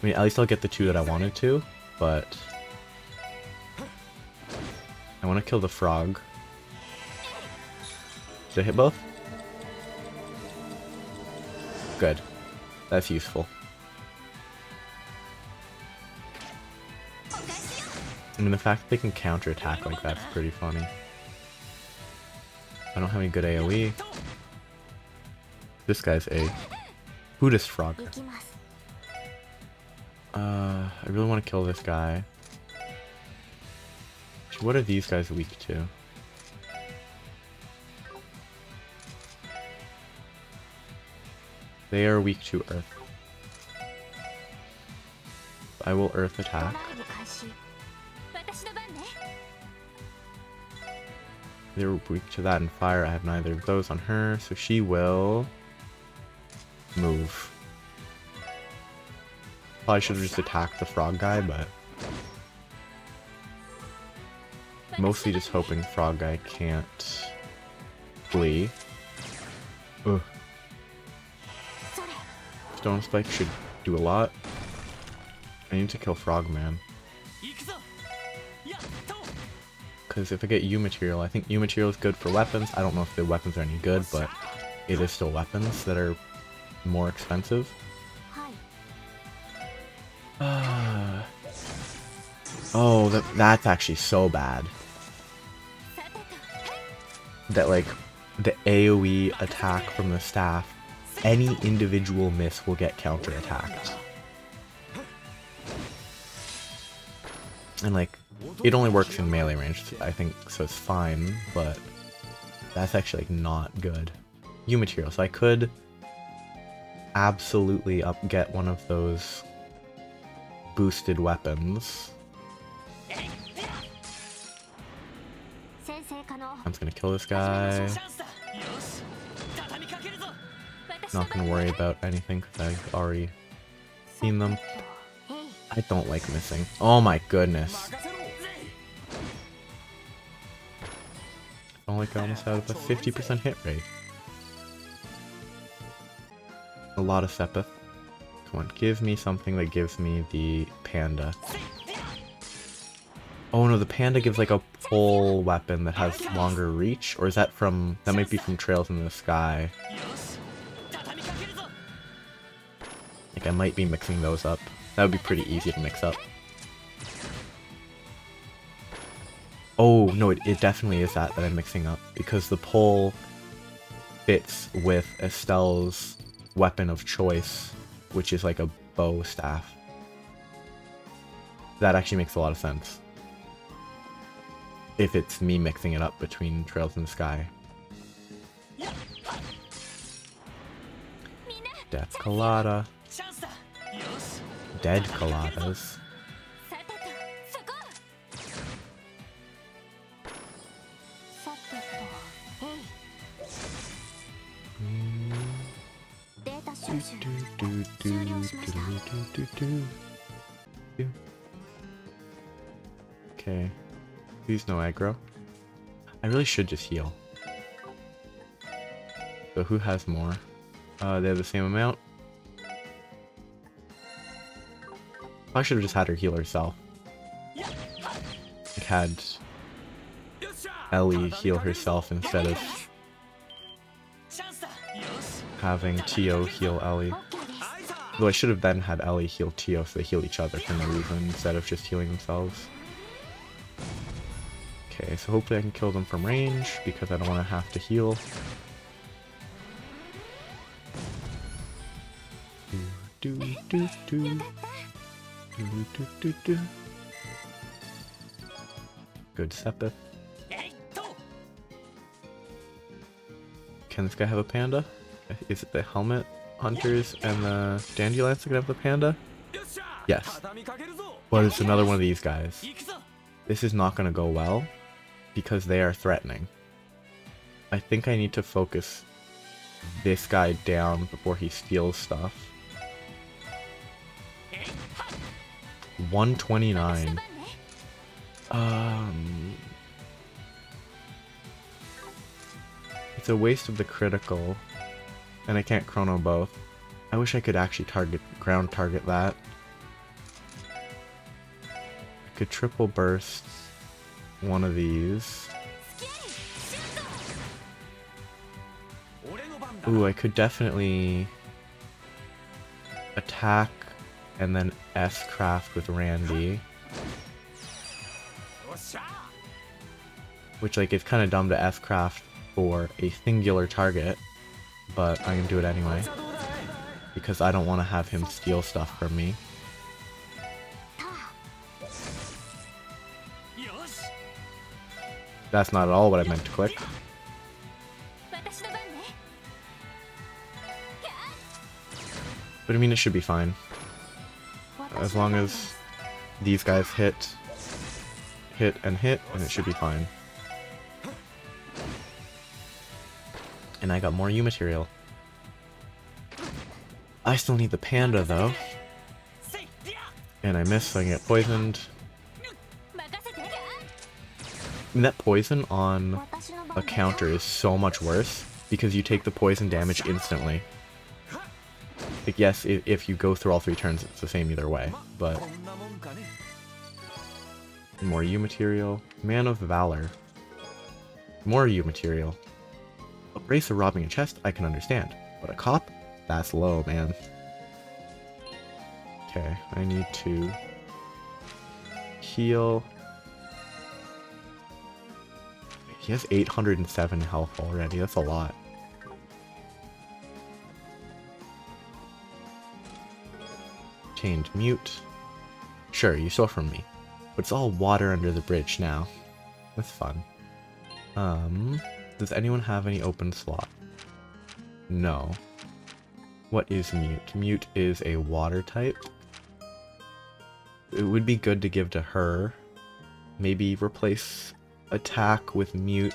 I mean, at least I'll get the two that I wanted to, but... I want to kill the frog. Did I hit both? Good. That's useful. I mean, the fact that they can counterattack like that's pretty funny. I don't have any good AoE. This guy's a Buddhist frog. I really want to kill this guy. What are these guys weak to? They are weak to earth. I will earth attack. They're weak to that and fire. I have neither of those on her, so she will move. Probably should have just attacked the frog guy, but mostly just hoping frog guy can't flee. Ugh. Stone Spike should do a lot. I need to kill Frogman. Because if I get U material, I think U material is good for weapons. I don't know if the weapons are any good, but it is still weapons that are more expensive. Oh, that's actually so bad. That, like, the AoE attack from the staff, any individual miss will get counterattacked. And, like, it only works in melee range, I think, so it's fine, but that's actually, like, not good. U material, so I could absolutely get one of those boosted weapons. I'm just gonna kill this guy. Not gonna worry about anything because I've already seen them. I don't like missing. Oh my goodness. I felt like I almost had a 50% hit rate. A lot of Sepith. Come on, give me something that gives me the panda. Oh no, the panda gives like a pole weapon that has longer reach? Or is that from... that might be from Trails in the Sky. Like, I might be mixing those up. That would be pretty easy to mix up. Oh, no, it definitely is that I'm mixing up. Because the pole fits with Estelle's weapon of choice, which is like a bow staff. That actually makes a lot of sense. If it's me mixing it up between Trails in the Sky. Death Colada. Dead Coladas. Okay. Please no aggro. I really should just heal. So who has more? They have the same amount. I should have just had her heal herself. Like had Ellie heal herself instead of having Tio heal Ellie. Though I should have then had Ellie heal Tio so they heal each other for no reason instead of just healing themselves. Okay, so hopefully I can kill them from range because I don't want to have to heal. Do, do, do, do. Good Sepith. Can this guy have a panda? Is it the helmet hunters and the dandelions that can have the panda? Yes. But it's another one of these guys. This is not going to go well because they are threatening. I think I need to focus this guy down before he steals stuff. 129. It's a waste of the critical, and I can't chrono both. I wish I could actually ground target that. I could triple burst one of these. Ooh, I could definitely attack and then S-craft with Randy. Which, like, it's kind of dumb to S-craft for a singular target, but I'm gonna do it anyway. Because I don't want to have him steal stuff from me. That's not at all what I meant to click. But I mean, it should be fine. As long as these guys hit, and it should be fine. And I got more U material. I still need the panda though. And I missed, so I can get poisoned. And that poison on a counter is so much worse because you take the poison damage instantly. Like, yes, if you go through all 3 turns, it's the same either way, but... More U material. Man of Valor. More U material. A bracer robbing a chest, I can understand. But a cop? That's low, man. Okay, I need to... heal... He has 807 health already, that's a lot. Chained mute. Sure, you stole from me. But it's all water under the bridge now. That's fun. Does anyone have any open slot? No. What is mute? Mute is a water type. It would be good to give to her. Maybe replace attack with mute.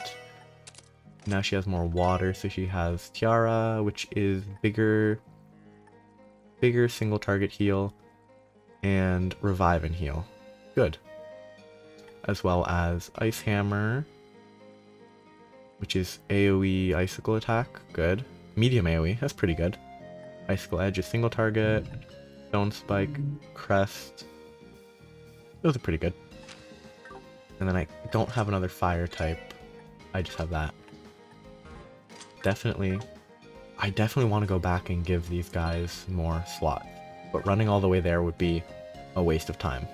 Now she has more water, so she has Tiara, which is bigger single target heal, and revive and heal. Good. As well as Ice Hammer, which is AoE icicle attack. Good. Medium AoE, that's pretty good. Icicle Edge is single target. Stone Spike, Crest. Those are pretty good. And then I don't have another fire type. I just have that. I definitely want to go back and give these guys more slots. But running all the way there would be a waste of time.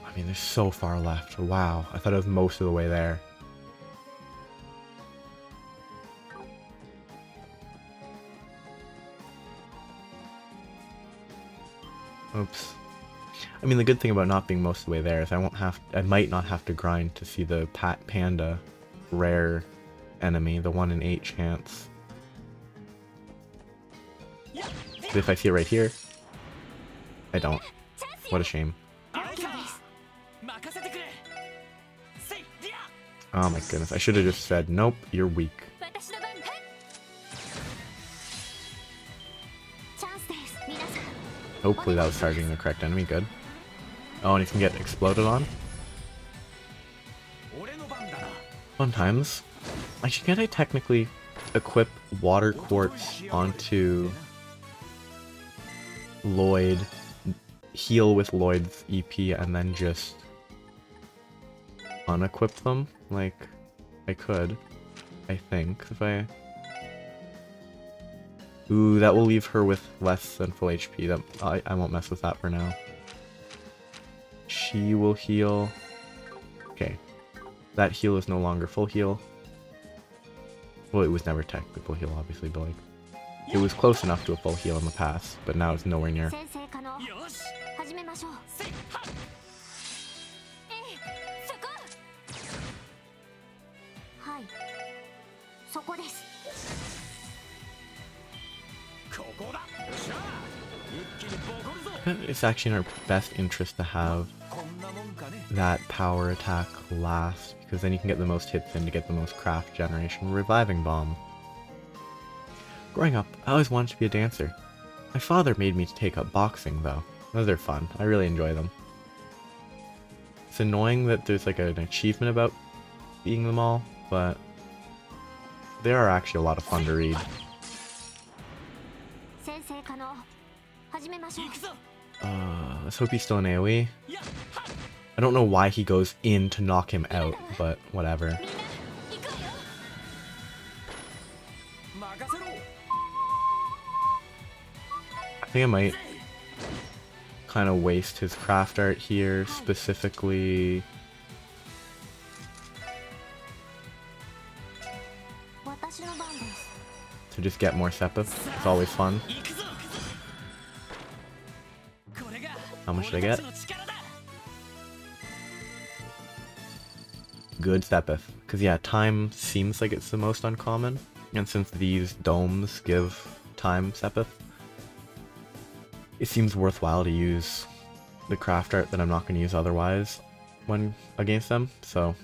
I mean, there's so far left. Wow, I thought it was most of the way there. Oops. I mean, the good thing about not being most of the way there is I might not have to grind to see the panda rare enemy, the 1 in 8 chance. But if I see it right here, I don't. What a shame. Oh my goodness, I should have just said, nope, you're weak. Hopefully that was targeting the correct enemy, good. Oh, and he can get exploded on? Fun times. Actually, can't I technically equip Water Quartz onto Lloyd, heal with Lloyd's EP, and then just unequip them? Like, I could, I think, if I... Ooh, that will leave her with less than full HP. That I won't mess with that for now. She will heal. Okay. That heal is no longer full heal. Well, it was never technically full heal, obviously, but like... It was close enough to a full heal in the past, but now it's nowhere near. It's actually in our best interest to have that power attack last, because then you can get the most hits in to get the most craft generation. Reviving Bomb. Growing up, I always wanted to be a dancer. My father made me take up boxing, though. Those are fun. I really enjoy them. It's annoying that there's like an achievement about beating them all, but they are actually a lot of fun to read. Let's hope he's still in AoE. I don't know why he goes in to knock him out, but whatever. I think I might kind of waste his craft art here, specifically to just get more Sepith. It's always fun. How much did I get? Good Sepith. Because yeah, time seems like it's the most uncommon. And since these domes give time Sepith, it seems worthwhile to use the craft art that I'm not going to use otherwise when against them, so.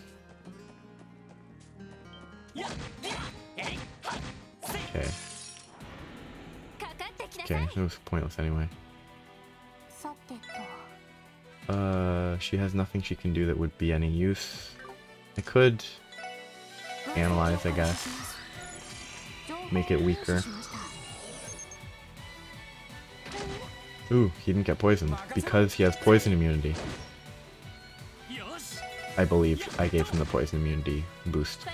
Okay. Okay, it was pointless anyway. She has nothing she can do that would be any use. I could analyze, I guess. Make it weaker. Ooh, he didn't get poisoned because he has poison immunity. I believe I gave him the poison immunity boost.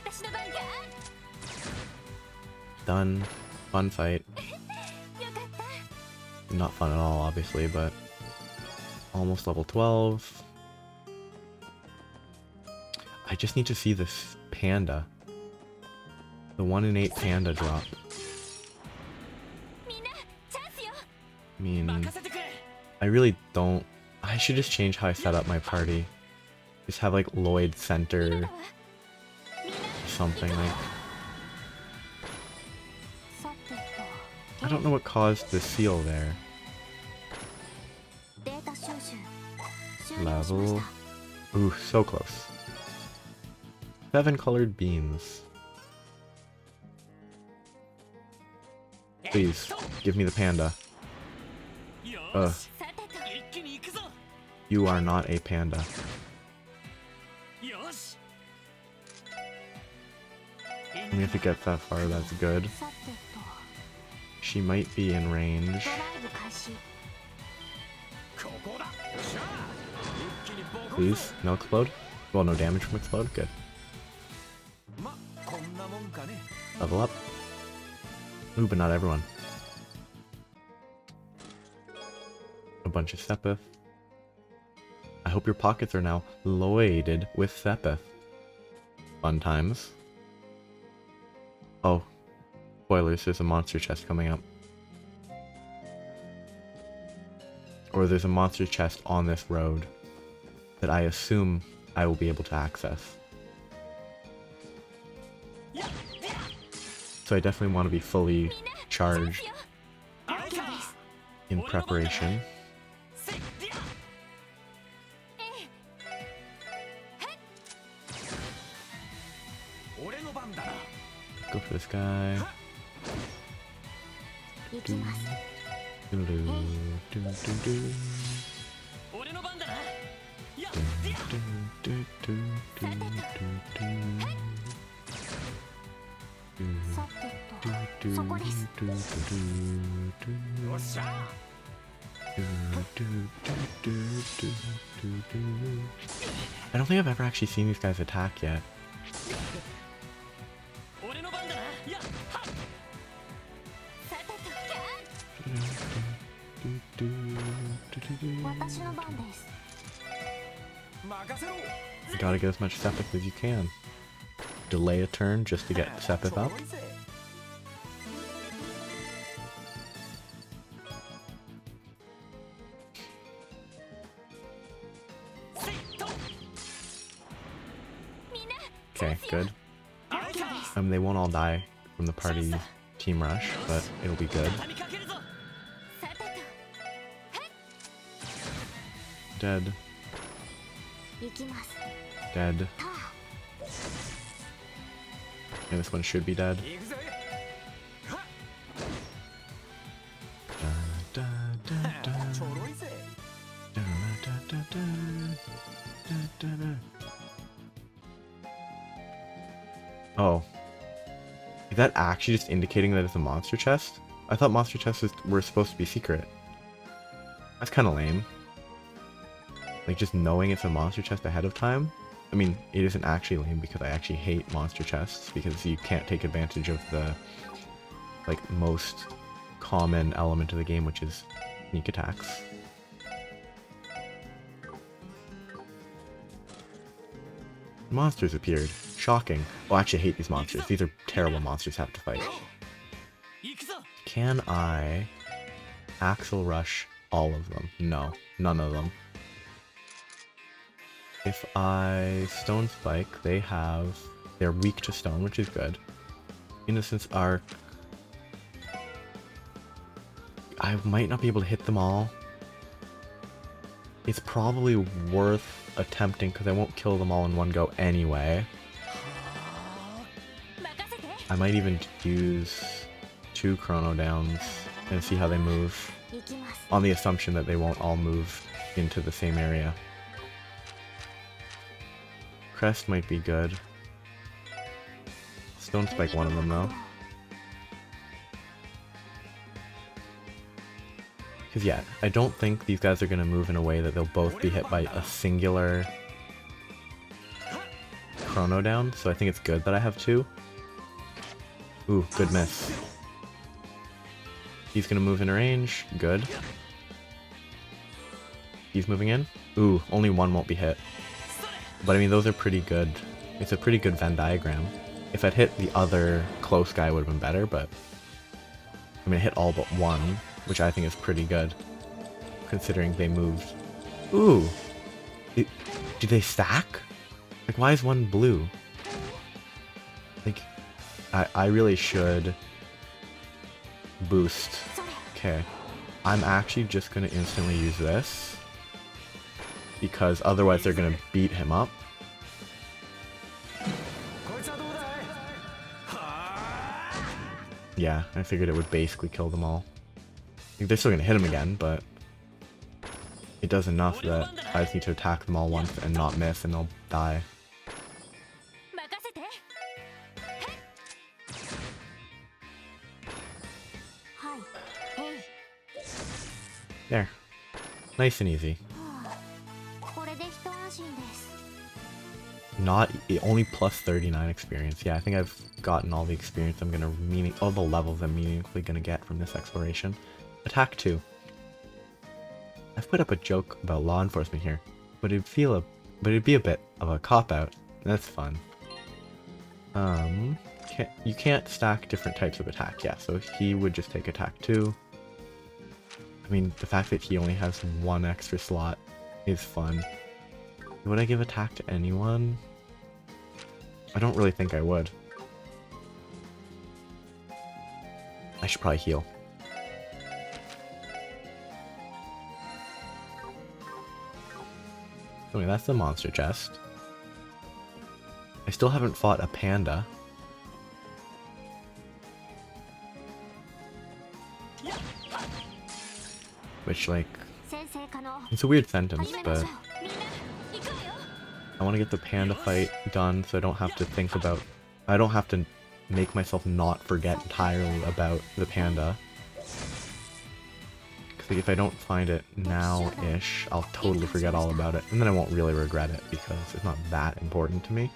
Done. Fun fight. Not fun at all, obviously, but almost level 12. I just need to see this panda. The 1 in 8 panda drop. I mean, I really don't. I should just change how I set up my party. Just have like Lloyd center or something like. I don't know what caused the seal there. Level. Ooh, so close. 7 colored beans. Please, give me the panda. You are not a panda. I mean, if it gets that far, that's good. She might be in range. Please, no explode. Well, no damage from explode. Good. Level up. Ooh, but not everyone. A bunch of Sepith. I hope your pockets are now loaded with Sepith. Fun times. Oh. Spoilers, there's a monster chest coming up. Or there's a monster chest on this road that I assume I will be able to access. So I definitely want to be fully charged in preparation. Go for this guy. I don't think I've ever actually seen these guys attack yet. You gotta get as much Sepith as you can. Delay a turn just to get Sepith up. Okay, good. They won't all die from the party team rush, but it'll be good. Dead. Dead. Yeah, this one should be dead. Oh. Is that actually just indicating that it's a monster chest? I thought monster chests were supposed to be secret. That's kind of lame. Like, just knowing it's a monster chest ahead of time? I mean, it isn't actually lame because I actually hate monster chests because you can't take advantage of the, like, most common element of the game, which is sneak attacks. Monsters appeared. Shocking. Oh, I actually hate these monsters. These are terrible monsters to have to fight. Can I Axle Rush all of them? No, none of them. If I Stone Spike, they're weak to stone, which is good. Innocence Arc. I might not be able to hit them all. It's probably worth attempting because I won't kill them all in one go anyway. I might even use 2 Chrono Downs and see how they move, on the assumption that they won't all move into the same area. Crest might be good. Stone Spike one of them though. Because yeah, I don't think these guys are going to move in a way that they'll both be hit by a singular Chrono Down, so I think it's good that I have 2. Ooh, good miss. He's going to move in range. Good. He's moving in. Ooh, only 1 won't be hit. But I mean, those are pretty good. It's a pretty good Venn diagram. If I'd hit the other close guy, it would have been better, but I mean, I hit all but 1, which I think is pretty good, considering they moved. Ooh! Do they stack? Like, why is 1 blue? Like, I really should boost. Okay. I'm actually just gonna instantly use this, because otherwise they're gonna beat him up. Yeah, I figured it would basically kill them all. They're still gonna hit him again, but it does enough that I just need to attack them all once and not miss, and they'll die. There. Nice and easy. Only plus 39 experience. Yeah, I think I've gotten all the experience all the levels I'm meaningfully gonna get from this exploration. Attack 2. I've put up a joke about law enforcement here, but it'd be a bit of a cop-out. That's fun. You can't stack different types of attack. Yeah, so he would just take attack 2. I mean, the fact that he only has 1 extra slot is fun. Would I give attack to anyone? I don't really think I would. I should probably heal. Okay, that's the monster chest. I still haven't fought a panda. Which, like, it's a weird sentence, but I want to get the panda fight done so I don't have to make myself not forget entirely about the panda. Because if I don't find it now-ish, I'll totally forget all about it, and then I won't really regret it because it's not that important to me.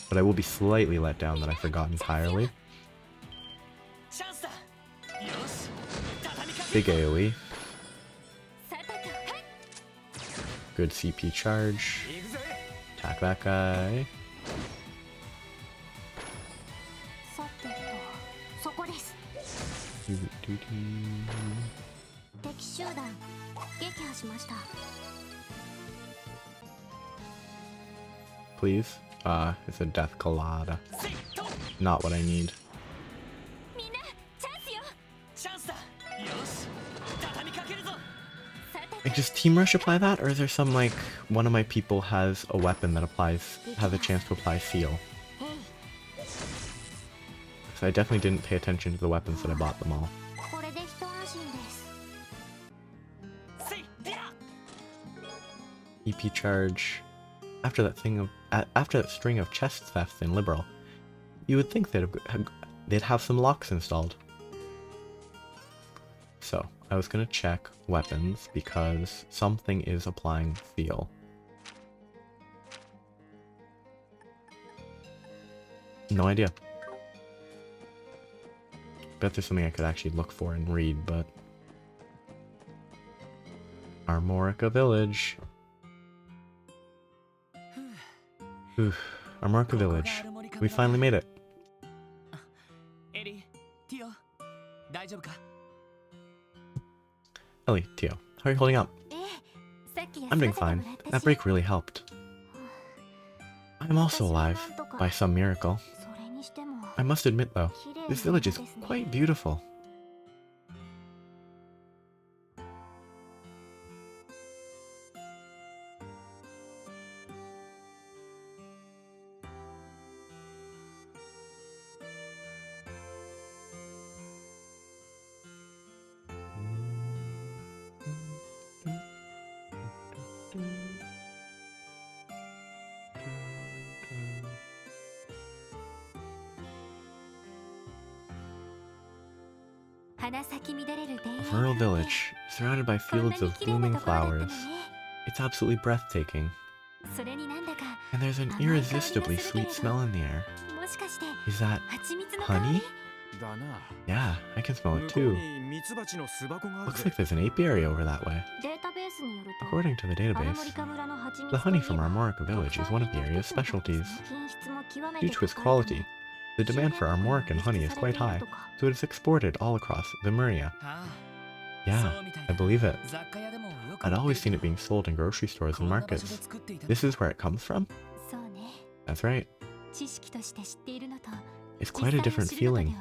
But I will be slightly let down that I forgot entirely. Big AoE. Good CP charge. Attack that guy. please. It's a death colada. Not what I need. Like, does Team Rush apply that, or is there some, like, one of my people has a weapon that has a chance to apply Seal? So I definitely didn't pay attention to the weapons that I bought them all. EP charge. After that string of chest thefts in Liberal, you would think they'd have some locks installed. So, I was gonna check weapons because something is applying Feel. No idea. Bet there's something I could actually look for and read, but... Armorica Village. Oof. Armorica Village. We finally made it. Ellie, Tio, how are you holding up? I'm doing fine. That break really helped. I'm also alive, by some miracle. I must admit though, this village is quite beautiful. A rural village, surrounded by fields of blooming flowers. It's absolutely breathtaking. And there's an irresistibly sweet smell in the air. Is that honey? Yeah, I can smell it too. Looks like there's an apiary over that way. According to the database, the honey from Armorica Village is one of the area's specialties. Due to its quality, the demand for Armorican honey is quite high, so it is exported all across Lemuria. Yeah, I believe it. I'd always seen it being sold in grocery stores and markets. This is where it comes from? That's right. It's quite a different feeling,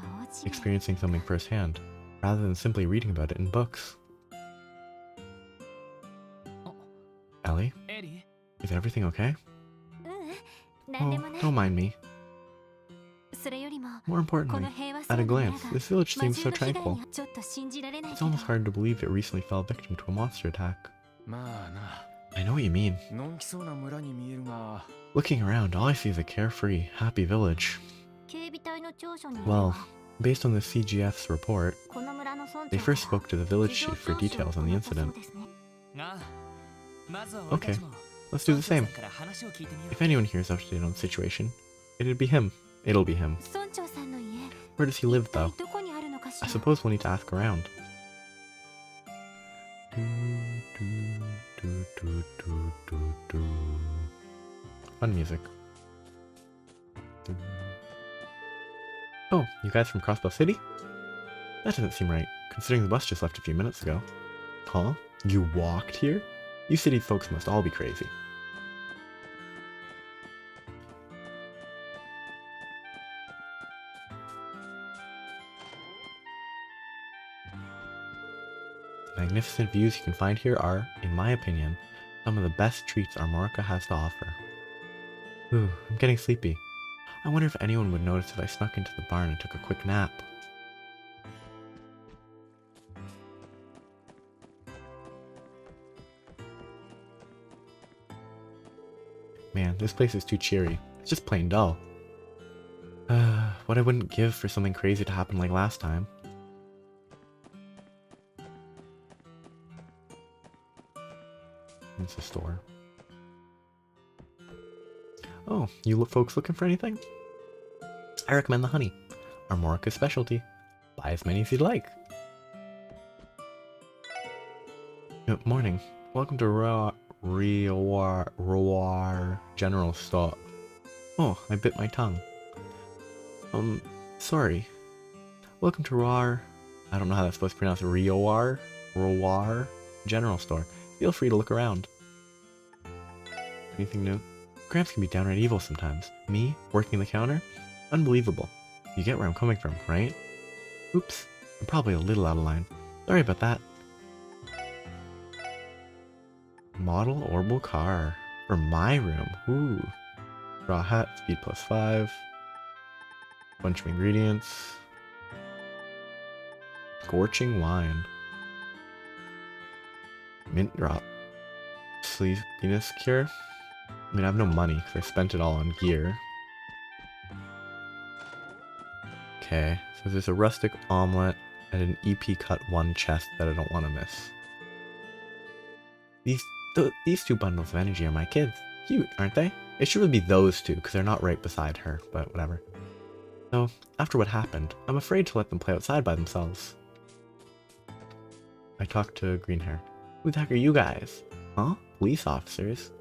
experiencing something firsthand, rather than simply reading about it in books. Ellie? Is everything okay? Oh, don't mind me. More importantly, at a glance, this village seems so tranquil. It's almost hard to believe it recently fell victim to a monster attack. I know what you mean. Looking around, all I see is a carefree, happy village. Well, based on the CGF's report, they first spoke to the village chief for details on the incident. Okay, let's do the same. If anyone here is up to date on the situation, it'll be him. Where does he live, though? I suppose we'll need to ask around. Fun music. Oh, you guys from Crossbell City? That doesn't seem right, considering the bus just left a few minutes ago. Huh? You walked here? You city folks must all be crazy. The magnificent views you can find here are, in my opinion, some of the best treats Armorica has to offer. Ooh, I'm getting sleepy. I wonder if anyone would notice if I snuck into the barn and took a quick nap. Man, this place is too cheery. It's just plain dull. What I wouldn't give for something crazy to happen like last time. It's a store. Oh, you folks looking for anything? I recommend the honey. Armorica's specialty. Buy as many as you'd like. Good morning. Welcome to Roar General Store. Oh, I bit my tongue. Sorry. Welcome to Roar... I don't know how that's supposed to pronounce it. Roar General Store. Feel free to look around. Anything new? Gramps can be downright evil sometimes. Me, working the counter? Unbelievable. You get where I'm coming from, right? Oops, I'm probably a little out of line. Sorry about that. Model orbital car. For my room. Ooh. Straw hat, speed +5. Bunch of ingredients. Scorching wine. Mint drop. Sleepiness cure. I mean, I have no money because I spent it all on gear. Okay, so there's a rustic omelet and an EP cut 1 chest that I don't want to miss. These 2 bundles of energy are my kids. Cute, aren't they? It should really be those 2 because they're not right beside her, but whatever. So, after what happened, I'm afraid to let them play outside by themselves. I talked to Greenhair. Who the heck are you guys? Huh? Police officers?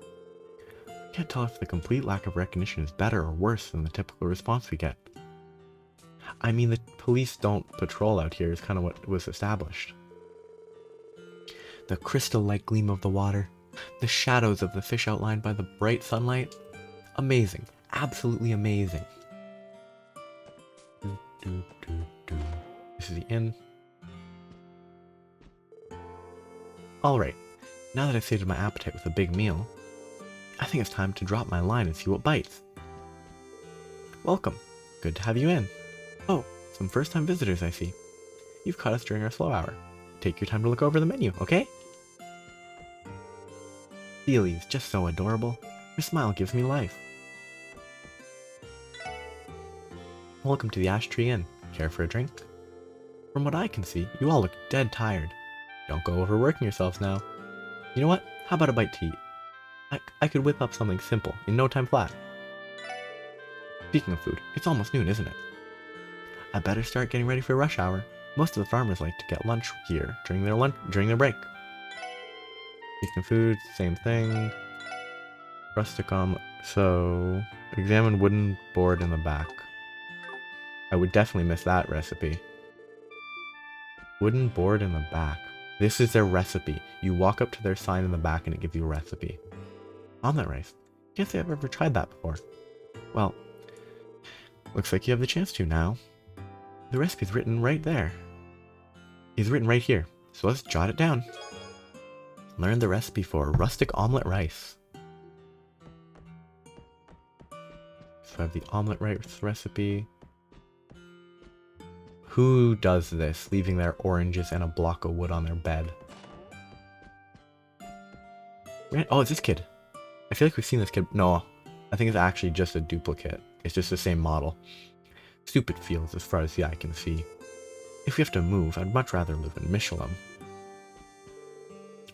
I can't tell if the complete lack of recognition is better or worse than the typical response we get. I mean, the police don't patrol out here is kind of what was established. The crystal-like gleam of the water, the shadows of the fish outlined by the bright sunlight. Amazing. Absolutely amazing. This is the inn. Alright, now that I've sated my appetite with a big meal, I think it's time to drop my line and see what bites. Welcome. Good to have you in. Oh, some first-time visitors I see. You've caught us during our slow hour. Take your time to look over the menu, okay? Celie is just so adorable. Her smile gives me life. Welcome to the Ash Tree Inn. Care for a drink? From what I can see, you all look dead tired. Don't go overworking yourselves now. You know what? How about a bite to eat? I could whip up something simple in no time flat. Speaking of food, it's almost noon, isn't it? I better start getting ready for rush hour. Most of the farmers like to get lunch here during their break. Speaking of food, same thing. Rustic omelet. So, examine wooden board in the back. I would definitely miss that recipe. Wooden board in the back. This is their recipe. You walk up to their sign in the back and it gives you a recipe. Omelet rice. Can't say I've ever tried that before. Well, looks like you have the chance to now. The recipe's written right there. It's written right here. So let's jot it down. Learn the recipe for rustic omelet rice. So I have the omelet rice recipe. Who does this, leaving their oranges and a block of wood on their bed? Oh, it's this kid. I feel like we've seen this kid. No, I think it's actually just a duplicate. It's just the same model. Stupid fields as far as the eye can see. If we have to move, I'd much rather live in Michelin.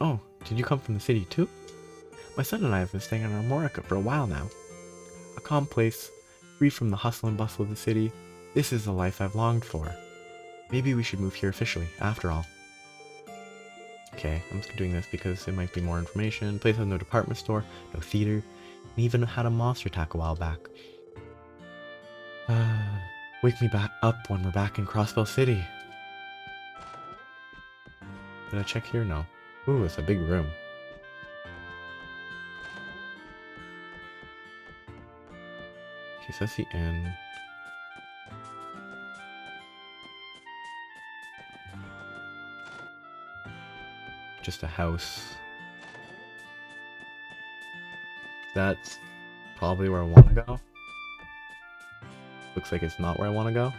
Oh, did you come from the city too? My son and I have been staying in Armorica for a while now. A calm place, free from the hustle and bustle of the city. This is the life I've longed for. Maybe we should move here officially, after all. Okay, I'm just doing this because it might be more information. Place has no department store, no theater, and even had a monster attack a while back. Wake me back up when we're back in Crossbell City. Did I check here? No. Ooh, it's a big room. Okay, so that's the inn. Just a house. That's probably where I want to go. Looks like it's not where I want to go.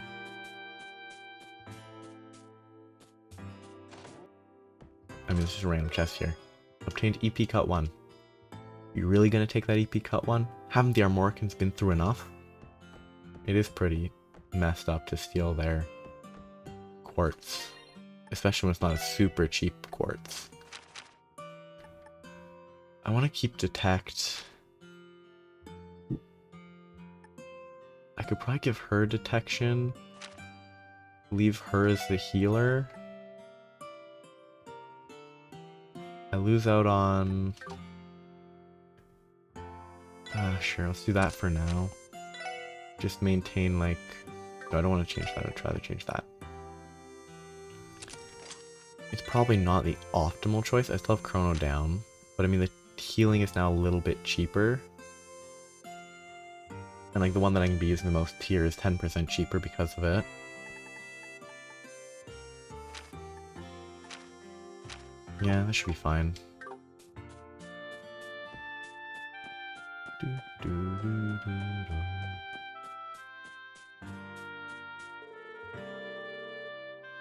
I mean, this is a random chest here. Obtained EP Cut 1. You really gonna take that EP Cut 1? Haven't the Armoricans been through enough? It is pretty messed up to steal their quartz. Especially when it's not a super cheap quartz. I want to keep Detect. I could probably give her Detection. Leave her as the healer. I lose out on... sure, let's do that for now. Just maintain, like... No, I don't want to change that. I'd rather change that. It's probably not the optimal choice. I still have Chrono down. But I mean, the healing is now a little bit cheaper. And like the one that I can be using the most here is 10% cheaper because of it. Yeah, that should be fine.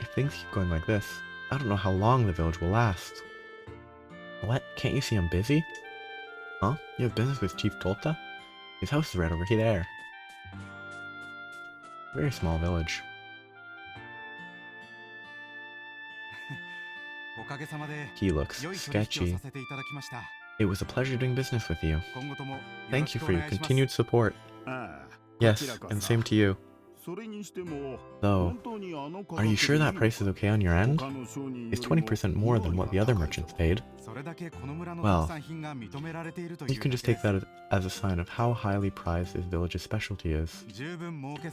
If things keep going like this, I don't know how long the village will last. What? Can't you see I'm busy? Huh? You have business with Chief Tolta? His house is right over there. Very small village. He looks sketchy. It was a pleasure doing business with you. Thank you for your continued support. Yes, and same to you. Though, are you sure that price is okay on your end? It's 20% more than what the other merchants paid. Well, you can just take that as a sign of how highly prized this village's specialty is.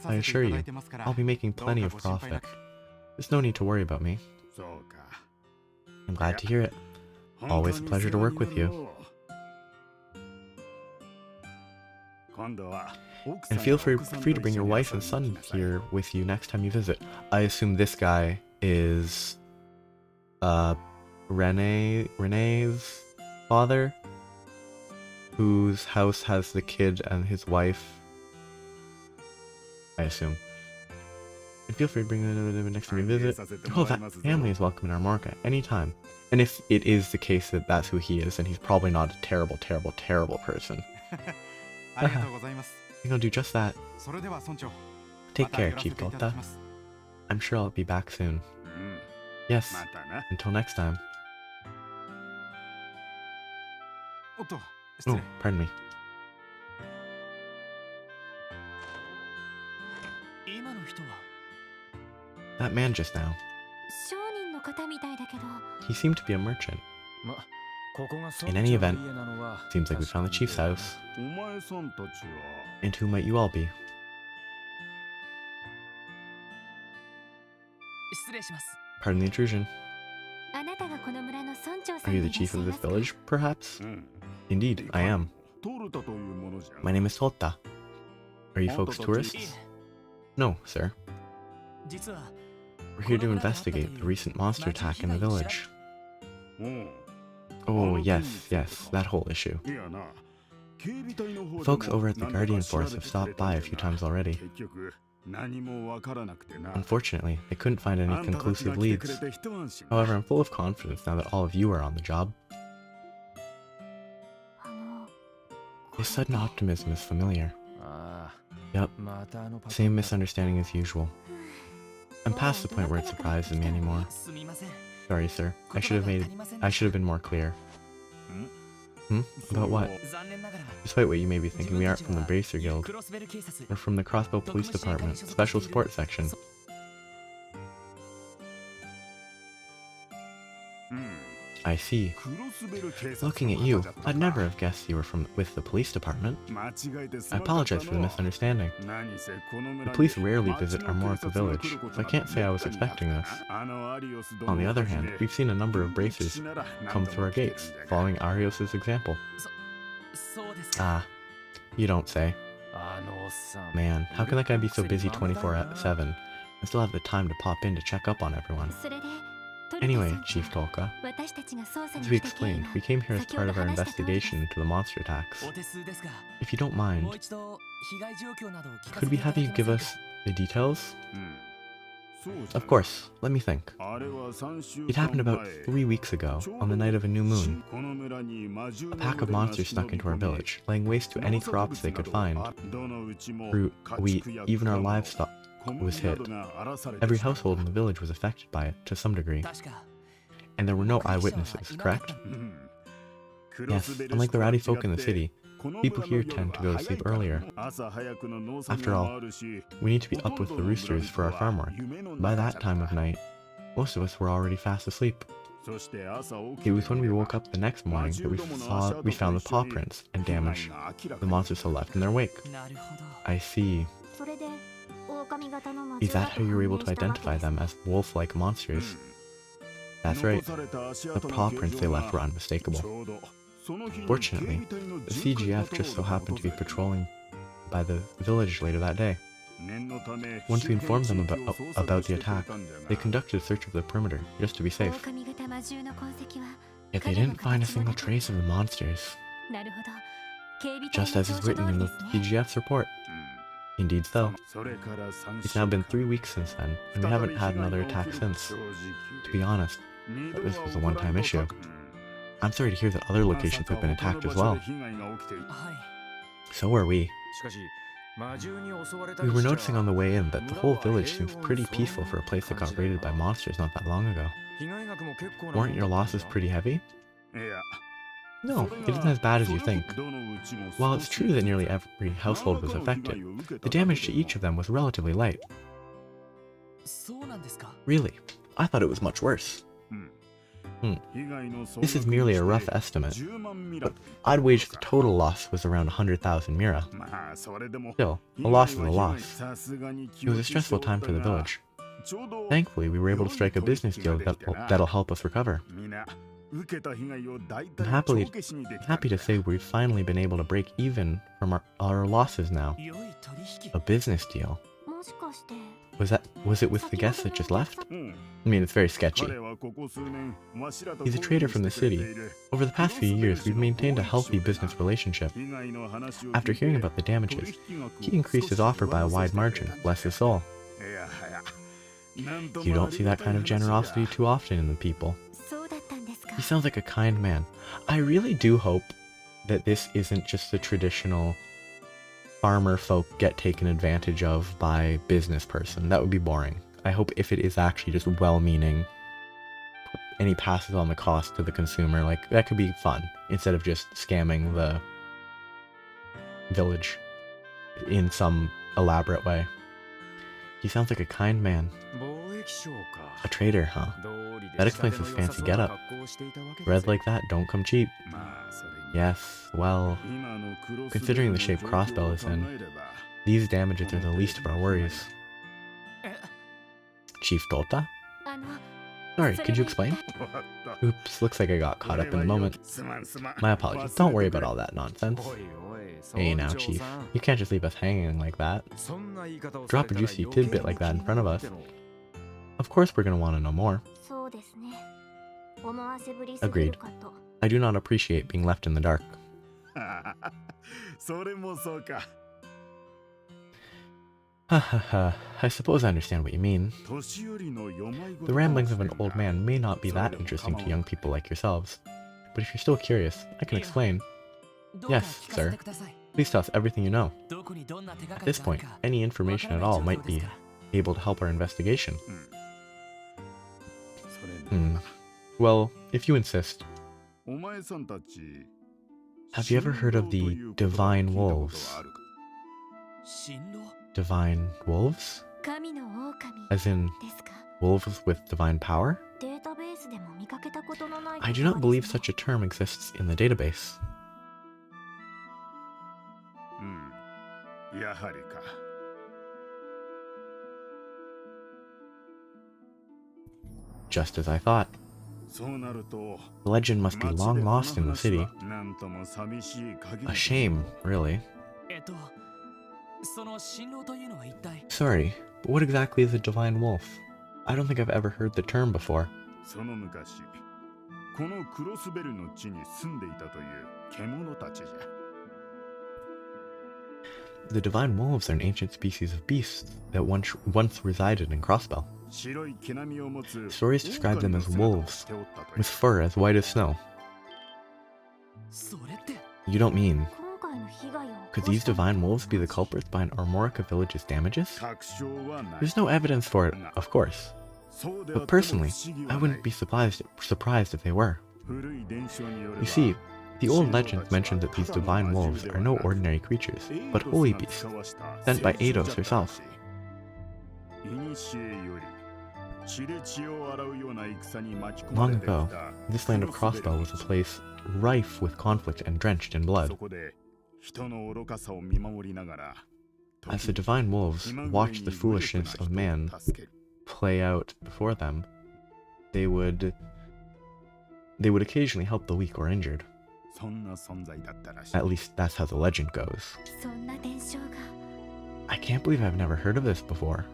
I assure you, I'll be making plenty of profit. There's no need to worry about me. I'm glad to hear it. Always a pleasure to work with you. And feel free to bring your wife and son here with you next time you visit. I assume this guy is Renee's father, whose house has the kid and his wife. I assume. And feel free to bring them next time you visit. Oh, that family is welcome in Armorica anytime. And if it is the case that that's who he is, then he's probably not a terrible, terrible, terrible person. I think I'll do just that. Take care, Chief Tolta. I'm sure I'll be back soon. Yes, until next time. Oh, pardon me. That man just now. He seemed to be a merchant. In any event, seems like we found the chief's house. And who might you all be? Pardon the intrusion. Are you the chief of this village, perhaps? Indeed, I am. My name is Tolta. Are you folks tourists? No, sir. We're here to investigate the recent monster attack in the village. Oh, yes, that whole issue. Folks over at the Guardian Force have stopped by a few times already. Unfortunately, they couldn't find any conclusive leads. However, I'm full of confidence now that all of you are on the job. His sudden optimism is familiar. Yep, same misunderstanding as usual. I'm past the point where it surprises me anymore. Sorry, sir. I should have been more clear. About what? Despite what you may be thinking, we aren't from the Bracer Guild. We're from the Crossbell Police Department, Special Support Section. I see. Looking at you, I'd never have guessed you were with the police department. I apologize for the misunderstanding. The police rarely visit Armorica Village, so I can't say I was expecting this. On the other hand, we've seen a number of bracers come through our gates, following Arios' example. Ah, you don't say. Man, how can that guy be so busy 24/7 and still have the time to pop in to check up on everyone? Anyway, Chief Tolka, as we explained, we came here as part of our investigation into the monster attacks. If you don't mind, could we have you give us the details? Of course, let me think. It happened about 3 weeks ago, on the night of a new moon. A pack of monsters snuck into our village, laying waste to any crops they could find. Fruit, wheat, even our livestock was hit. Every household in the village was affected by it, to some degree. And there were no eyewitnesses, correct? Yes, unlike the rowdy folk in the city, people here tend to go to sleep earlier. After all, we need to be up with the roosters for our farm work. By that time of night, most of us were already fast asleep. It was when we woke up the next morning that we found the paw prints and damage the monsters had left in their wake. I see. Is that how you were able to identify them as wolf-like monsters? That's right. The paw prints they left were unmistakable. Fortunately, the CGF just so happened to be patrolling by the village later that day. Once we informed them about the attack, they conducted a search of the perimeter, just to be safe. Yet they didn't find a single trace of the monsters, just as is written in the CGF's report. Indeed so. It's now been 3 weeks since then, and we haven't had another attack since. To be honest, this was a one-time issue. I'm sorry to hear that other locations have been attacked as well. So are we. We were noticing on the way in that the whole village seems pretty peaceful for a place that got raided by monsters not that long ago. Weren't your losses pretty heavy? No, it isn't as bad as you think. While it's true that nearly every household was affected, the damage to each of them was relatively light. Really? I thought it was much worse. This is merely a rough estimate, but I'd wager the total loss was around 100,000 mira. Still, a loss is a loss. It was a stressful time for the village. Thankfully, we were able to strike a business deal that'll help us recover. I'm happy to say we've finally been able to break even from our losses now. A business deal? Was it with the guest that just left? I mean, it's very sketchy. He's a trader from the city. Over the past few years, we've maintained a healthy business relationship. After hearing about the damages, he increased his offer by a wide margin, bless his soul. You don't see that kind of generosity too often in the people. He sounds like a kind man. I really do hope that this isn't just the traditional farmer folk get taken advantage of by business person. That would be boring. I hope if it is actually just well-meaning and he passes on the cost to the consumer, like, that could be fun, instead of just scamming the village in some elaborate way. He sounds like a kind man. A trader, huh? That explains his fancy getup. Red like that don't come cheap. Yes, well, considering the shape Crossbell is in, these damages are the least of our worries. Chief Tota? Sorry, could you explain? Oops, looks like I got caught up in the moment. My apologies, don't worry about all that nonsense. Hey now, Chief, you can't just leave us hanging like that. Drop a juicy tidbit like that in front of us. Of course we're gonna want to know more. Agreed. I do not appreciate being left in the dark. I suppose I understand what you mean. The ramblings of an old man may not be that interesting to young people like yourselves, but if you're still curious, I can explain. Yes, sir. Please tell us everything you know. At this point, any information at all might be able to help our investigation. Well, if you insist. Have you ever heard of the Divine Wolves? Divine Wolves? As in, wolves with divine power? I do not believe such a term exists in the database. Just as I thought. The legend must be long lost in the city. A shame, really. Sorry, but what exactly is a divine wolf? I don't think I've ever heard the term before. The divine wolves are an ancient species of beasts that once resided in Crossbell. Stories describe them as wolves, with fur as white as snow. You don't mean... Could these divine wolves be the culprits behind Armorica Village's damages? There's no evidence for it, of course. But personally, I wouldn't be surprised if they were. You see, the old legends mentioned that these divine wolves are no ordinary creatures, but holy beasts, sent by Eidos herself. Long ago, this land of Crossbell was a place rife with conflict and drenched in blood. As the divine wolves watched the foolishness of man play out before them, they would occasionally help the weak or injured. At least that's how the legend goes. I can't believe I've never heard of this before.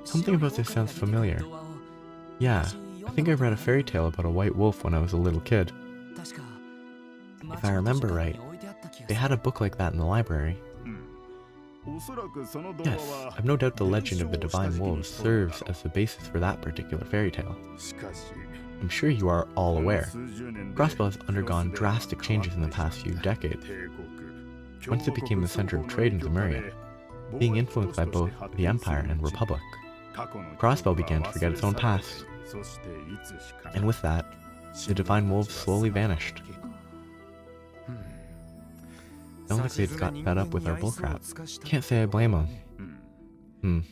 Something about this sounds familiar. Yeah, I think I read a fairy tale about a white wolf when I was a little kid. If I remember right, they had a book like that in the library. Yes, I've no doubt the legend of the Divine Wolves serves as the basis for that particular fairy tale. I'm sure you are all aware, Crossbell has undergone drastic changes in the past few decades. Once it became the center of trade in Armorica, being influenced by both the Empire and Republic, Crossbell began to forget its own past. And with that, the Divine Wolves slowly vanished. Sounds like they'd got fed up with our bullcrap. Can't say I blame them.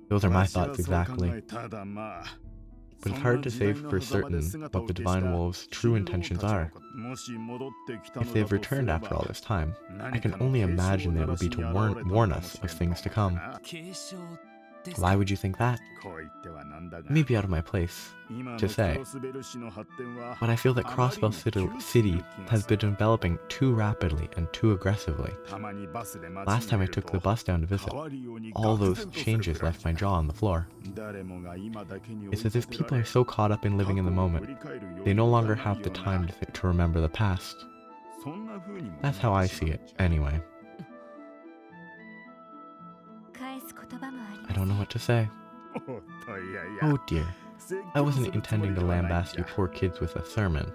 Those are my thoughts exactly. But it's hard to say for certain what the Divine Wolves' true intentions are. If they've returned after all this time, I can only imagine that it would be to warn us of things to come. Why would you think that? It may be out of my place to say, but I feel that Crossbell City has been developing too rapidly and too aggressively. Last time I took the bus down to visit, all those changes left my jaw on the floor. It's as if people are so caught up in living in the moment, they no longer have the time to remember the past. That's how I see it, anyway. I don't know what to say. Oh dear. I wasn't intending to lambaste you poor kids with a sermon.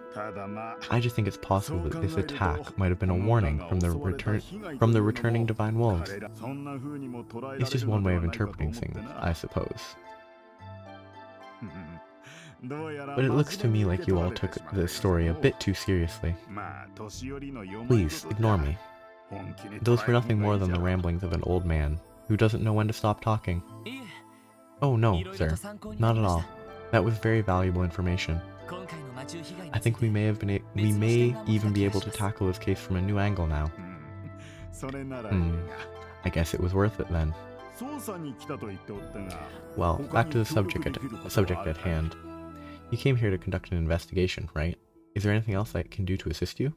I just think it's possible that this attack might have been a warning from the returning Divine Wolves. It's just one way of interpreting things, I suppose. But it looks to me like you all took this story a bit too seriously. Please, ignore me. Those were nothing more than the ramblings of an old man who doesn't know when to stop talking. Oh no, sir. Not at all. That was very valuable information. I think we may even be able to tackle this case from a new angle now. I guess it was worth it then. Well, back to the subject at hand. You came here to conduct an investigation, right? Is there anything else I can do to assist you?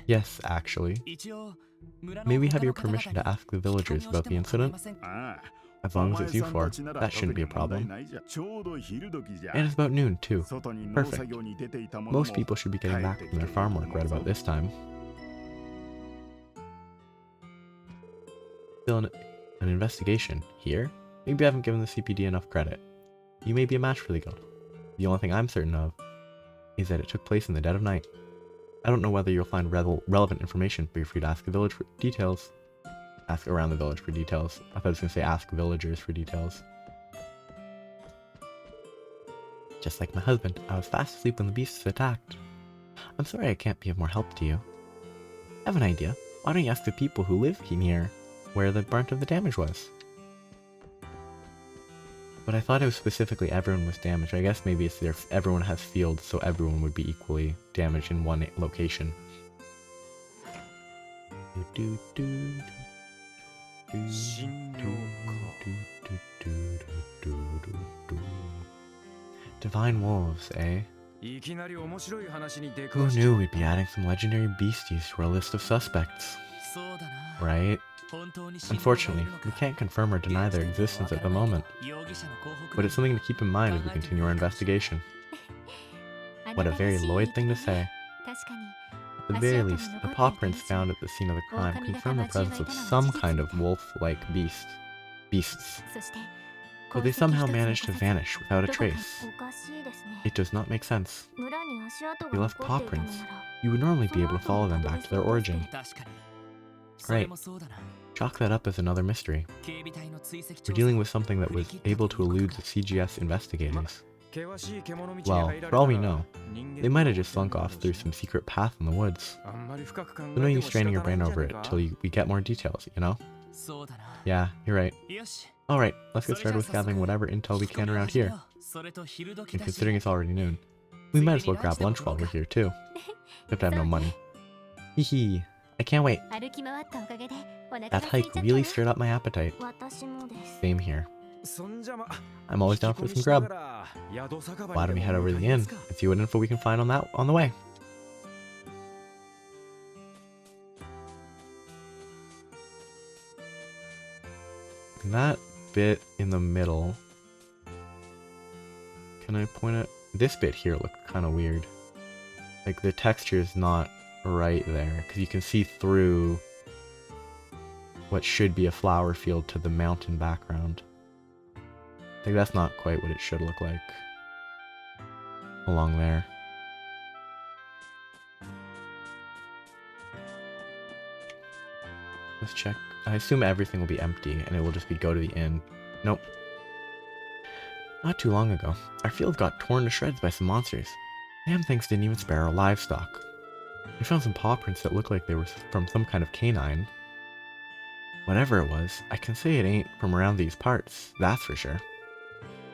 Yes, actually. May we have your permission to ask the villagers about the incident? As long as it's you four, that shouldn't be a problem. And it's about noon, too. Perfect. Most people should be getting back from their farm work right about this time. Still an investigation here? Maybe I haven't given the CPD enough credit. You may be a match for the guild. The only thing I'm certain of is that it took place in the dead of night. I don't know whether you'll find relevant information, but you're free to ask the village for details. Ask around the village for details. I thought I was going to say ask villagers for details. Just like my husband, I was fast asleep when the beasts attacked. I'm sorry I can't be of more help to you. I have an idea. Why don't you ask the people who live near where the brunt of the damage was? But I thought it was specifically everyone was damaged. I guess maybe it's everyone has fields, so everyone would be equally damaged in one location. Divine Wolves, eh? Who knew we'd be adding some legendary beasties to our list of suspects? Right? Unfortunately, we can't confirm or deny their existence at the moment, but it's something to keep in mind as we continue our investigation. What a very Lloyd thing to say. At the very least, the paw prints found at the scene of the crime confirm the presence of some kind of wolf-like beasts. But they somehow managed to vanish without a trace. It does not make sense. They left paw prints. You would normally be able to follow them back to their origin. Right. Chalk that up as another mystery. We're dealing with something that was able to elude the CGS investigators. Well, for all we know, they might have just slunk off through some secret path in the woods. So no use straining your brain over it till we get more details, you know? Yeah, you're right. Alright, let's get started with gathering whatever intel we can around here. And considering it's already noon, we might as well grab lunch while we're here too. Except I have no money. Hee hee. I can't wait. That hike really stirred up my appetite. Same here. I'm always down for some grub. Why don't we head over to the inn and see what info we can find on the way? that bit in the middle, can I point at this bit here? Looked kind of weird. Like the texture is not right there because you can see through what should be a flower field to the mountain background. Like that's not quite what it should look like along there. Let's check. I assume everything will be empty and it will just be go to the inn. Nope. Not too long ago, our field got torn to shreds by some monsters. Damn things didn't even spare our livestock. We found some paw prints that looked like they were from some kind of canine. Whatever it was, I can say it ain't from around these parts, that's for sure.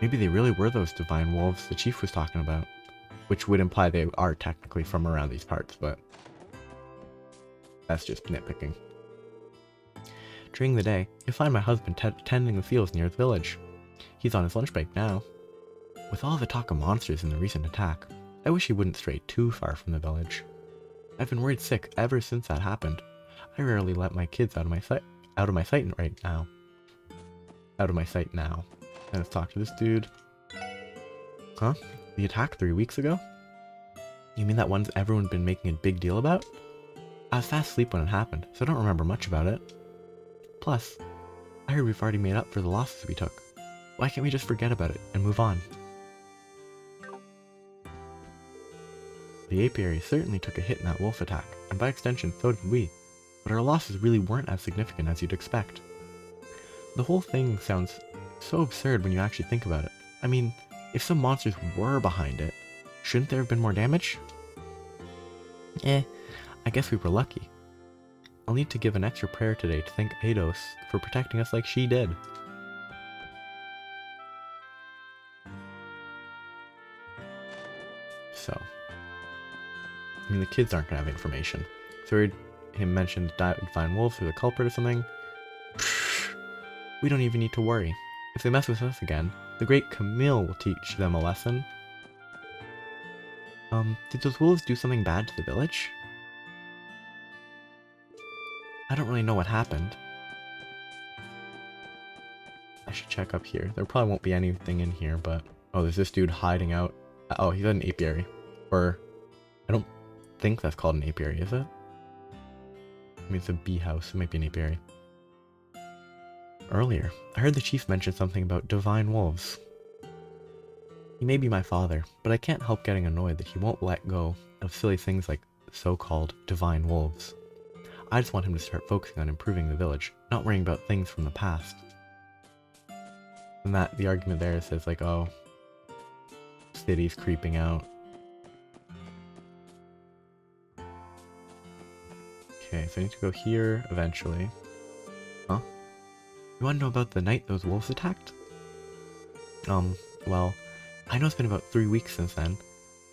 Maybe they really were those divine wolves the chief was talking about, which would imply they are technically from around these parts, but that's just nitpicking. During the day, you'll find my husband tending the fields near the village. He's on his lunch break now. With all the talk of monsters in the recent attack, I wish he wouldn't stray too far from the village. I've been worried sick ever since that happened. I rarely let my kids out of my sight right now. Out of my sight now. And let's talk to this dude. Huh? The attack 3 weeks ago? You mean that one's everyone's been making a big deal about? I was fast asleep when it happened, so I don't remember much about it. Plus, I heard we've already made up for the losses we took. Why can't we just forget about it and move on? The apiary certainly took a hit in that wolf attack, and by extension so did we, but our losses really weren't as significant as you'd expect. The whole thing sounds so absurd when you actually think about it. I mean, if some monsters were behind it, shouldn't there have been more damage? I guess we were lucky. I'll need to give an extra prayer today to thank Eidos for protecting us like she did. So, I mean, the kids aren't gonna have information. So I heard him mention the divine wolves or the culprit or something. We don't even need to worry. If they mess with us again, the great Camille will teach them a lesson. Did those wolves do something bad to the village? I don't really know what happened. I should check up here. There probably won't be anything in here, but... Oh, there's this dude hiding out. Oh, he's at an apiary. Or... I don't think that's called an apiary, is it? I mean, it's a bee house. It might be an apiary. Earlier, I heard the chief mention something about divine wolves. He may be my father, but I can't help getting annoyed that he won't let go of silly things like so-called divine wolves. I just want him to start focusing on improving the village, not worrying about things from the past. And that, the argument there says like, oh, city's creeping out. Okay, so I need to go here eventually. Huh? You want to know about the night those wolves attacked? Well, I know it's been about 3 weeks since then.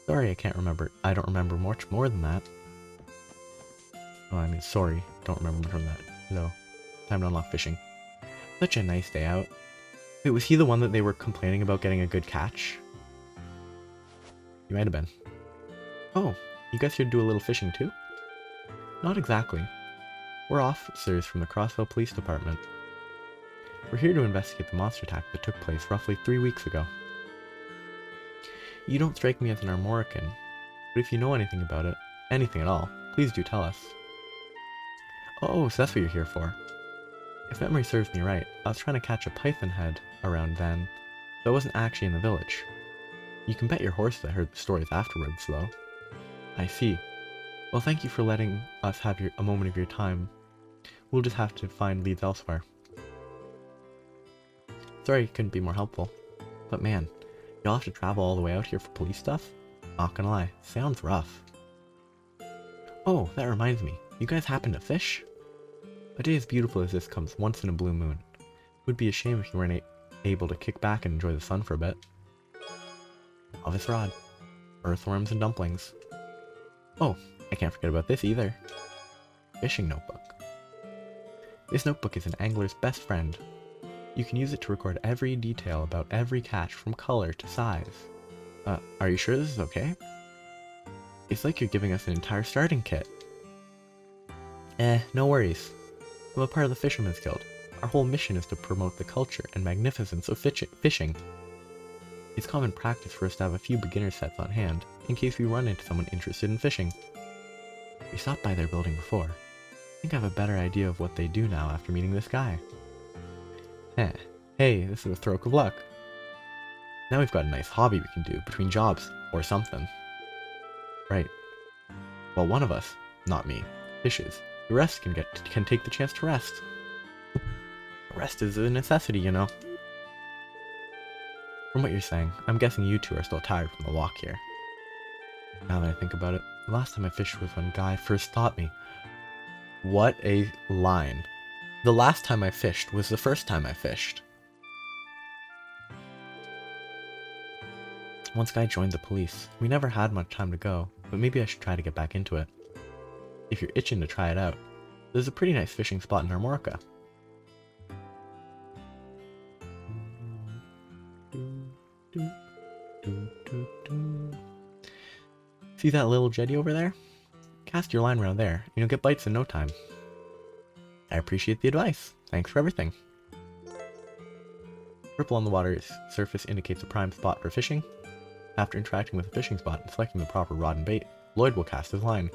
Sorry, I can't remember. I don't remember much more than that. Oh, I mean, sorry. Don't remember from that. Hello. Time to unlock fishing. Such a nice day out. Wait, was he the one that they were complaining about getting a good catch? He might have been. Oh, you guys here to do a little fishing too? Not exactly. We're officers from the Crossbell Police Department. We're here to investigate the monster attack that took place roughly 3 weeks ago. You don't strike me as an Armorican, but if you know anything about it, anything at all, please do tell us. Oh, so that's what you're here for. If memory serves me right, I was trying to catch a python head around then, though I wasn't actually in the village. You can bet your horse that I heard the stories afterwards, though. I see. Well, thank you for letting us have a moment of your time. We'll just have to find leads elsewhere. Sorry I couldn't be more helpful. But man, y'all have to travel all the way out here for police stuff? Not gonna lie, sounds rough. Oh, that reminds me. You guys happen to fish? A day as beautiful as this comes once in a blue moon. It would be a shame if you weren't able to kick back and enjoy the sun for a bit. Oh, this rod. Earthworms and dumplings. Oh, I can't forget about this either. Fishing notebook. This notebook is an angler's best friend. You can use it to record every detail about every catch from color to size. Are you sure this is okay? It's like you're giving us an entire starting kit. No worries. I'm a part of the Fisherman's Guild. Our whole mission is to promote the culture and magnificence of fishing. It's common practice for us to have a few beginner sets on hand, in case we run into someone interested in fishing. We stopped by their building before. I think I have a better idea of what they do now after meeting this guy. Hey, this is a stroke of luck. Now we've got a nice hobby we can do between jobs, or something. Right. Well, one of us, not me, fishes. The rest can take the chance to rest. Rest is a necessity, you know. From what you're saying, I'm guessing you two are still tired from the walk here. Now that I think about it, the last time I fished was when Guy first taught me. What a line. The last time I fished was the first time I fished. Once Guy joined the police, we never had much time to go, but maybe I should try to get back into it. If you're itching to try it out, there's a pretty nice fishing spot in Armorica. See that little jetty over there? Cast your line around there, and you'll get bites in no time. I appreciate the advice. Thanks for everything. Ripple on the water's surface indicates a prime spot for fishing. After interacting with the fishing spot and selecting the proper rod and bait, Lloyd will cast his line.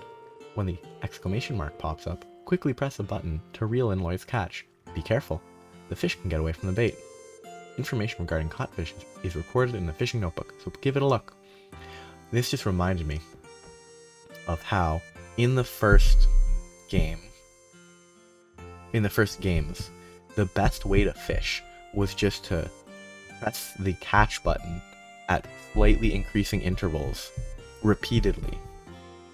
When the exclamation mark pops up, quickly press a button to reel in Lloyd's catch. Be careful, the fish can get away from the bait. Information regarding caught fish is recorded in the fishing notebook, so give it a look. This just reminded me of how in the first games, the best way to fish was just to press the catch button at slightly increasing intervals repeatedly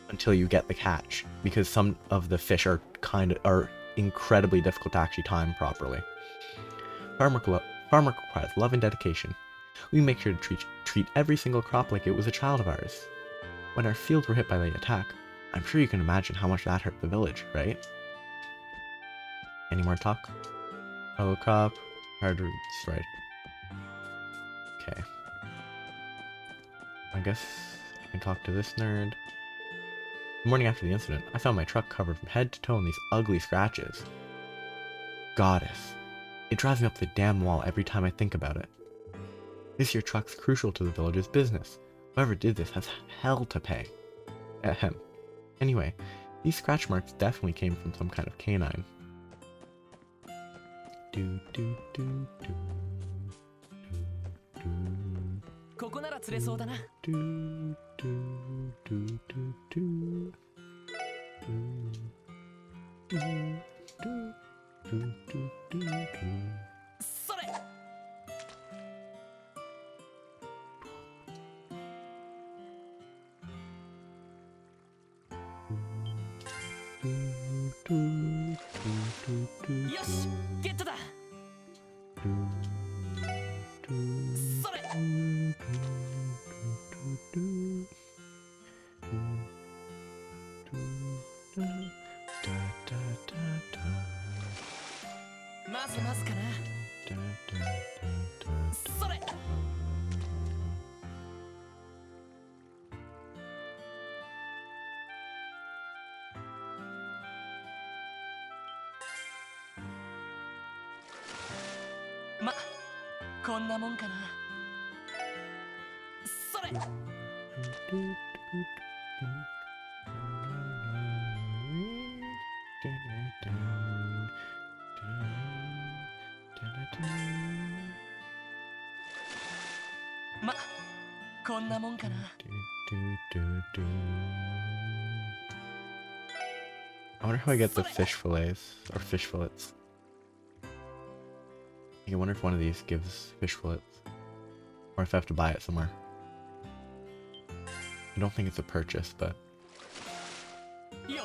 until you get the catch, because some of the fish are incredibly difficult to actually time properly. Farm work requires love and dedication. We make sure to treat every single crop like it was a child of ours. When our fields were hit by the attack, I'm sure you can imagine how much that hurt the village, right? Any more talk? Hello crop, hard to destroy. Okay. I guess I can talk to this nerd. The morning after the incident, I found my truck covered from head to toe in these ugly scratches. Goddess. It drives me up the damn wall every time I think about it. This here truck's crucial to the village's business. Whoever did this has hell to pay. Ahem. Anyway, these scratch marks definitely came from some kind of canine. Do do do do. Do do do do do. I wonder how I get the fish fillets, or fish fillets. I wonder if one of these gives fish fillets, or if I have to buy it somewhere. I don't think it's a purchase, but I'm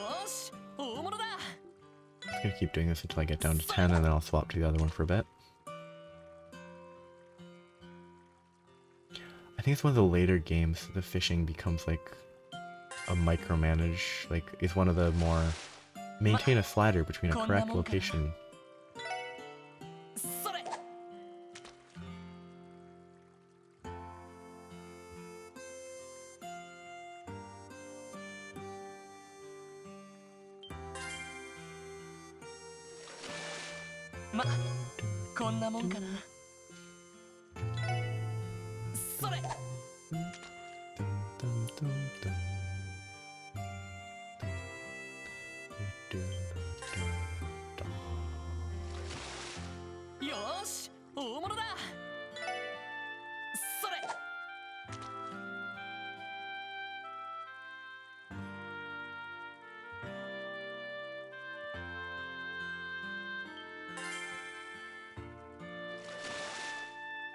just gonna keep doing this until I get down to 10, and then I'll swap to the other one for a bit. I think it's one of the later games the fishing becomes like a micromanage, like it's one of the more maintain a slider between a correct location. ま、こんなもんかな。それ。よーし、大物だ。それ。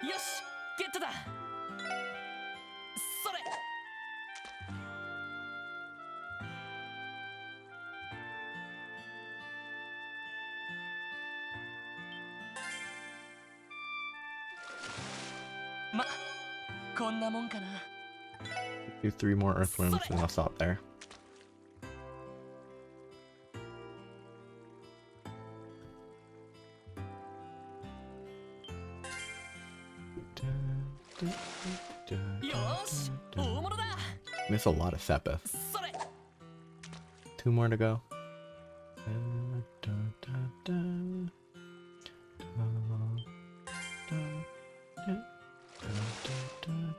よし、ゲットだ。それ。ま、こんなもんかな。Do 3 more earthworms and I'll stop there. Miss a lot of Sepith. 2 more to go.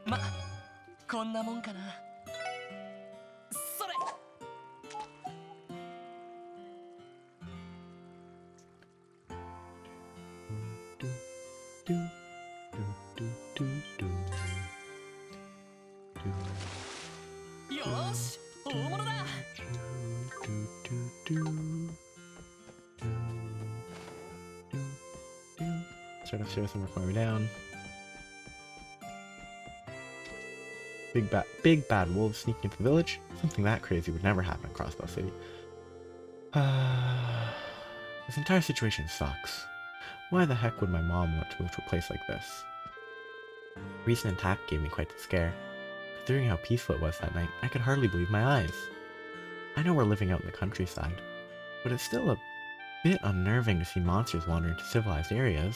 ま、こんなもんかな。それ。よーし、大物だ。Start off showing some work my way down. Big bad wolves sneaking into the village? Something that crazy would never happen in Crossbell City. This entire situation sucks. Why the heck would my mom want to move to a place like this? The recent attack gave me quite the scare. Considering how peaceful it was that night, I could hardly believe my eyes. I know we're living out in the countryside, but it's still a bit unnerving to see monsters wander into civilized areas.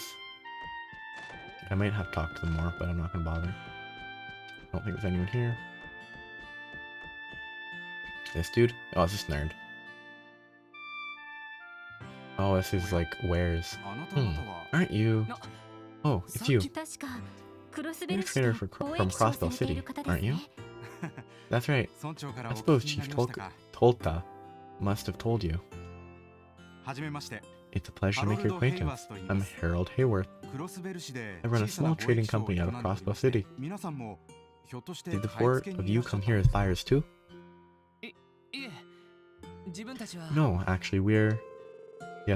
I might have talked to them more, but I'm not gonna bother. I don't think there's anyone here. This dude? Oh, it's this nerd. Oh, this is like wares. Aren't you? Oh, it's you. You're a trader from Crossbell City, aren't you? That's right. I suppose Chief Tolta must have told you. It's a pleasure to make your acquaintance. I'm Harold Hayworth. I run a small trading company out of Crossbell City. Did the 4 of you come here as buyers too? No, actually we're... The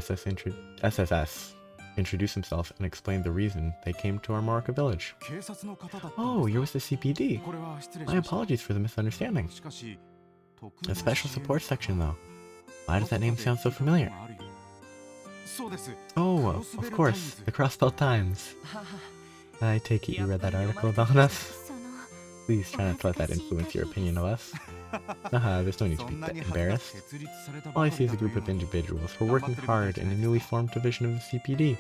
SSS introduced himself and explained the reason they came to Armorica Village. Oh, you're with the CPD. My apologies for the misunderstanding. A special support section though. Why does that name sound so familiar? Oh, of course, the Crossbell Times. I take it you read that article about us? Please try not to let that influence your opinion of us. Haha, there's no need to be embarrassed. All I see is a group of individuals who are working hard in a newly formed division of the CPD.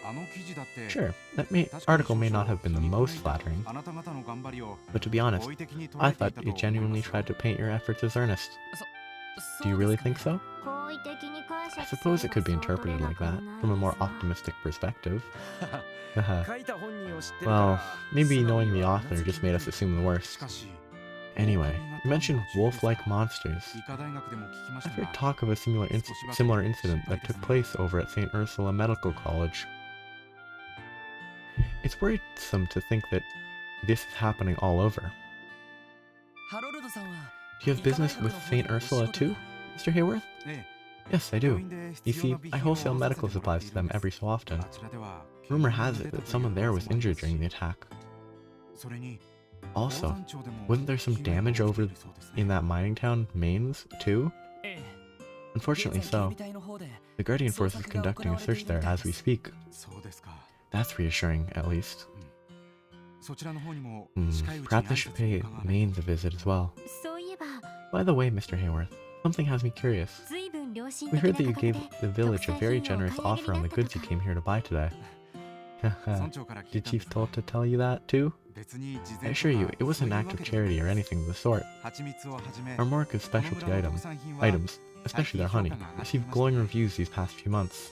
Sure, that article may not have been the most flattering, but to be honest, I thought it genuinely tried to paint your efforts as earnest. Do you really think so? I suppose it could be interpreted like that, from a more optimistic perspective. Well, maybe knowing the author just made us assume the worst. Anyway, you mentioned wolf-like monsters. I've heard talk of a similar incident that took place over at St. Ursula Medical College. It's worrisome to think that this is happening all over. Do you have business with St. Ursula too, Mr. Hayworth? Yes, I do. You see, I wholesale medical supplies to them every so often. Rumor has it that someone there was injured during the attack. Also, wasn't there some damage over in that mining town, Maines, too? Unfortunately so. The Guardian Force is conducting a search there as we speak. That's reassuring, at least. Perhaps I should pay Maines a visit as well. By the way, Mr. Hayworth, something has me curious. We heard that you gave the village a very generous offer on the goods you came here to buy today. Did Chief Tolta tell you that, too? I assure you, it wasn't an act of charity or anything of the sort. Armorica's specialty items, especially their honey, received glowing reviews these past few months.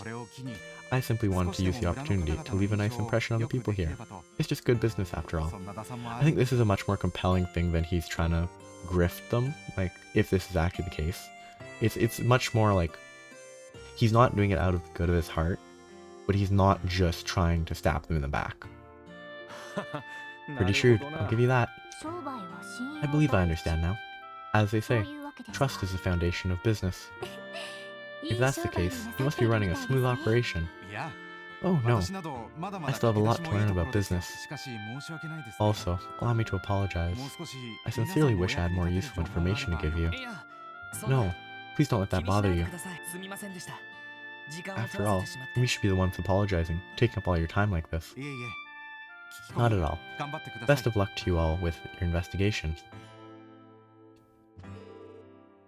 I simply wanted to use the opportunity to leave a nice impression on the people here. It's just good business after all. I think this is a much more compelling thing than he's trying to grift them, like, if this is actually the case. It's much more like, he's not doing it out of the good of his heart, but he's not just trying to stab them in the back. Pretty shrewd, I'll give you that. I believe I understand now. As they say, trust is the foundation of business. If that's the case, you must be running a smooth operation. Oh no, I still have a lot to learn about business. Also, allow me to apologize. I sincerely wish I had more useful information to give you. No, please don't let that bother you. After all, we should be the ones apologizing, taking up all your time like this. Not at all. Best of luck to you all with your investigation.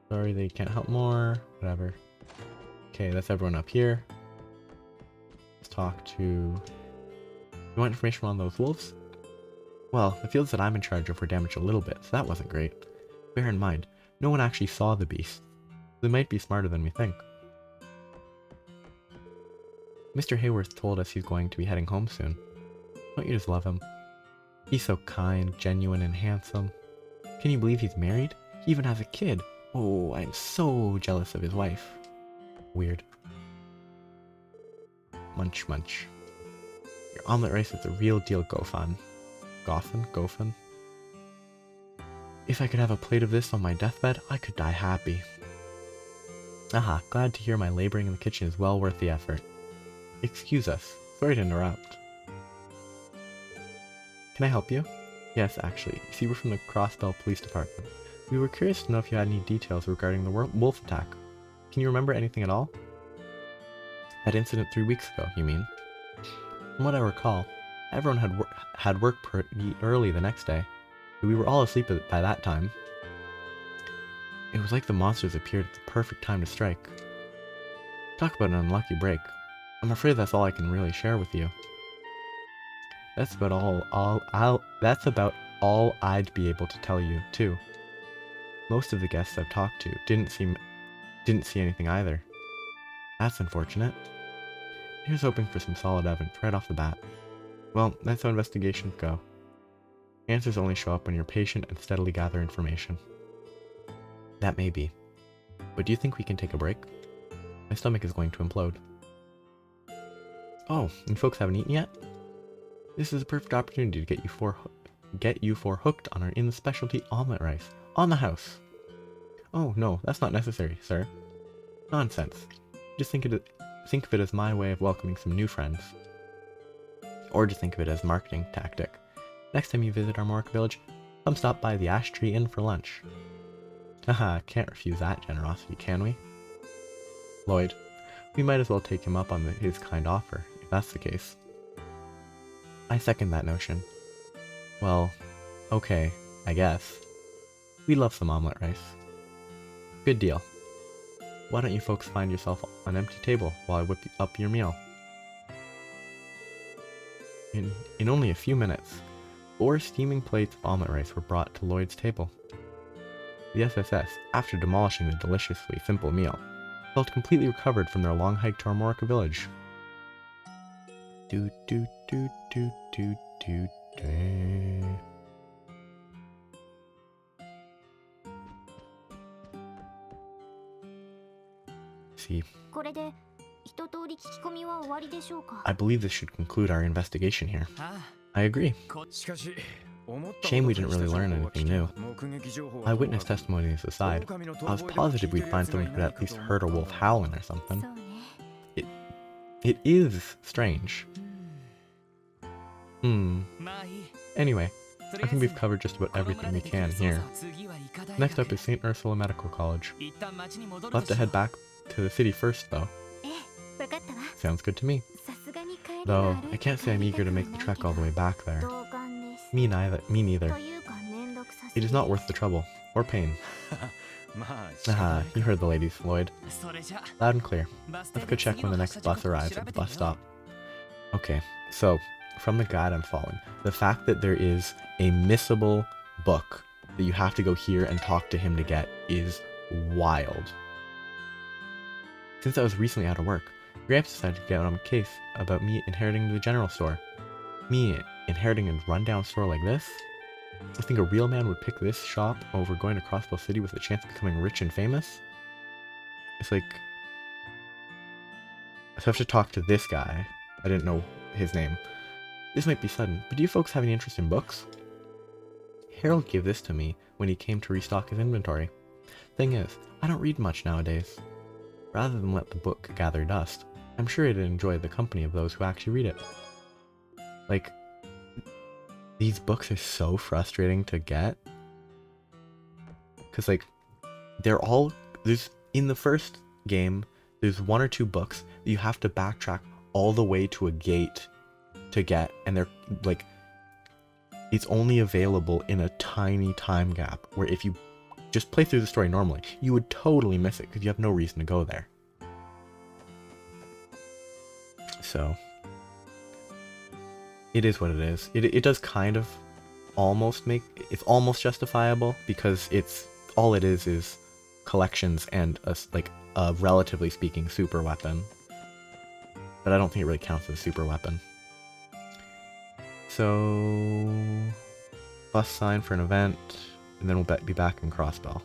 Sorry they can't help more, whatever. Okay, that's everyone up here. Let's talk to... You want information on those wolves? Well, the fields that I'm in charge of were damaged a little bit, so that wasn't great. Bear in mind, no one actually saw the beasts. They might be smarter than we think. Mr. Hayworth told us he's going to be heading home soon. Don't you just love him? He's so kind, genuine, and handsome. Can you believe he's married? He even has a kid. Oh, I'm so jealous of his wife. Weird. Munch munch. Your omelet rice is the real deal, Gofan. Gofan? If I could have a plate of this on my deathbed, I could die happy. Aha, glad to hear my laboring in the kitchen is well worth the effort. Excuse us. Sorry to interrupt. Can I help you? Yes, actually. You see, we're from the Crossbell Police Department. We were curious to know if you had any details regarding the wolf attack. Can you remember anything at all? That incident 3 weeks ago, you mean? From what I recall, everyone had work pretty early the next day. We were all asleep by that time. It was like the monsters appeared at the perfect time to strike. Talk about an unlucky break. I'm afraid that's all I can really share with you. That's about all I'd be able to tell you, too. Most of the guests I've talked to didn't see anything either. That's unfortunate. Here's hoping for some solid evidence right off the bat. Well, that's how investigations go. Answers only show up when you're patient and steadily gather information. That may be. But do you think we can take a break? My stomach is going to implode. Oh, and folks haven't eaten yet? This is a perfect opportunity to get you four hooked on our in-specialty omelet rice. On the house. Oh no, that's not necessary, sir. Nonsense. Just think of it as my way of welcoming some new friends. Or just think of it as a marketing tactic. Next time you visit Armorica Village, come stop by the Ash Tree Inn for lunch. Haha, can't refuse that generosity, can we? Lloyd, we might as well take him up on his kind offer, if that's the case. I second that notion. Well, okay, I guess. We love some omelet rice. Good deal. Why don't you folks find yourself an empty table while I whip up your meal? In only a few minutes, 4 steaming plates of omelet rice were brought to Lloyd's table. The SSS, after demolishing the deliciously simple meal, felt completely recovered from their long hike to Armorica Village. See, I believe this should conclude our investigation here. I agree. Shame we didn't really learn anything new. Eyewitness testimonies aside, I was positive we'd find someone who could at least heard a wolf howling or something. It is strange. Anyway, I think we've covered just about everything we can here. Next up is St. Ursula Medical College. We'll have to head back to the city first, though. Sounds good to me. Though, I can't say I'm eager to make the trek all the way back there. Me neither. It is not worth the trouble, or pain. Haha, you heard the ladies, Lloyd. Loud and clear. Let's go check when the next bus arrives at the bus stop. Okay, so, from the guide I'm following, the fact that there is a missable book that you have to go here and talk to him to get is wild. Since I was recently out of work, Gramps decided to get on a case about me inheriting the general store. Me inheriting a rundown store like this? I think a real man would pick this shop over going to Crossbell City with a chance of becoming rich and famous? It's like... I have to talk to this guy. I didn't know his name. This might be sudden, but do you folks have any interest in books? Harold gave this to me when he came to restock his inventory. Thing is, I don't read much nowadays. Rather than let the book gather dust, I'm sure it'd enjoy the company of those who actually read it. Like, these books are so frustrating to get. Because, like, they're all... in the first game, there's 1 or 2 books that you have to backtrack all the way to a gate to get, and they're, like... It's only available in a tiny time gap, where if you just play through the story normally, you would totally miss it, because you have no reason to go there. So... It is what it is. It does kind of almost make... It's almost justifiable, because it's... All it is collections and, a relatively speaking, super weapon. But I don't think it really counts as a super weapon. So... Bus sign for an event, and then we'll be back in Crossbell.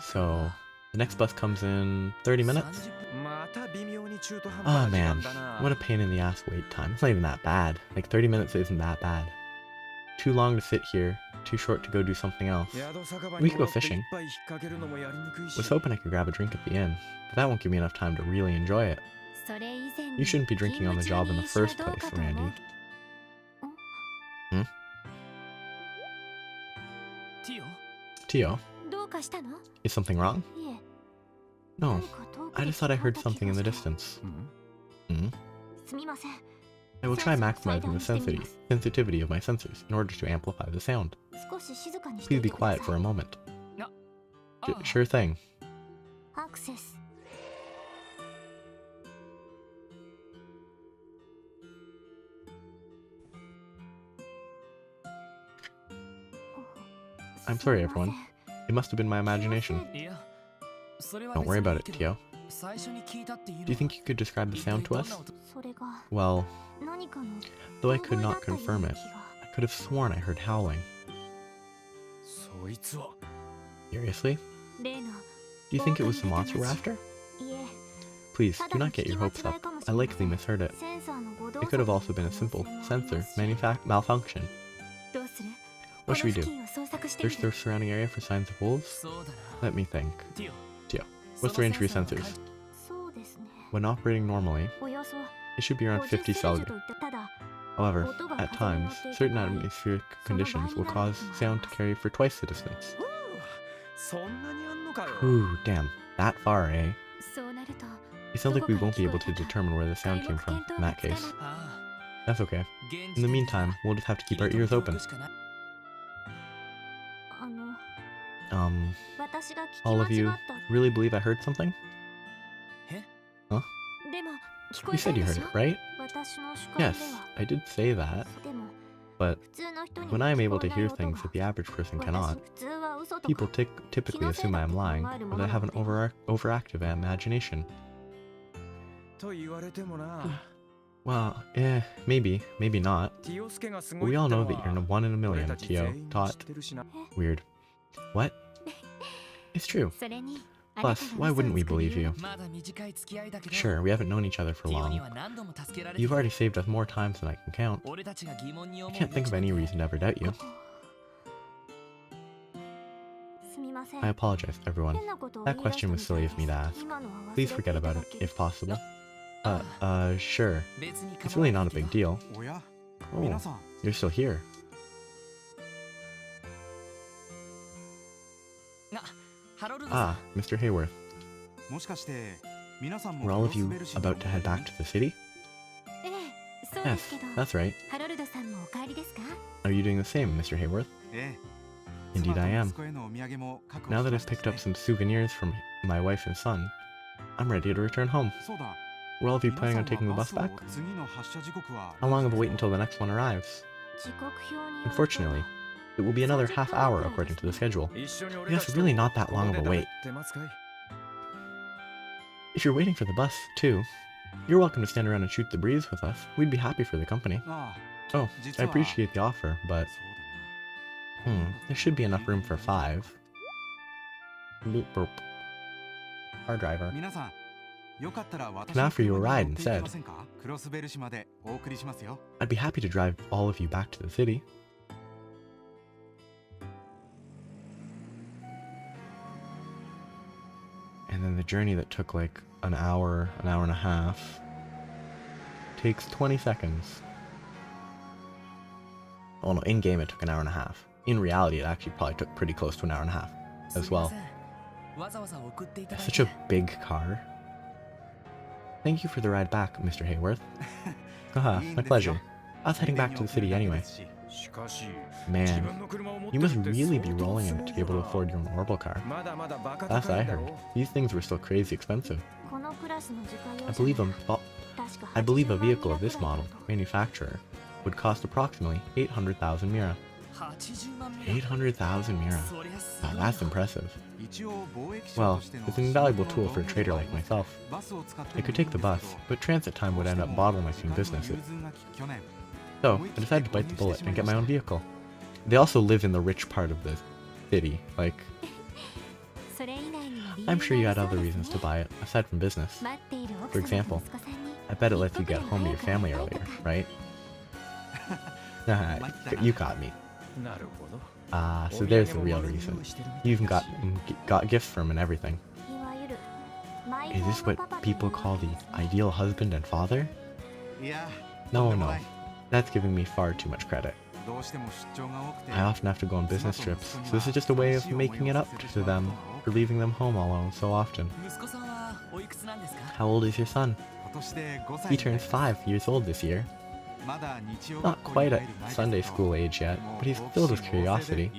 So... The next bus comes in 30 minutes? Oh man, what a pain in the ass wait time. It's not even that bad. Like 30 minutes isn't that bad. Too long to sit here, too short to go do something else. We could go fishing. Was hoping I could grab a drink at the inn, but that won't give me enough time to really enjoy it. You shouldn't be drinking on the job in the first place, Randy. Hmm? Tio? Is something wrong? No, I just thought I heard something in the distance. Hmm? I will try maximizing the sensitivity of my sensors in order to amplify the sound. Please be quiet for a moment. Sure thing. I'm sorry, everyone. It must have been my imagination. Don't worry about it, Tio. Do you think you could describe the sound to us? Well, though I could not confirm it, I could have sworn I heard howling. Seriously? Do you think it was the monster we're after? Please, do not get your hopes up. I likely misheard it. It could have also been a simple sensor malfunction. What should we do? Search the surrounding area for signs of wolves? Let me think. Tio, what's the range for your sensors? When operating normally, it should be around 50 Celsius. However, at times, certain atmospheric conditions will cause sound to carry for twice the distance. Ooh, damn. That far, eh? It sounds like we won't be able to determine where the sound came from, in that case. That's okay. In the meantime, we'll just have to keep our ears open. All of you really believe I heard something? Huh? You said you heard it, right? Yes, I did say that. But when I am able to hear things that the average person cannot, people typically assume I am lying, or that I have an overactive imagination. Well, maybe not. But we all know that you're 1 in a million, Tio. Weird. What? It's true. Plus, why wouldn't we believe you? Sure, we haven't known each other for long. You've already saved us more times than I can count. I can't think of any reason to ever doubt you. I apologize, everyone. That question was silly of me to ask. Please forget about it, if possible. Sure. It's really not a big deal. Oh, you're still here. Ah, Mr. Hayworth. Were all of you about to head back to the city? Yes, that's right. Are you doing the same, Mr. Hayworth? Indeed I am. Now that I've picked up some souvenirs from my wife and son, I'm ready to return home. Were all of you planning on taking the bus back? How long of a wait until the next one arrives? Unfortunately, It will be another half hour according to the schedule. Yes, really not that long of a wait. If you're waiting for the bus, too, you're welcome to stand around and shoot the breeze with us. We'd be happy for the company. Oh, I appreciate the offer, but... there should be enough room for 5. Boop burp. Car driver. Can I offer you a ride instead? I'd be happy to drive all of you back to the city. And then the journey that took like an hour and a half, takes 20 seconds. Oh no, in-game it took an hour and a half. In reality, it actually probably took pretty close to an hour and a half as well. It's such a big car. Thank you for the ride back, Mr. Hayworth. Haha, my pleasure. I was heading back to the city anyway. Man, you must really be rolling in it to be able to afford your own orbital car. Last I heard, these things were still crazy expensive. I believe a vehicle of this model, manufacturer, would cost approximately 800,000 mira. 800,000 mira. Wow, that's impressive. Well, it's an invaluable tool for a trader like myself. I could take the bus, but transit time would end up bottlenecking businesses. So, I decided to bite the bullet and get my own vehicle. They also live in the rich part of the city, like... I'm sure you had other reasons to buy it, aside from business. For example, I bet it lets you get home to your family earlier, right? Haha, you caught me. So there's the real reason. You even got gifts from him and everything. Is this what people call the ideal husband and father? No. That's giving me far too much credit. I often have to go on business trips, so this is just a way of making it up to them for leaving them home alone so often. How old is your son? He turns 5 years old this year. Not quite at Sunday school age yet, but he's filled with curiosity.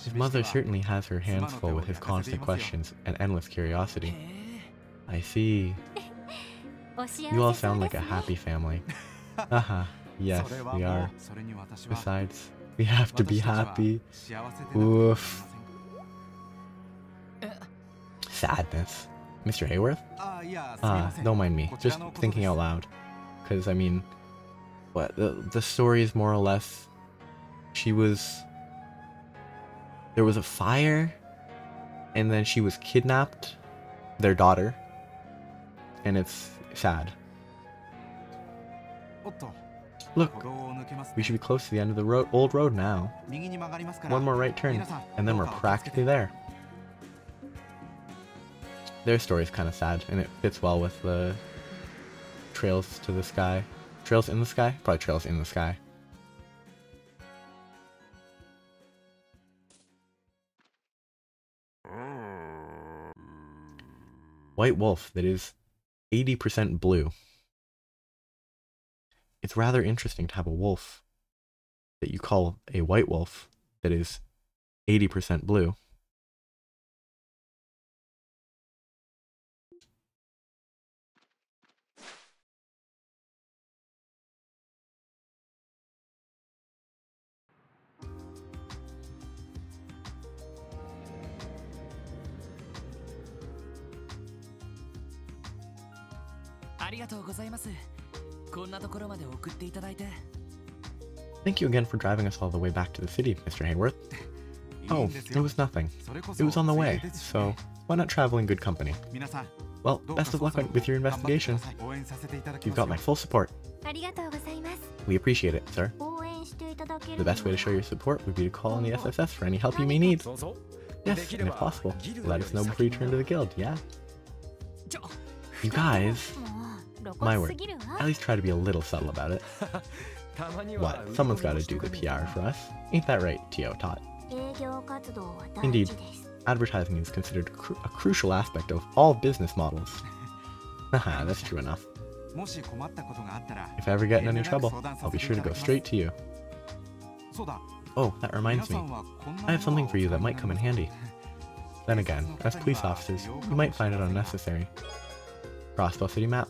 His mother certainly has her hands full with his constant questions and endless curiosity. I see. You all sound like a happy family. Haha, yes, we are. Besides, we have to be happy. Oof. Sadness. Mr. Hayworth? Don't mind me, just thinking out loud. Because, I mean... What, the story is more or less, there was a fire, and then she was kidnapped, their daughter, and it's sad. Look, we should be close to the end of the old road now. One more right turn, and then we're practically there. Their story is kind of sad, and it fits well with the trails to the sky. Trails in the sky? Probably trails in the sky. White wolf that is 80% blue. It's rather interesting to have a wolf that you call a white wolf that is 80% blue. Thank you again for driving us all the way back to the city, Mr. Hayworth. Oh, it was nothing. It was on the way, so why not travel in good company? Well, best of luck with your investigation. You've got my full support. We appreciate it, sir. The best way to show your support would be to call on the SSS for any help you may need. Yes, and if possible, let us know before you return to the guild, yeah? You guys... My word, at least try to be a little subtle about it. What, someone's gotta do the PR for us. Ain't that right, T.O. Tot? Indeed, advertising is considered a crucial aspect of all business models. Haha, that's true enough. If I ever get in any trouble, I'll be sure to go straight to you. Oh, that reminds me. I have something for you that might come in handy. Then again, as police officers, you might find it unnecessary. Crossbell City map.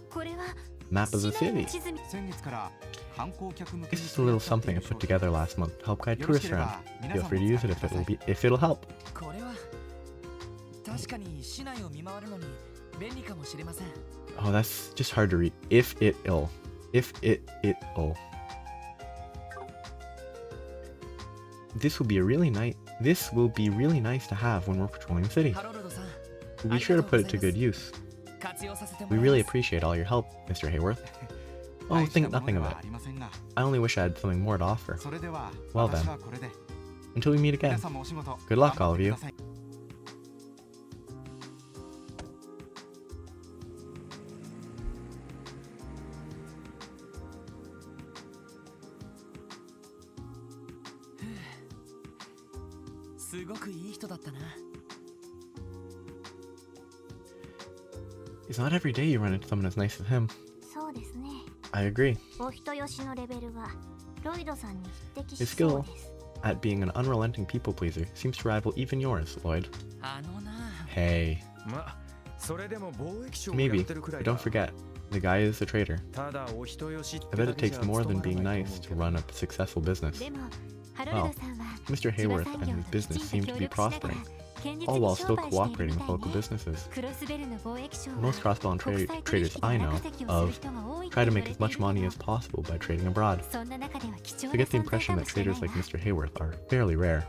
Map of the city. This is a little something I put together last month to help guide tourists around. Feel free to use it if it'll help. これは確かに市内を見回るのに便利かもしれません。 Oh, that's just hard to read. If it'll. This will be really nice to have when we're patrolling the city. We'll be sure to put it to good use. We really appreciate all your help, Mr. Hayworth. Oh, think nothing of it. I only wish I had something more to offer. Well then, until we meet again. Good luck, all of you. It's not every day you run into someone as nice as him. I agree. His skill at being an unrelenting people pleaser seems to rival even yours, Lloyd. Hey. Maybe, but don't forget, the guy is a traitor. I bet it takes more than being nice to run a successful business. Well, Mr. Hayworth and his business seem to be prospering, all while still cooperating with local businesses. Most Crossbell traders I know of try to make as much money as possible by trading abroad. So I get the impression that traders like Mr. Hayworth are fairly rare.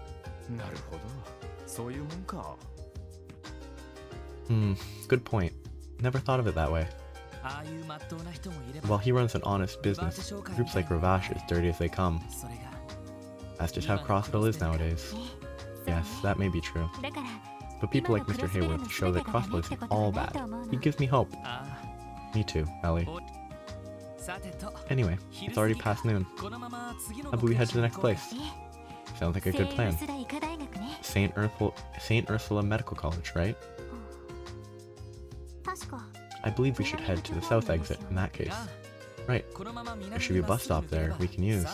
Good point. Never thought of it that way. While he runs an honest business, groups like Ravash are as dirty as they come. That's just how Crossbell is nowadays. Yes, that may be true. But people like Mr. Hayworth show that Crossbell isn't all bad. He gives me hope. Me too, Ellie. Anyway, it's already past noon. How about we head to the next place? Sounds like a good plan. St. Ursula Medical College, right? I believe we should head to the south exit in that case. Right. There should be a bus stop there we can use.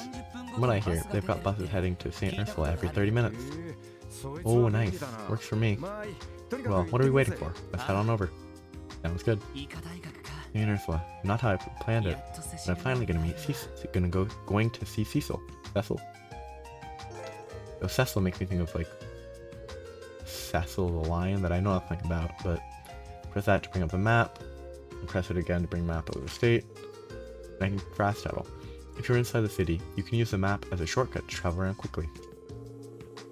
From what I hear, they've got buses heading to St. Ursula every 30 minutes. Oh, nice. Works for me. Well, what are we waiting for? Let's head on over. Sounds good. St. Ursula. Not how I planned it, but I'm finally going to see Cecil. Cecil? Oh, Cecil makes me think of, like, Cecil the lion that I know nothing about, but press that to bring up the map, and press it again to bring map over the state, and I can fast travel. If you're inside the city, you can use the map as a shortcut to travel around quickly.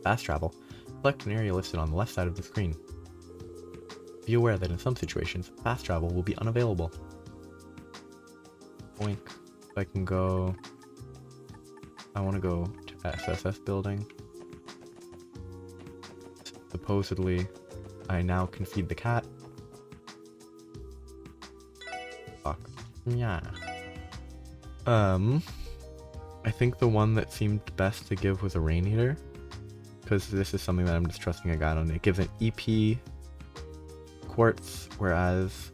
Fast travel. Select an area listed on the left side of the screen. Be aware that in some situations, fast travel will be unavailable. Boink. I can go... I want to go to SSS building. Supposedly, I now can feed the cat. Fuck. Yeah. I think the one that seemed best to give was a Rain Eater, because this is something that I'm just trusting a guide on. It gives an EP quartz, whereas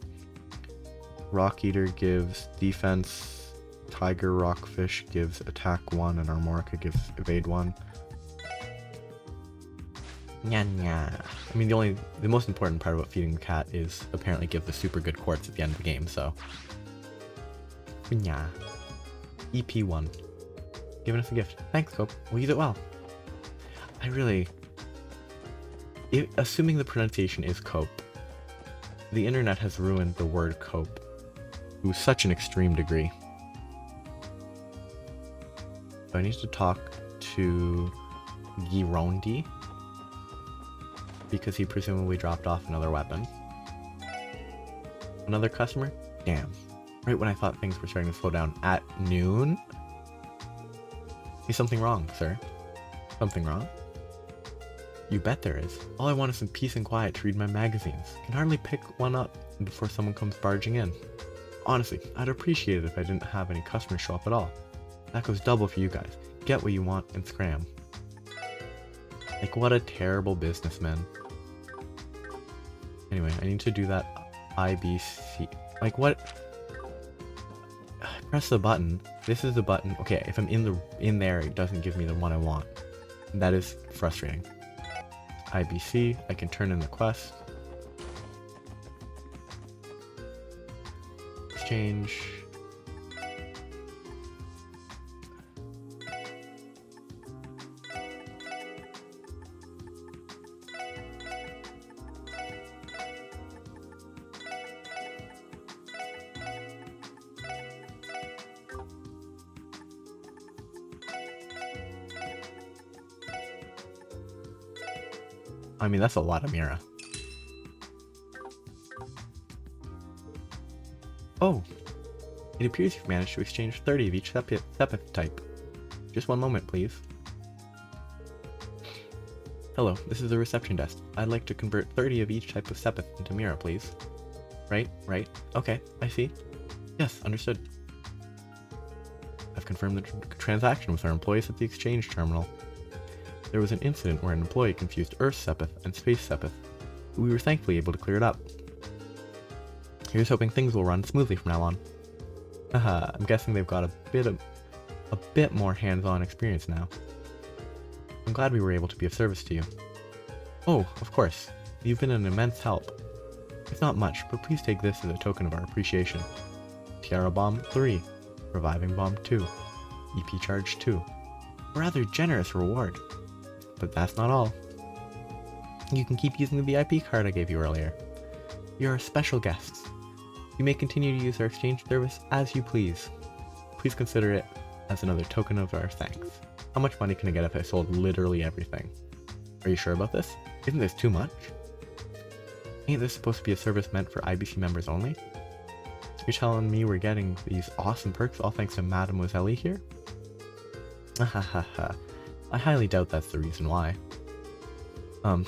Rock Eater gives defense, Tiger Rockfish gives attack 1, and Armorica gives evade 1. Nya. I mean, the most important part about feeding the cat is apparently give the super good quartz at the end of the game, so. Nya. EP1. Giving us a gift. Thanks, Cope. We'll use it well. Assuming the pronunciation is Cope, the internet has ruined the word Cope to such an extreme degree. So I need to talk to Girondi, because he presumably dropped off another weapon. Another customer? Damn. Right when I thought things were starting to slow down at noon? Is something wrong, sir? Something wrong? You bet there is. All I want is some peace and quiet to read my magazines. Can hardly pick one up before someone comes barging in. Honestly, I'd appreciate it if I didn't have any customers show up at all. That goes double for you guys. Get what you want and scram. Like, what a terrible businessman. Anyway, I need to do that IBC. Like, what? Press the button. This is the button. Okay, if I'm in there, it doesn't give me the one I want. That is frustrating. IBC, I can turn in the quest. Exchange. I mean, that's a lot of Mira. Oh! It appears you've managed to exchange 30 of each Sepith type. Just one moment, please. Hello, this is the reception desk. I'd like to convert 30 of each type of Sepith into Mira, please. Right. Okay, I see. Yes, understood. I've confirmed the transaction with our employees at the exchange terminal. There was an incident where an employee confused Earth Sepith and Space Sepith. We were thankfully able to clear it up. Here's hoping things will run smoothly from now on. Haha, I'm guessing they've got a bit more hands-on experience now. I'm glad we were able to be of service to you. Oh, of course. You've been an immense help. It's not much, but please take this as a token of our appreciation. Tiara Bomb 3. Reviving Bomb 2. EP Charge 2. A rather generous reward. But that's not all. You can keep using the VIP card I gave you earlier. You're our special guests. You may continue to use our exchange service as you please. Please consider it as another token of our thanks. How much money can I get if I sold literally everything? Are you sure about this? Isn't this too much? Ain't this supposed to be a service meant for IBC members only? You're telling me we're getting these awesome perks all thanks to Mademoiselle here? Ahahaha. I highly doubt that's the reason why.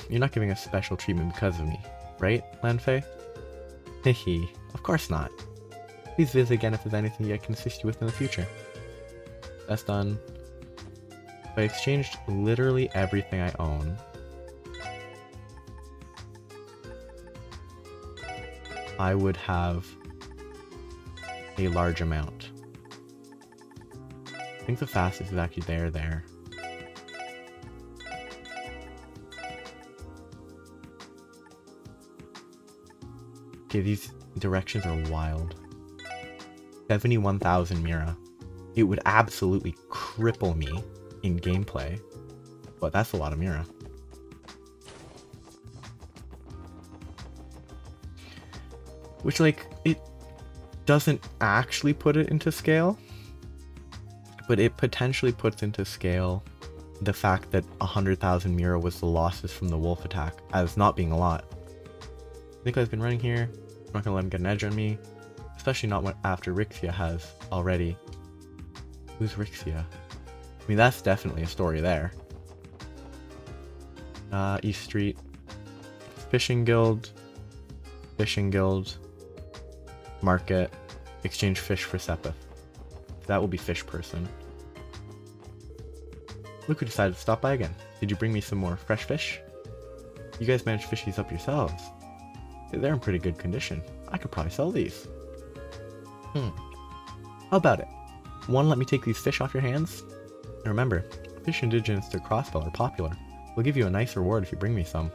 You're not giving us special treatment because of me, right, Lanfei? Hehe, of course not. Please visit again if there's anything I can assist you with in the future. That's done. If I exchanged literally everything I own, I would have a large amount. I think the fastest is actually there. Okay, these directions are wild. 71,000 Mira. It would absolutely cripple me in gameplay, but that's a lot of Mira. Which, like, it doesn't actually put it into scale, but it potentially puts into scale the fact that 100,000 Mira was the losses from the wolf attack as not being a lot. Nikolai's been running here. I'm not gonna let him get an edge on me, especially not after Rixia has already. Who's Rixia? I mean, that's definitely a story there. East Street. Fishing Guild. Market. Exchange fish for Sepith. That will be fish person. Look who decided to stop by again. Did you bring me some more fresh fish? You guys managed to fish these up yourselves. They're in pretty good condition. I could probably sell these. How about it? Wanna let me take these fish off your hands? And remember, fish indigenous to Crossbell are popular. We'll give you a nice reward if you bring me some.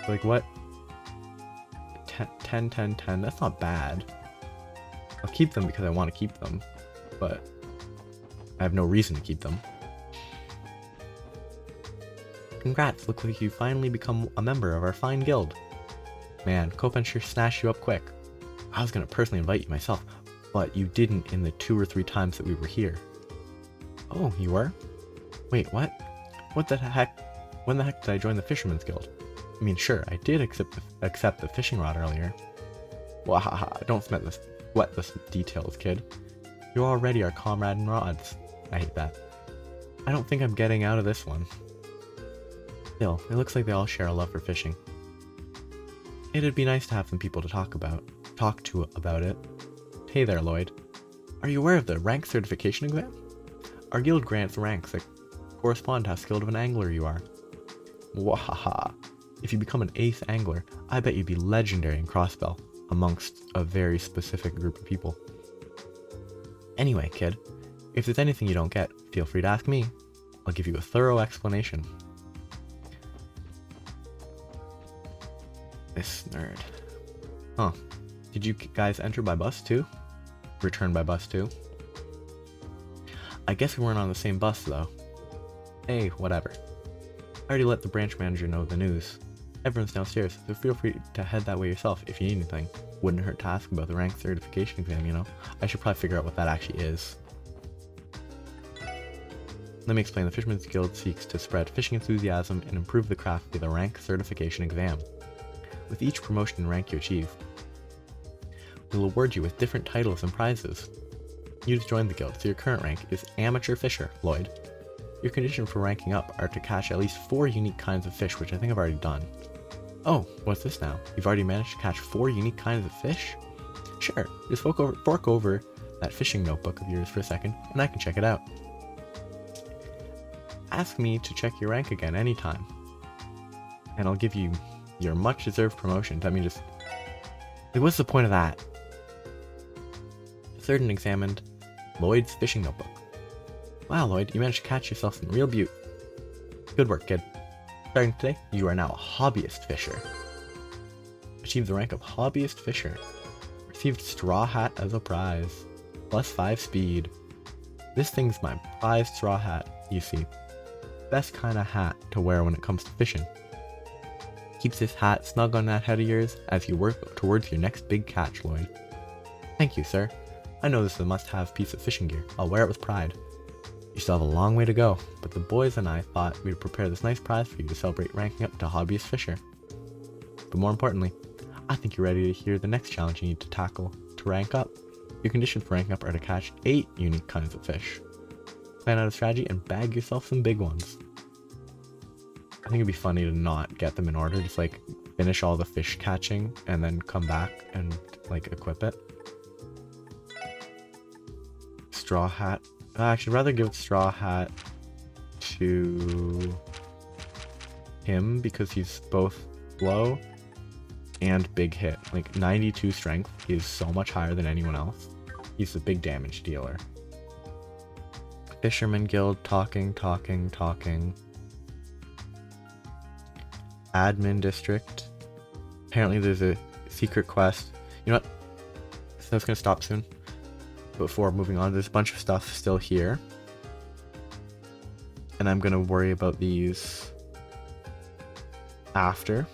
Like what? 10, 10, 10. That's not bad. I'll keep them because I want to keep them, but I have no reason to keep them. Congrats, looks like you finally become a member of our fine guild. Man, Copen sure snatched you up quick. I was gonna personally invite you myself, but you didn't in the 2 or 3 times that we were here. Oh, you were? Wait, what? What the heck? When the heck did I join the Fisherman's Guild? I mean, sure, I did accept the fishing rod earlier. Wahaha, don't sweat the details, kid. You're already our comrade in rods. I hate that. I don't think I'm getting out of this one. Still, it looks like they all share a love for fishing. It'd be nice to have some people to talk to about it. Hey there, Lloyd. Are you aware of the rank certification exam? Our guild grants ranks that correspond to how skilled of an angler you are. Wahaha. If you become an ace angler, I bet you'd be legendary in Crossbell, amongst a very specific group of people. Anyway, kid, if there's anything you don't get, feel free to ask me. I'll give you a thorough explanation. This nerd. Huh. Did you guys enter by bus too? Return by bus too? I guess we weren't on the same bus though. Hey, whatever. I already let the branch manager know the news. Everyone's downstairs, so feel free to head that way yourself if you need anything. Wouldn't hurt to ask about the rank certification exam, you know? I should probably figure out what that actually is. Let me explain. The Fisherman's Guild seeks to spread fishing enthusiasm and improve the craft via the rank certification exam. With each promotion and rank you achieve, we'll award you with different titles and prizes. You just joined the guild, so your current rank is Amateur Fisher, Lloyd. Your conditions for ranking up are to catch at least 4 unique kinds of fish, which I think I've already done. Oh, what's this now? You've already managed to catch 4 unique kinds of fish? Sure, just fork over that fishing notebook of yours for a second, and I can check it out. Ask me to check your rank again anytime, and I'll give you your much-deserved promotion. I mean, just... like, what's the point of that? Third and examined Lloyd's fishing notebook. Wow, Lloyd, you managed to catch yourself some real beaut. Good work, kid. Starting today, you are now a hobbyist fisher. Achieved the rank of hobbyist fisher. Received straw hat as a prize. Plus 5 speed. This thing's my prized straw hat, you see. Best kind of hat to wear when it comes to fishing. Keeps this hat snug on that head of yours as you work towards your next big catch, Lloyd. Thank you, sir. I know this is a must-have piece of fishing gear. I'll wear it with pride. You still have a long way to go, but the boys and I thought we'd prepare this nice prize for you to celebrate ranking up to hobbyist fisher. But more importantly, I think you're ready to hear the next challenge you need to tackle to rank up. Your conditions for ranking up are to catch 8 unique kinds of fish. Plan out a strategy and bag yourself some big ones. I think it'd be funny to not get them in order, just like finish all the fish catching and then come back and like equip it. Straw hat. I should rather give straw hat to him because he's both slow and big hit. Like 92 strength is so much higher than anyone else. He's the big damage dealer. Fisherman Guild, talking. Admin District. Apparently there's a secret quest. You know what? So that's gonna stop soon. Before moving on, there's a bunch of stuff still here. And I'm gonna worry about these after.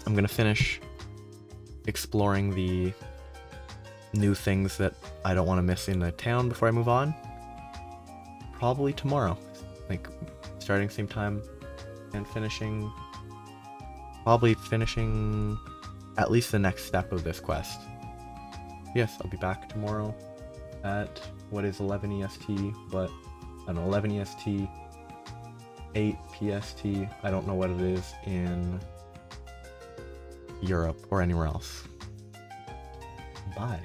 I'm gonna finish exploring the new things that I don't want to miss in the town before I move on. Probably tomorrow. Like, starting same time and finishing... probably finishing at least the next step of this quest. Yes, I'll be back tomorrow at what is 11 EST, but I don't know, 11 EST, 8 PST. I don't know what it is in Europe or anywhere else. Bye.